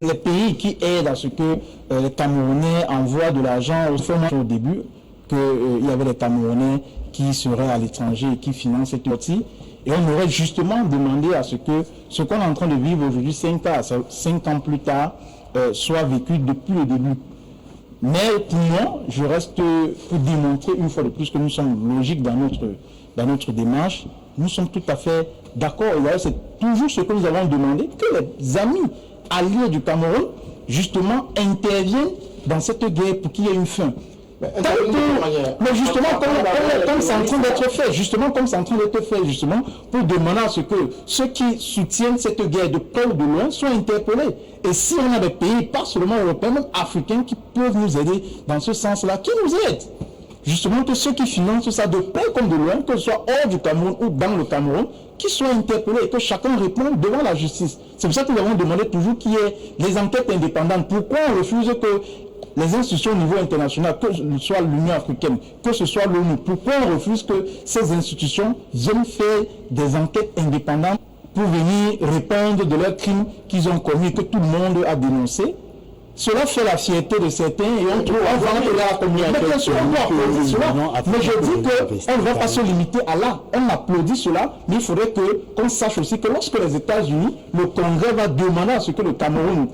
les pays qui aident à ce que les Camerounais envoient de l'argent au début, qu'il y avait des Camerounais qui seraient à l'étranger et qui financent cette partie. Et on aurait justement demandé à ce que ce qu'on est en train de vivre aujourd'hui, 5 ans plus tard, soit vécu depuis le début. Mais pour moi, je reste pour démontrer une fois de plus que nous sommes logiques dans notre démarche. Nous sommes tout à fait d'accord. Et c'est toujours ce que nous avons demandé, que les amis alliés du Cameroun, justement, interviennent dans cette guerre pour qu'il y ait une fin. Mais justement, comme c'est en train d'être fait, justement, pour demander à ce que ceux qui soutiennent cette guerre de près ou de loin soient interpellés. Et si on a des pays, pas seulement européens, même africains, qui peuvent nous aider dans ce sens-là, qui nous aident. Justement, que ceux qui financent ça de près comme de loin, que ce soit hors du Cameroun ou dans le Cameroun, qui soient interpellés et que chacun réponde devant la justice. C'est pour ça que nous avons demandé toujours qu'il y ait des enquêtes indépendantes. Pourquoi on refuse que les institutions au niveau international, que ce soit l'Union africaine, que ce soit l'ONU, pourquoi on refuse que ces institutions viennent faire des enquêtes indépendantes pour venir répondre de leurs crimes qu'ils ont commis, que tout le monde a dénoncé? Cela fait la fierté de certains et on trouve la communauté. Mais bien sûr, on doit applaudir cela. Mais je dis qu'on ne va pas se limiter à là. On applaudit cela, mais il faudrait qu'on sache aussi que lorsque les États-Unis, le Congrès va demander à ce que le Cameroun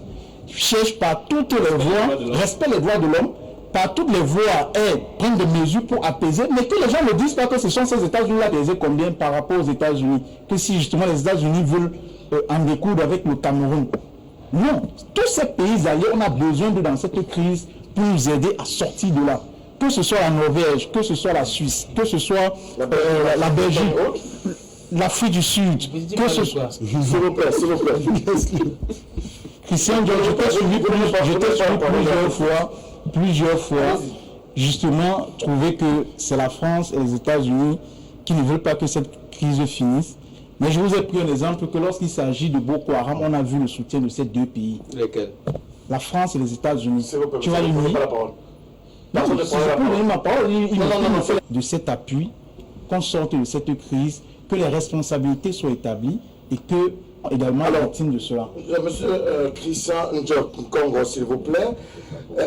cherche par toutes les voies, respecte les droits de l'homme, par toutes les voies et prenne des mesures pour apaiser, mais que les gens ne disent pas que ce sont ces États-Unis-là apaiser combien par rapport aux États-Unis, que si justement les États-Unis veulent en découdre avec le Cameroun. Non, tous ces pays alliés, on a besoin d'eux dans cette crise pour nous aider à sortir de là. Que ce soit la Norvège, que ce soit la Suisse, que ce soit la Belgique, l'Afrique du Sud, que ce soit... S'il vous plaît. Christian, je t'ai suivi plusieurs fois, justement, trouver que c'est la France et les États-Unis qui ne veulent pas que cette crise finisse. Mais je vous ai pris un exemple que lorsqu'il s'agit de Boko Haram, on a vu le soutien de ces 2 pays. Lesquels? La France et les États-Unis. Tu vas lui donner la parole. Non, je peux donner ma parole. Il me fait de cet appui, qu'on sorte de cette crise, que les responsabilités soient établies et que également la victime de cela. Monsieur Christian Njokongo, s'il vous plaît,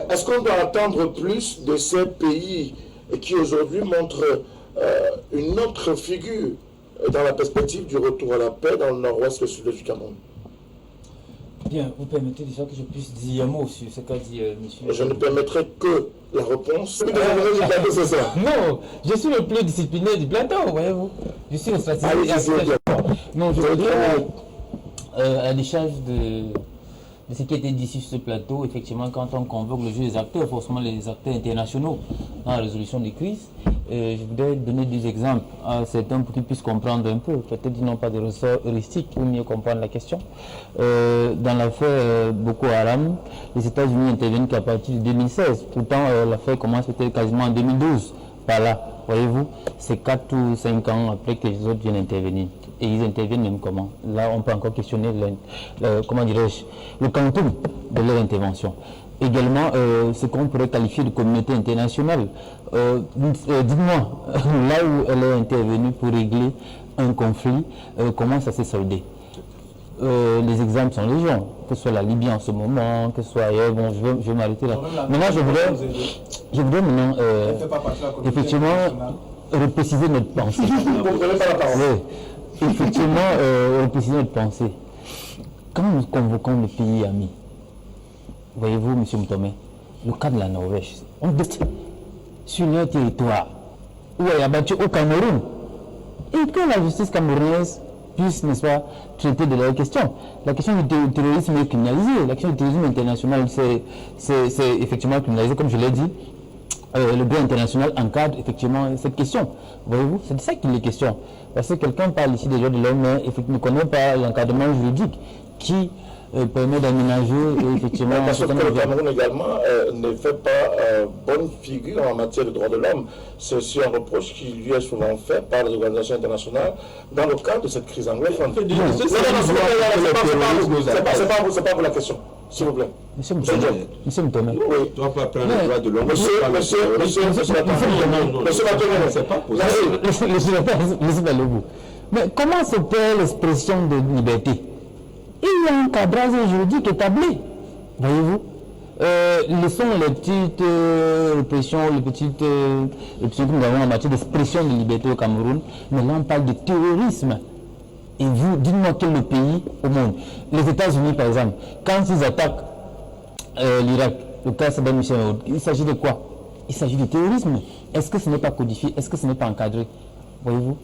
est-ce qu'on doit attendre plus de ces pays qui aujourd'hui montrent une autre figure dans la perspective du retour à la paix dans le nord-ouest et le sud du Cameroun? Bien, vous permettez déjà que je puisse dire un mot sur ce qu'a dit monsieur. Je ne permettrai que la réponse. Non, je suis le plus discipliné du plateau, voyez-vous. Je suis au stratégie. Non, je voudrais, à l'échange de ce qui a été dit sur ce plateau, effectivement, quand on convoque le jeu des acteurs, forcément les acteurs internationaux dans la résolution des crises, je voudrais donner 2 exemples à certains pour qu'ils puissent comprendre un peu. Peut-être qu'ils n'ont pas de ressort heuristique pour mieux comprendre la question. Dans l'affaire Boko Haram, les États-Unis interviennent qu'à partir de 2016. Pourtant, l'affaire commence peut-être quasiment en 2012. Par là, voyez-vous, c'est 4 ou 5 ans après que les autres viennent intervenir. Et ils interviennent même comment? Là, on peut encore questionner comment dirais-je, le quantum de leur intervention. Également, ce qu'on pourrait qualifier de communauté internationale. Dites-moi, là où elle est intervenue pour régler un conflit, comment ça s'est soldé? Les exemples sont légion, que ce soit la Libye en ce moment, que ce soit ailleurs. Bon, je vais m'arrêter là. Maintenant, je voudrais maintenant, effectivement, repréciser notre pensée. Vous ne prenez pas la parole. Oui. Effectivement, repréciser notre pensée. Quand nous convoquons le pays ami, voyez-vous, M. Moutomé, le cas de la Norvège, on dit sur leur territoire, où elle est abattue au Cameroun, et que la justice camerounaise puisse, n'est-ce pas, traiter de la question. La question du terrorisme est criminalisée. La question du terrorisme international, c'est effectivement criminalisé, comme je l'ai dit. Le droit international encadre effectivement cette question. Voyez-vous, c'est de ça qu'il est question. Parce que quelqu'un parle ici des droits de l'homme, mais ne connaît pas l'encadrement juridique qui permet d'aménager effectivement... Parce que le Cameroun également ne fait pas bonne figure en matière de droits de l'homme. C'est aussi un reproche qui lui est souvent fait par les organisations internationales dans le cadre de cette crise anglophone. C'est pas pour la question, s'il vous plaît. Monsieur Moutomé. Oui. Tu ne dois pas prendre les droits de l'homme. Monsieur, c'est pas possible. Laissez-moi aller au bout. Mais comment s'opère l'expression de liberté? Il y a un cadrage juridique établi, voyez-vous. Laissons les petites répressions, les petites que nous avons en matière d'expression de liberté au Cameroun, mais là on parle de terrorisme. Et vous, dites-moi quel est le pays au monde. Les États-Unis, par exemple, quand ils attaquent l'Irak, le cas Saddam Hussein, il s'agit de quoi? Il s'agit de terrorisme. Est-ce que ce n'est pas codifié? Est-ce que ce n'est pas encadré? Voyez-vous?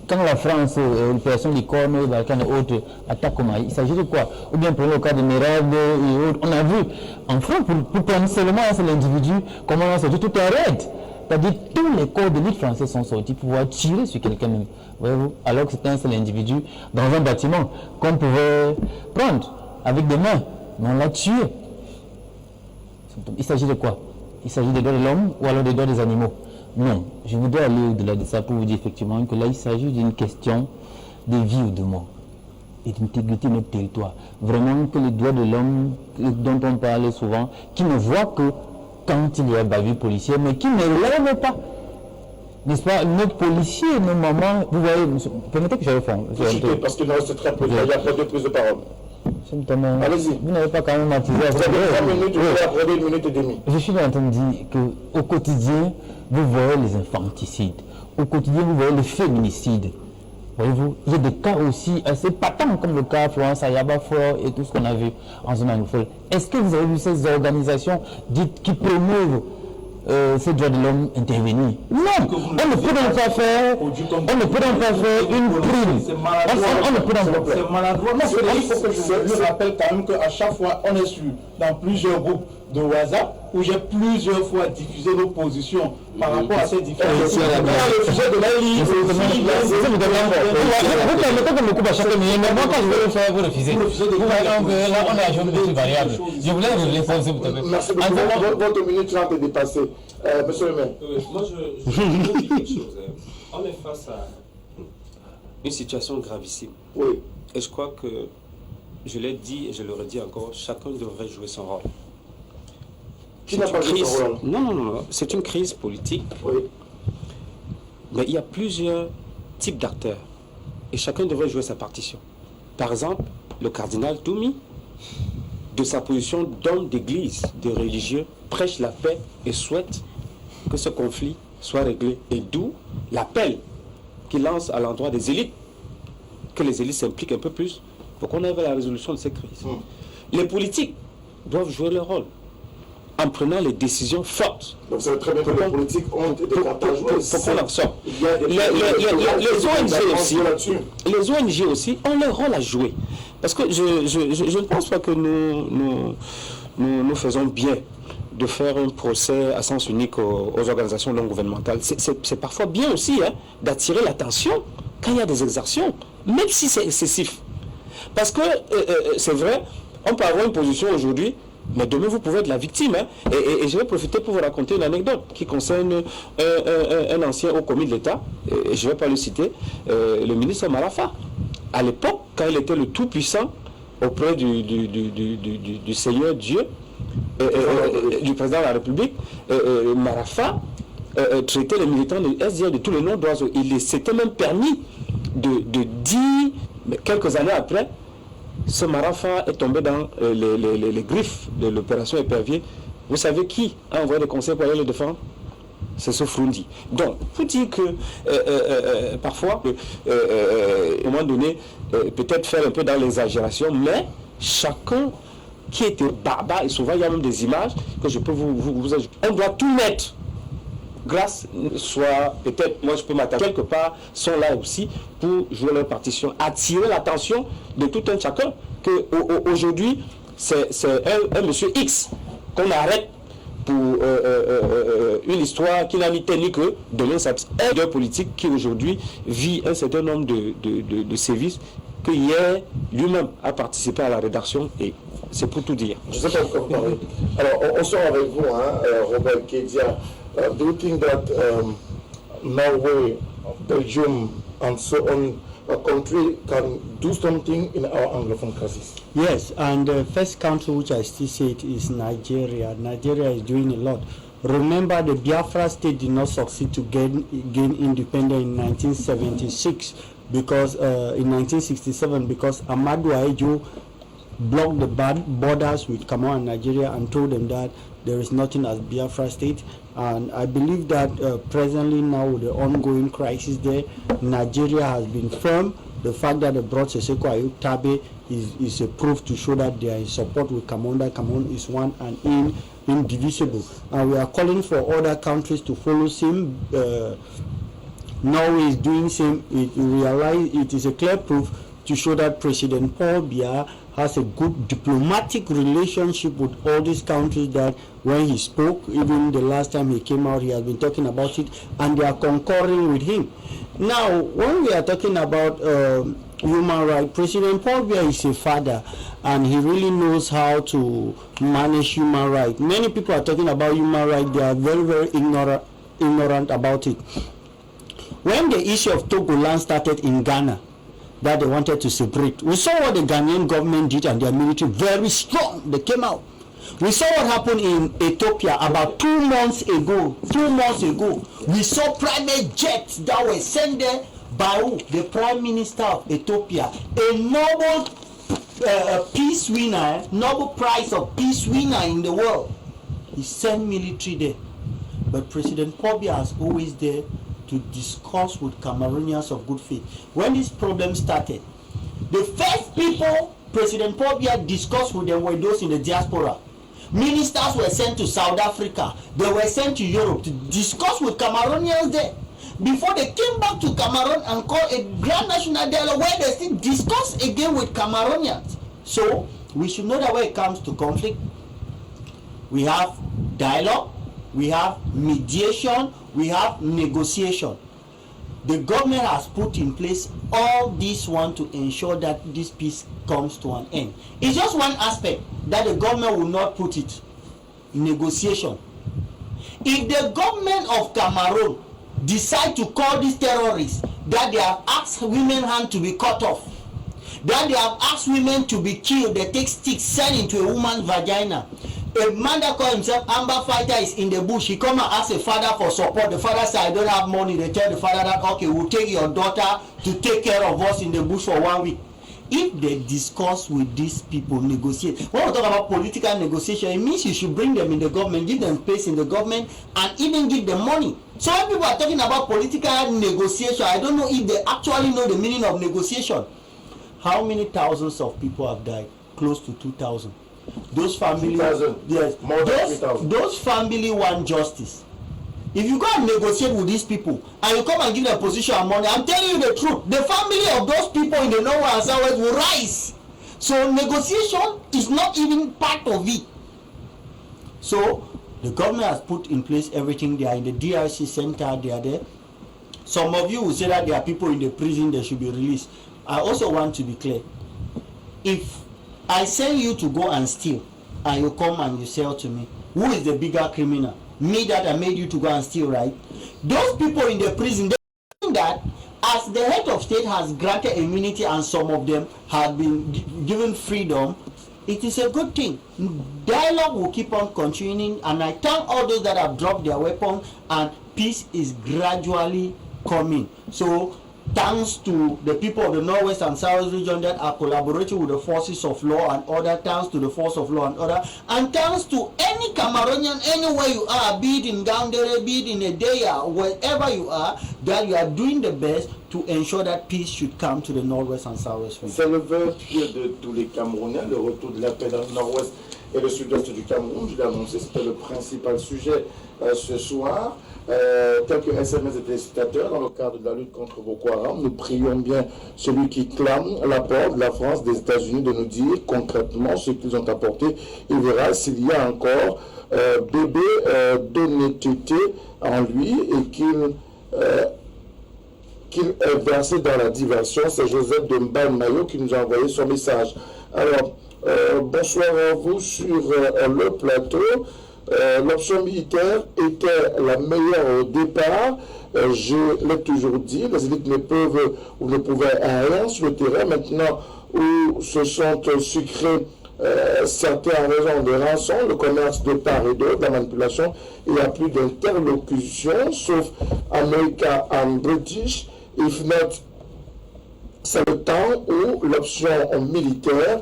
Quand la France, l'opération des Cornes, Balkans et autres attaquent au Mali, il s'agit de quoi? Ou bien pour le cas de Merad et autres, on a vu en France, pour prendre seulement un seul individu, comment on a sorti tout un raid. C'est-à-dire tous les corps d'élite français sont sortis pour pouvoir tirer sur quelqu'un même. Voyez-vous? Alors que c'était un seul individu dans un bâtiment qu'on pouvait prendre avec des mains, mais on l'a tué. Il s'agit de quoi? Il s'agit des droits de l'homme ou alors des droits des animaux? Non, je voudrais aller au-delà de ça pour vous dire effectivement que là il s'agit d'une question de vie ou de mort et d'intégrité de notre territoire. Vraiment que les droits de l'homme dont on parle souvent, qui ne voient que quand il y a bavure policière, mais qui ne relèvent pas. N'est-ce pas? Notre policier, nos mamans, vous voyez, permettez que je réponde. Parce qu'il nous reste très peu, il y a pas de prise de parole. Allez-y. Vous n'avez pas quand même attisé. Vous avez 3 minutes, vous pouvez accorder 1 minute et demie. Je suis en train de dire qu'au quotidien, vous voyez les infanticides. Au quotidien, vous voyez les féminicides. Voyez-vous, il y a des cas aussi assez patents comme le cas Florence Ayaba-Fort et tout ce qu'on a vu en zone anglophone. Est-ce que vous avez vu ces organisations dites qui promeuvent ces droits de l'homme intervenir? Non, on ne peut donc pas faire une prime. C'est maladroit. Non, il faut que je lui rappelle quand même qu'à chaque fois, on est dans plusieurs groupes de WhatsApp où j'ai plusieurs fois diffusé nos positions par rapport à ces différences. Le sujet de la ligne, vous permettez que me coupe à chaque minute, mais moi quand je vais le faire, vous refusez. Là, on est à jour de variable. Je voulais vous répondre, s'il vous plaît. Merci beaucoup. Votre minute 30 est dépassée. Monsieur le maire. Moi, je veux dire quelque chose. On est face à une situation gravissime. Oui. Et je crois que, je l'ai dit et je le redis encore, chacun devrait jouer son rôle. Qui n'a pas joué son rôle? Non. C'est une crise politique. Oui. Mais il y a plusieurs types d'acteurs. Et chacun devrait jouer sa partition. Par exemple, le cardinal Toumi, de sa position d'homme d'église, de religieux, prêche la paix et souhaite que ce conflit soit réglé. Et d'où l'appel qu'il lance à l'endroit des élites, que les élites s'impliquent un peu plus pour qu'on ait la résolution de ces crises. Les politiques doivent jouer leur rôle en prenant les décisions fortes. Donc ça veut très bien que les politiques ont été contagieuses. Pour qu'on absorbe. Les ONG aussi ont leur rôle à jouer. Parce que je ne pense pas que nous faisons bien de faire un procès à sens unique aux organisations non gouvernementales. C'est parfois bien aussi d'attirer l'attention quand il y a des exactions, même si c'est excessif. Parce que c'est vrai, on peut avoir une position aujourd'hui, mais demain vous pouvez être la victime. Et je vais profiter pour vous raconter une anecdote qui concerne un ancien haut commis de l'État, et je ne vais pas le citer, le ministre Marafa. À l'époque, quand il était le tout-puissant auprès du Seigneur Dieu, du président de la République, Marafa traiter les militants de SDF de tous les noms d'oiseaux. Il s'était même permis de dire, quelques années après, ce Marafa est tombé dans les griffes de l'opération Épervier. Vous savez qui a envoyé des conseils pour aller le défendre? C'est ce Frundi. Donc, il faut dire que parfois, à un moment donné, peut-être faire un peu dans l'exagération, mais chacun qui était barbare, et souvent il y a même des images que je peux vous ajouter. On doit tout mettre. Grâce, soit peut-être, moi je peux m'attaquer quelque part, sont là aussi pour jouer leur partition, attirer l'attention de tout un chacun. Que aujourd'hui, c'est un monsieur X qu'on arrête pour une histoire qui n'a ni tête ni queue, donner sa leader politique qui aujourd'hui vit un certain nombre de sévices, que hier lui-même a participé à la rédaction, et c'est pour tout dire. Je ne sais pas pourquoi vous parlez. Alors, on sort avec vous, hein, Robert Kedia. Do you think that Norway, Belgium, and so on, a country can do something in our Anglophone crisis? Yes, and the first country which I still say it is Nigeria. Nigeria is doing a lot. Remember, the Biafra state did not succeed to gain independence in 1976 because in 1967 because Amadu Aejo blocked the borders with Cameroon and Nigeria and told them that there is nothing as Biafra state. And I believe that presently now with the ongoing crisis there, Nigeria has been firm. The fact that they brought Seseko Ayub Tabe is a proof to show that they are in support with Cameroon, that Cameroon is one and indivisible. And we are calling for other countries to follow same. Norway is doing same. It is a clear proof to show that President Paul Biya has a good diplomatic relationship with all these countries, that when he spoke, even the last time he came out, he has been talking about it, and they are concurring with him. Now, when we are talking about human rights, President Paul Biya is a father, and he really knows how to manage human rights. Many people are talking about human rights, they are very, very ignorant about it. When the issue of Togoland started in Ghana, that they wanted to separate, we saw what the Ghanaian government did, and their military very strong, they came out. We saw what happened in Ethiopia about 2 months ago. 2 months ago, we saw private jets that were sent there by who? The Prime Minister of Ethiopia, a Nobel peace winner, Nobel Prize of Peace winner in the world. He sent military there. But President Paul Biya is always there to discuss with Cameroonians of good faith. When this problem started, the first people President Paul Biya discussed with them were those in the diaspora. Ministers were sent to South Africa. They were sent to Europe to discuss with Cameroonians there. Before they came back to Cameroon and called a grand national dialogue where they still discuss again with Cameroonians. So we should know that when it comes to conflict, we have dialogue, we have mediation, we have negotiation. The government has put in place all this one to ensure that this peace comes to an end. It's just one aspect that the government will not put it. Negotiation. If the government of Cameroon decide to call these terrorists, that they have asked women's hand to be cut off, that they have asked women to be killed, they take sticks, send into a woman's vagina. A man that calls himself Amber Fighter is in the bush. He come and ask a father for support. The father said, I don't have money. They tell the father that, okay, we'll take your daughter to take care of us in the bush for 1 week. If they discuss with these people, negotiate. When we talk about political negotiation, it means you should bring them in the government, give them space in the government, and even give them money. So when people are talking about political negotiation, I don't know if they actually know the meaning of negotiation. How many thousands of people have died? Close to 2,000. Those families, yes, more than 3,000. Those families want justice. If you go and negotiate with these people and you come and give them position and money, I'm telling you the truth, the family of those people in the North and South will rise. So negotiation is not even part of it. So the government has put in place everything. They are in the DRC center, they are there. Some of you will say that there are people in the prison, they should be released. I also want to be clear. If I send you to go and steal, and you come and you sell to me, who is the bigger criminal? Me that I made you to go and steal, right? Those people in the prison, they think that as the head of state has granted immunity and some of them have been given freedom, it is a good thing. Dialogue will keep on continuing, and I thank all those that have dropped their weapon and peace is gradually coming. So thanks to the people of the Northwest and South region that are collaborating with the forces of law and order, thanks to the force of law and order, and thanks to any Cameroonian, anywhere you are, be it in Gaoundéré, be it in Edea, wherever you are, that you are doing the best to ensure that peace should come to the Northwest and Southwest region. C'est le vœu de tous les Camerounais, le retour de la paix dans le Nord-Ouest et le Sud-Ouest du Cameroun. Je l'ai annoncé, c'était le principal sujet ce soir. Quelques SMS des téléspectateurs dans le cadre de la lutte contre Boko Haram. Nous prions bien celui qui clame l'apport de la France, des États-Unis, de nous dire concrètement ce qu'ils ont apporté. Il verra s'il y a encore bébé d'honnêteté en lui et qu'il est versé dans la diversion. C'est Joseph de Mbaye-Mayo qui nous a envoyé son message. Alors, bonsoir à vous sur le plateau. L'option militaire était la meilleure au départ. Je l'ai toujours dit, les élites ne peuvent ou ne pouvaient rien sur le terrain. Maintenant, où se sont sucrés certains en raison de rançons, le commerce de part et d'autre, la manipulation, il n'y a plus d'interlocution, sauf America and British. If not, c'est le temps où l'option militaire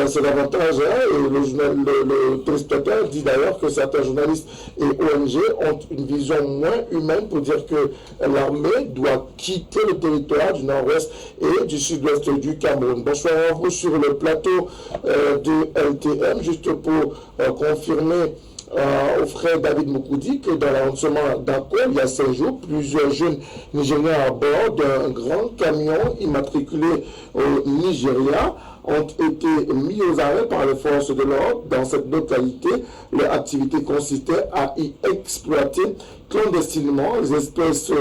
c'est davantage, et le téléspectateur dit d'ailleurs que certains journalistes et ONG ont une vision moins humaine pour dire que l'armée doit quitter le territoire du nord-ouest et du sud-ouest du Cameroun. Bonsoir à vous sur le plateau de LTM, juste pour confirmer au frère David Moukoudi que dans l'arrondissement d'Ako, il y a 5 jours, plusieurs jeunes Nigériens à bord d'un grand camion immatriculé au Nigeria ont été mis aux arrêts par les forces de l'ordre. Dans cette localité, leur activité consistait à y exploiter clandestinement les espèces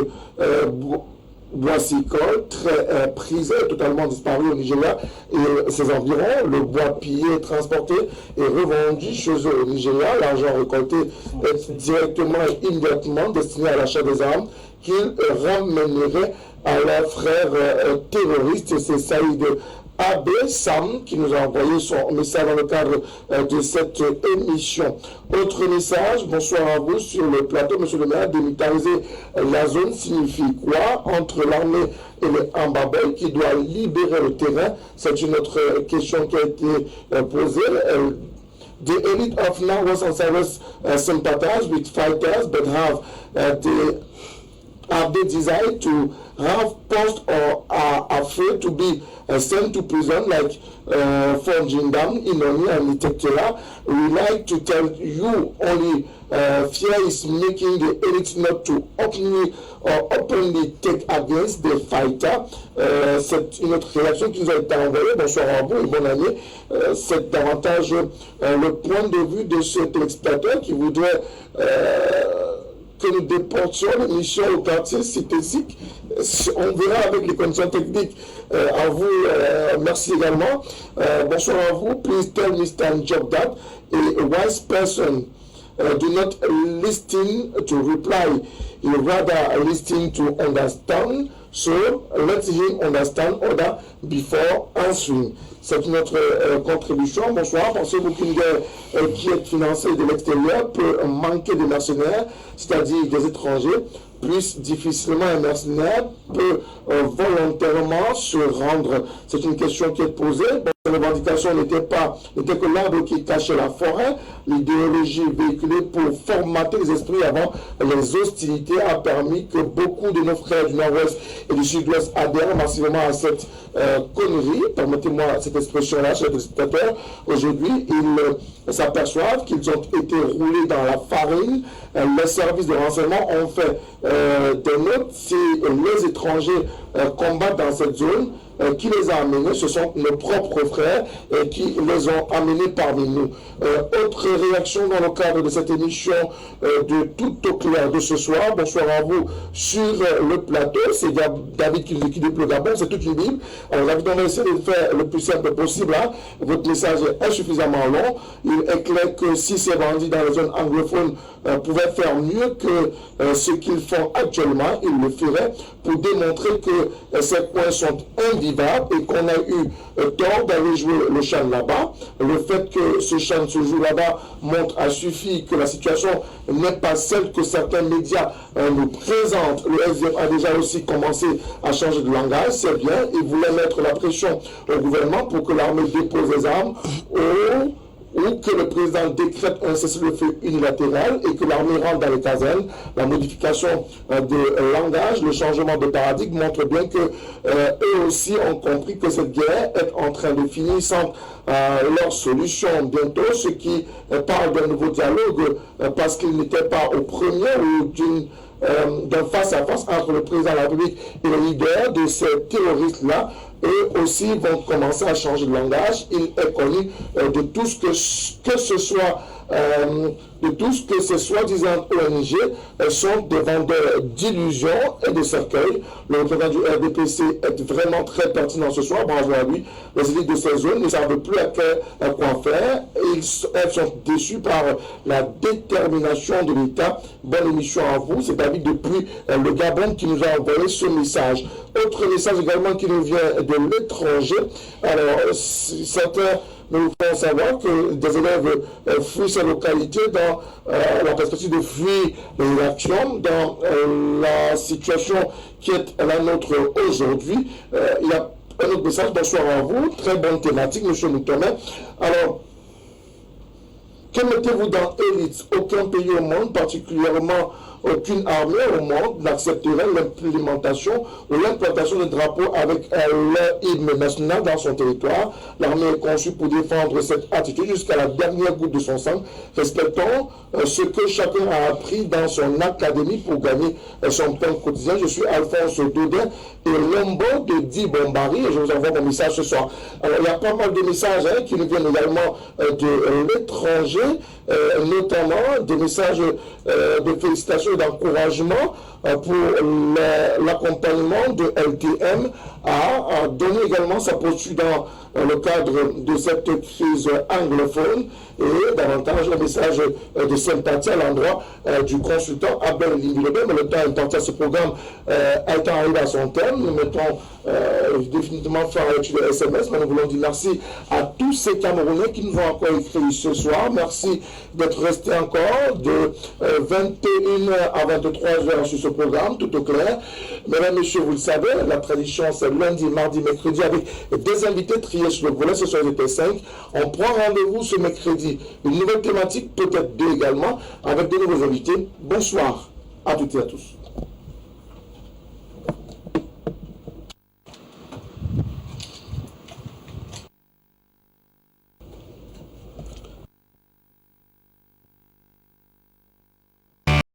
boissicoles très prisées, totalement disparues au Nigeria et ses environs. Le bois pillé, transporté et revendu chez eux au Nigeria. L'argent récolté est directement et immédiatement destiné à l'achat des armes qu'ils ramèneraient à leurs frères terroristes. C'est Saïd AB Sam qui nous a envoyé son message dans le cadre de cette émission. Autre message, bonsoir à vous sur le plateau, monsieur le maire. Démilitariser la zone signifie quoi entre l'armée et les Ambaboy qui doit libérer le terrain? C'est une autre question qui a été posée. The elite of Northwest and Southwest sympathize with fighters but have they decided to have posts or are afraid to be sent to prison like for Jindam, Inoni and Itekela. We like to tell you only fear is making the elite not to openly take against the fighter. C'est une autre réaction qui nous a été envoyée. Bonsoir à vous et bonne année. C'est davantage le point de vue de ce téléspectateur qui voudrait que nous déportions l'émission au quartier Cité-Sic. On verra avec les conditions techniques. À vous, merci également. Bonsoir à vous. Please tell Mr. Job that a wise person do not listen to reply. He rather listen to understand. So let him understand order before answering. C'est notre contribution. Bonsoir. Pensez-vous qu'une guerre qui est financée de l'extérieur peut manquer de mercenaires, c'est-à-dire des étrangers? Plus difficilement un mercenaire peut volontairement se rendre. C'est une question qui est posée. La revendication n'était que l'arbre qui cachait la forêt. L'idéologie véhiculée pour formater les esprits avant les hostilités a permis que beaucoup de nos frères du Nord-Ouest et du Sud-Ouest adhèrent massivement à cette connerie. Permettez-moi cette expression-là, chers spectateurs. Aujourd'hui, ils s'aperçoivent qu'ils ont été roulés dans la farine. Les services de renseignement ont fait des notes. Si les étrangers combattent dans cette zone, qui les a amenés, ce sont nos propres frères qui les ont amenés parmi nous. Autre réaction dans le cadre de cette émission de Tout au clair de ce soir. Bonsoir à vous sur le plateau. C'est David qui nous équipe le Gabon, c'est toute une Bible. Alors David, on va essayer de le faire le plus simple possible. Hein. Votre message est insuffisamment long. Il est clair que si ces bandits dans les zones anglophones pouvaient faire mieux que ce qu'ils font actuellement, ils le feraient pour démontrer que ces points sont invivables vivable et qu'on a eu tort d'aller jouer le Chan là-bas. Le fait que ce Chan se joue là-bas montre à suffit que la situation n'est pas celle que certains médias nous présentent. Le SDF a déjà aussi commencé à changer de langage, c'est bien. Il voulait mettre la pression au gouvernement pour que l'armée dépose les armes ou que le président décrète un cessez-le-feu unilatéral et que l'armée rentre dans les casernes. La modification de langage, le changement de paradigme montre bien que eux aussi ont compris que cette guerre est en train de finir sans leur solution bientôt, ce qui parle d'un nouveau dialogue parce qu'il n'était pas au premier ou d'un face-à-face entre le président de la République et le leader de ces terroristes-là. Eux aussi vont commencer à changer de langage. Il est connu de tout ce que ce soit de tout ce que ces soi-disant ONG sont des vendeurs d'illusions et de cercueils. Le représentant du RDPC est vraiment très pertinent ce soir, bravo à lui. Les élites de ces zones ne savent plus à quoi faire. Elles sont déçues par la détermination de l'État. Bonne émission à vous. C'est David depuis le Gabon qui nous a envoyé ce message. Autre message également qui nous vient de l'étranger. Alors, certains nous font savoir que des élèves fuient ces localités dans la perspective de fuir les actions, dans la situation qui est la nôtre aujourd'hui. Il y a un autre message, bonsoir à vous, très bonne thématique, M. Moutomet. Alors, que mettez-vous dans élite? Aucun pays au monde, particulièrement aucune armée au monde, n'accepterait l'implémentation ou l'implantation de drapeaux avec leur hymne national dans son territoire. L'armée est conçue pour défendre cette attitude jusqu'à la dernière goutte de son sang. Respectons ce que chacun a appris dans son académie pour gagner son pain quotidien. Je suis Alphonse Dodin et Lombo de Di Bombari et je vous envoie mon message ce soir. Alors, il y a pas mal de messages qui nous viennent également de l'étranger, notamment des messages de félicitations et d'encouragement pour l'accompagnement de LTM à donner également sa posture dans le cadre de cette crise anglophone et davantage un message de sympathie à l'endroit du consultant Abel Limbilebe. Mais le temps imparti à ce programme étant arrivé à son terme, nous mettons définitivement fin à l'étude de SMS, mais nous voulons dire merci à tous ces Camerounais qui nous ont encore écrit ce soir. Merci d'être restés encore de 21h à 23h sur ce programme, tout au clair. Mesdames, Messieurs, vous le savez, la tradition c'est lundi, mardi, mercredi avec des invités triés sur le volet, ce soir était 5. On prend rendez-vous ce mercredi, une nouvelle thématique, peut-être deux également, avec de nouveaux invités. Bonsoir à toutes et à tous.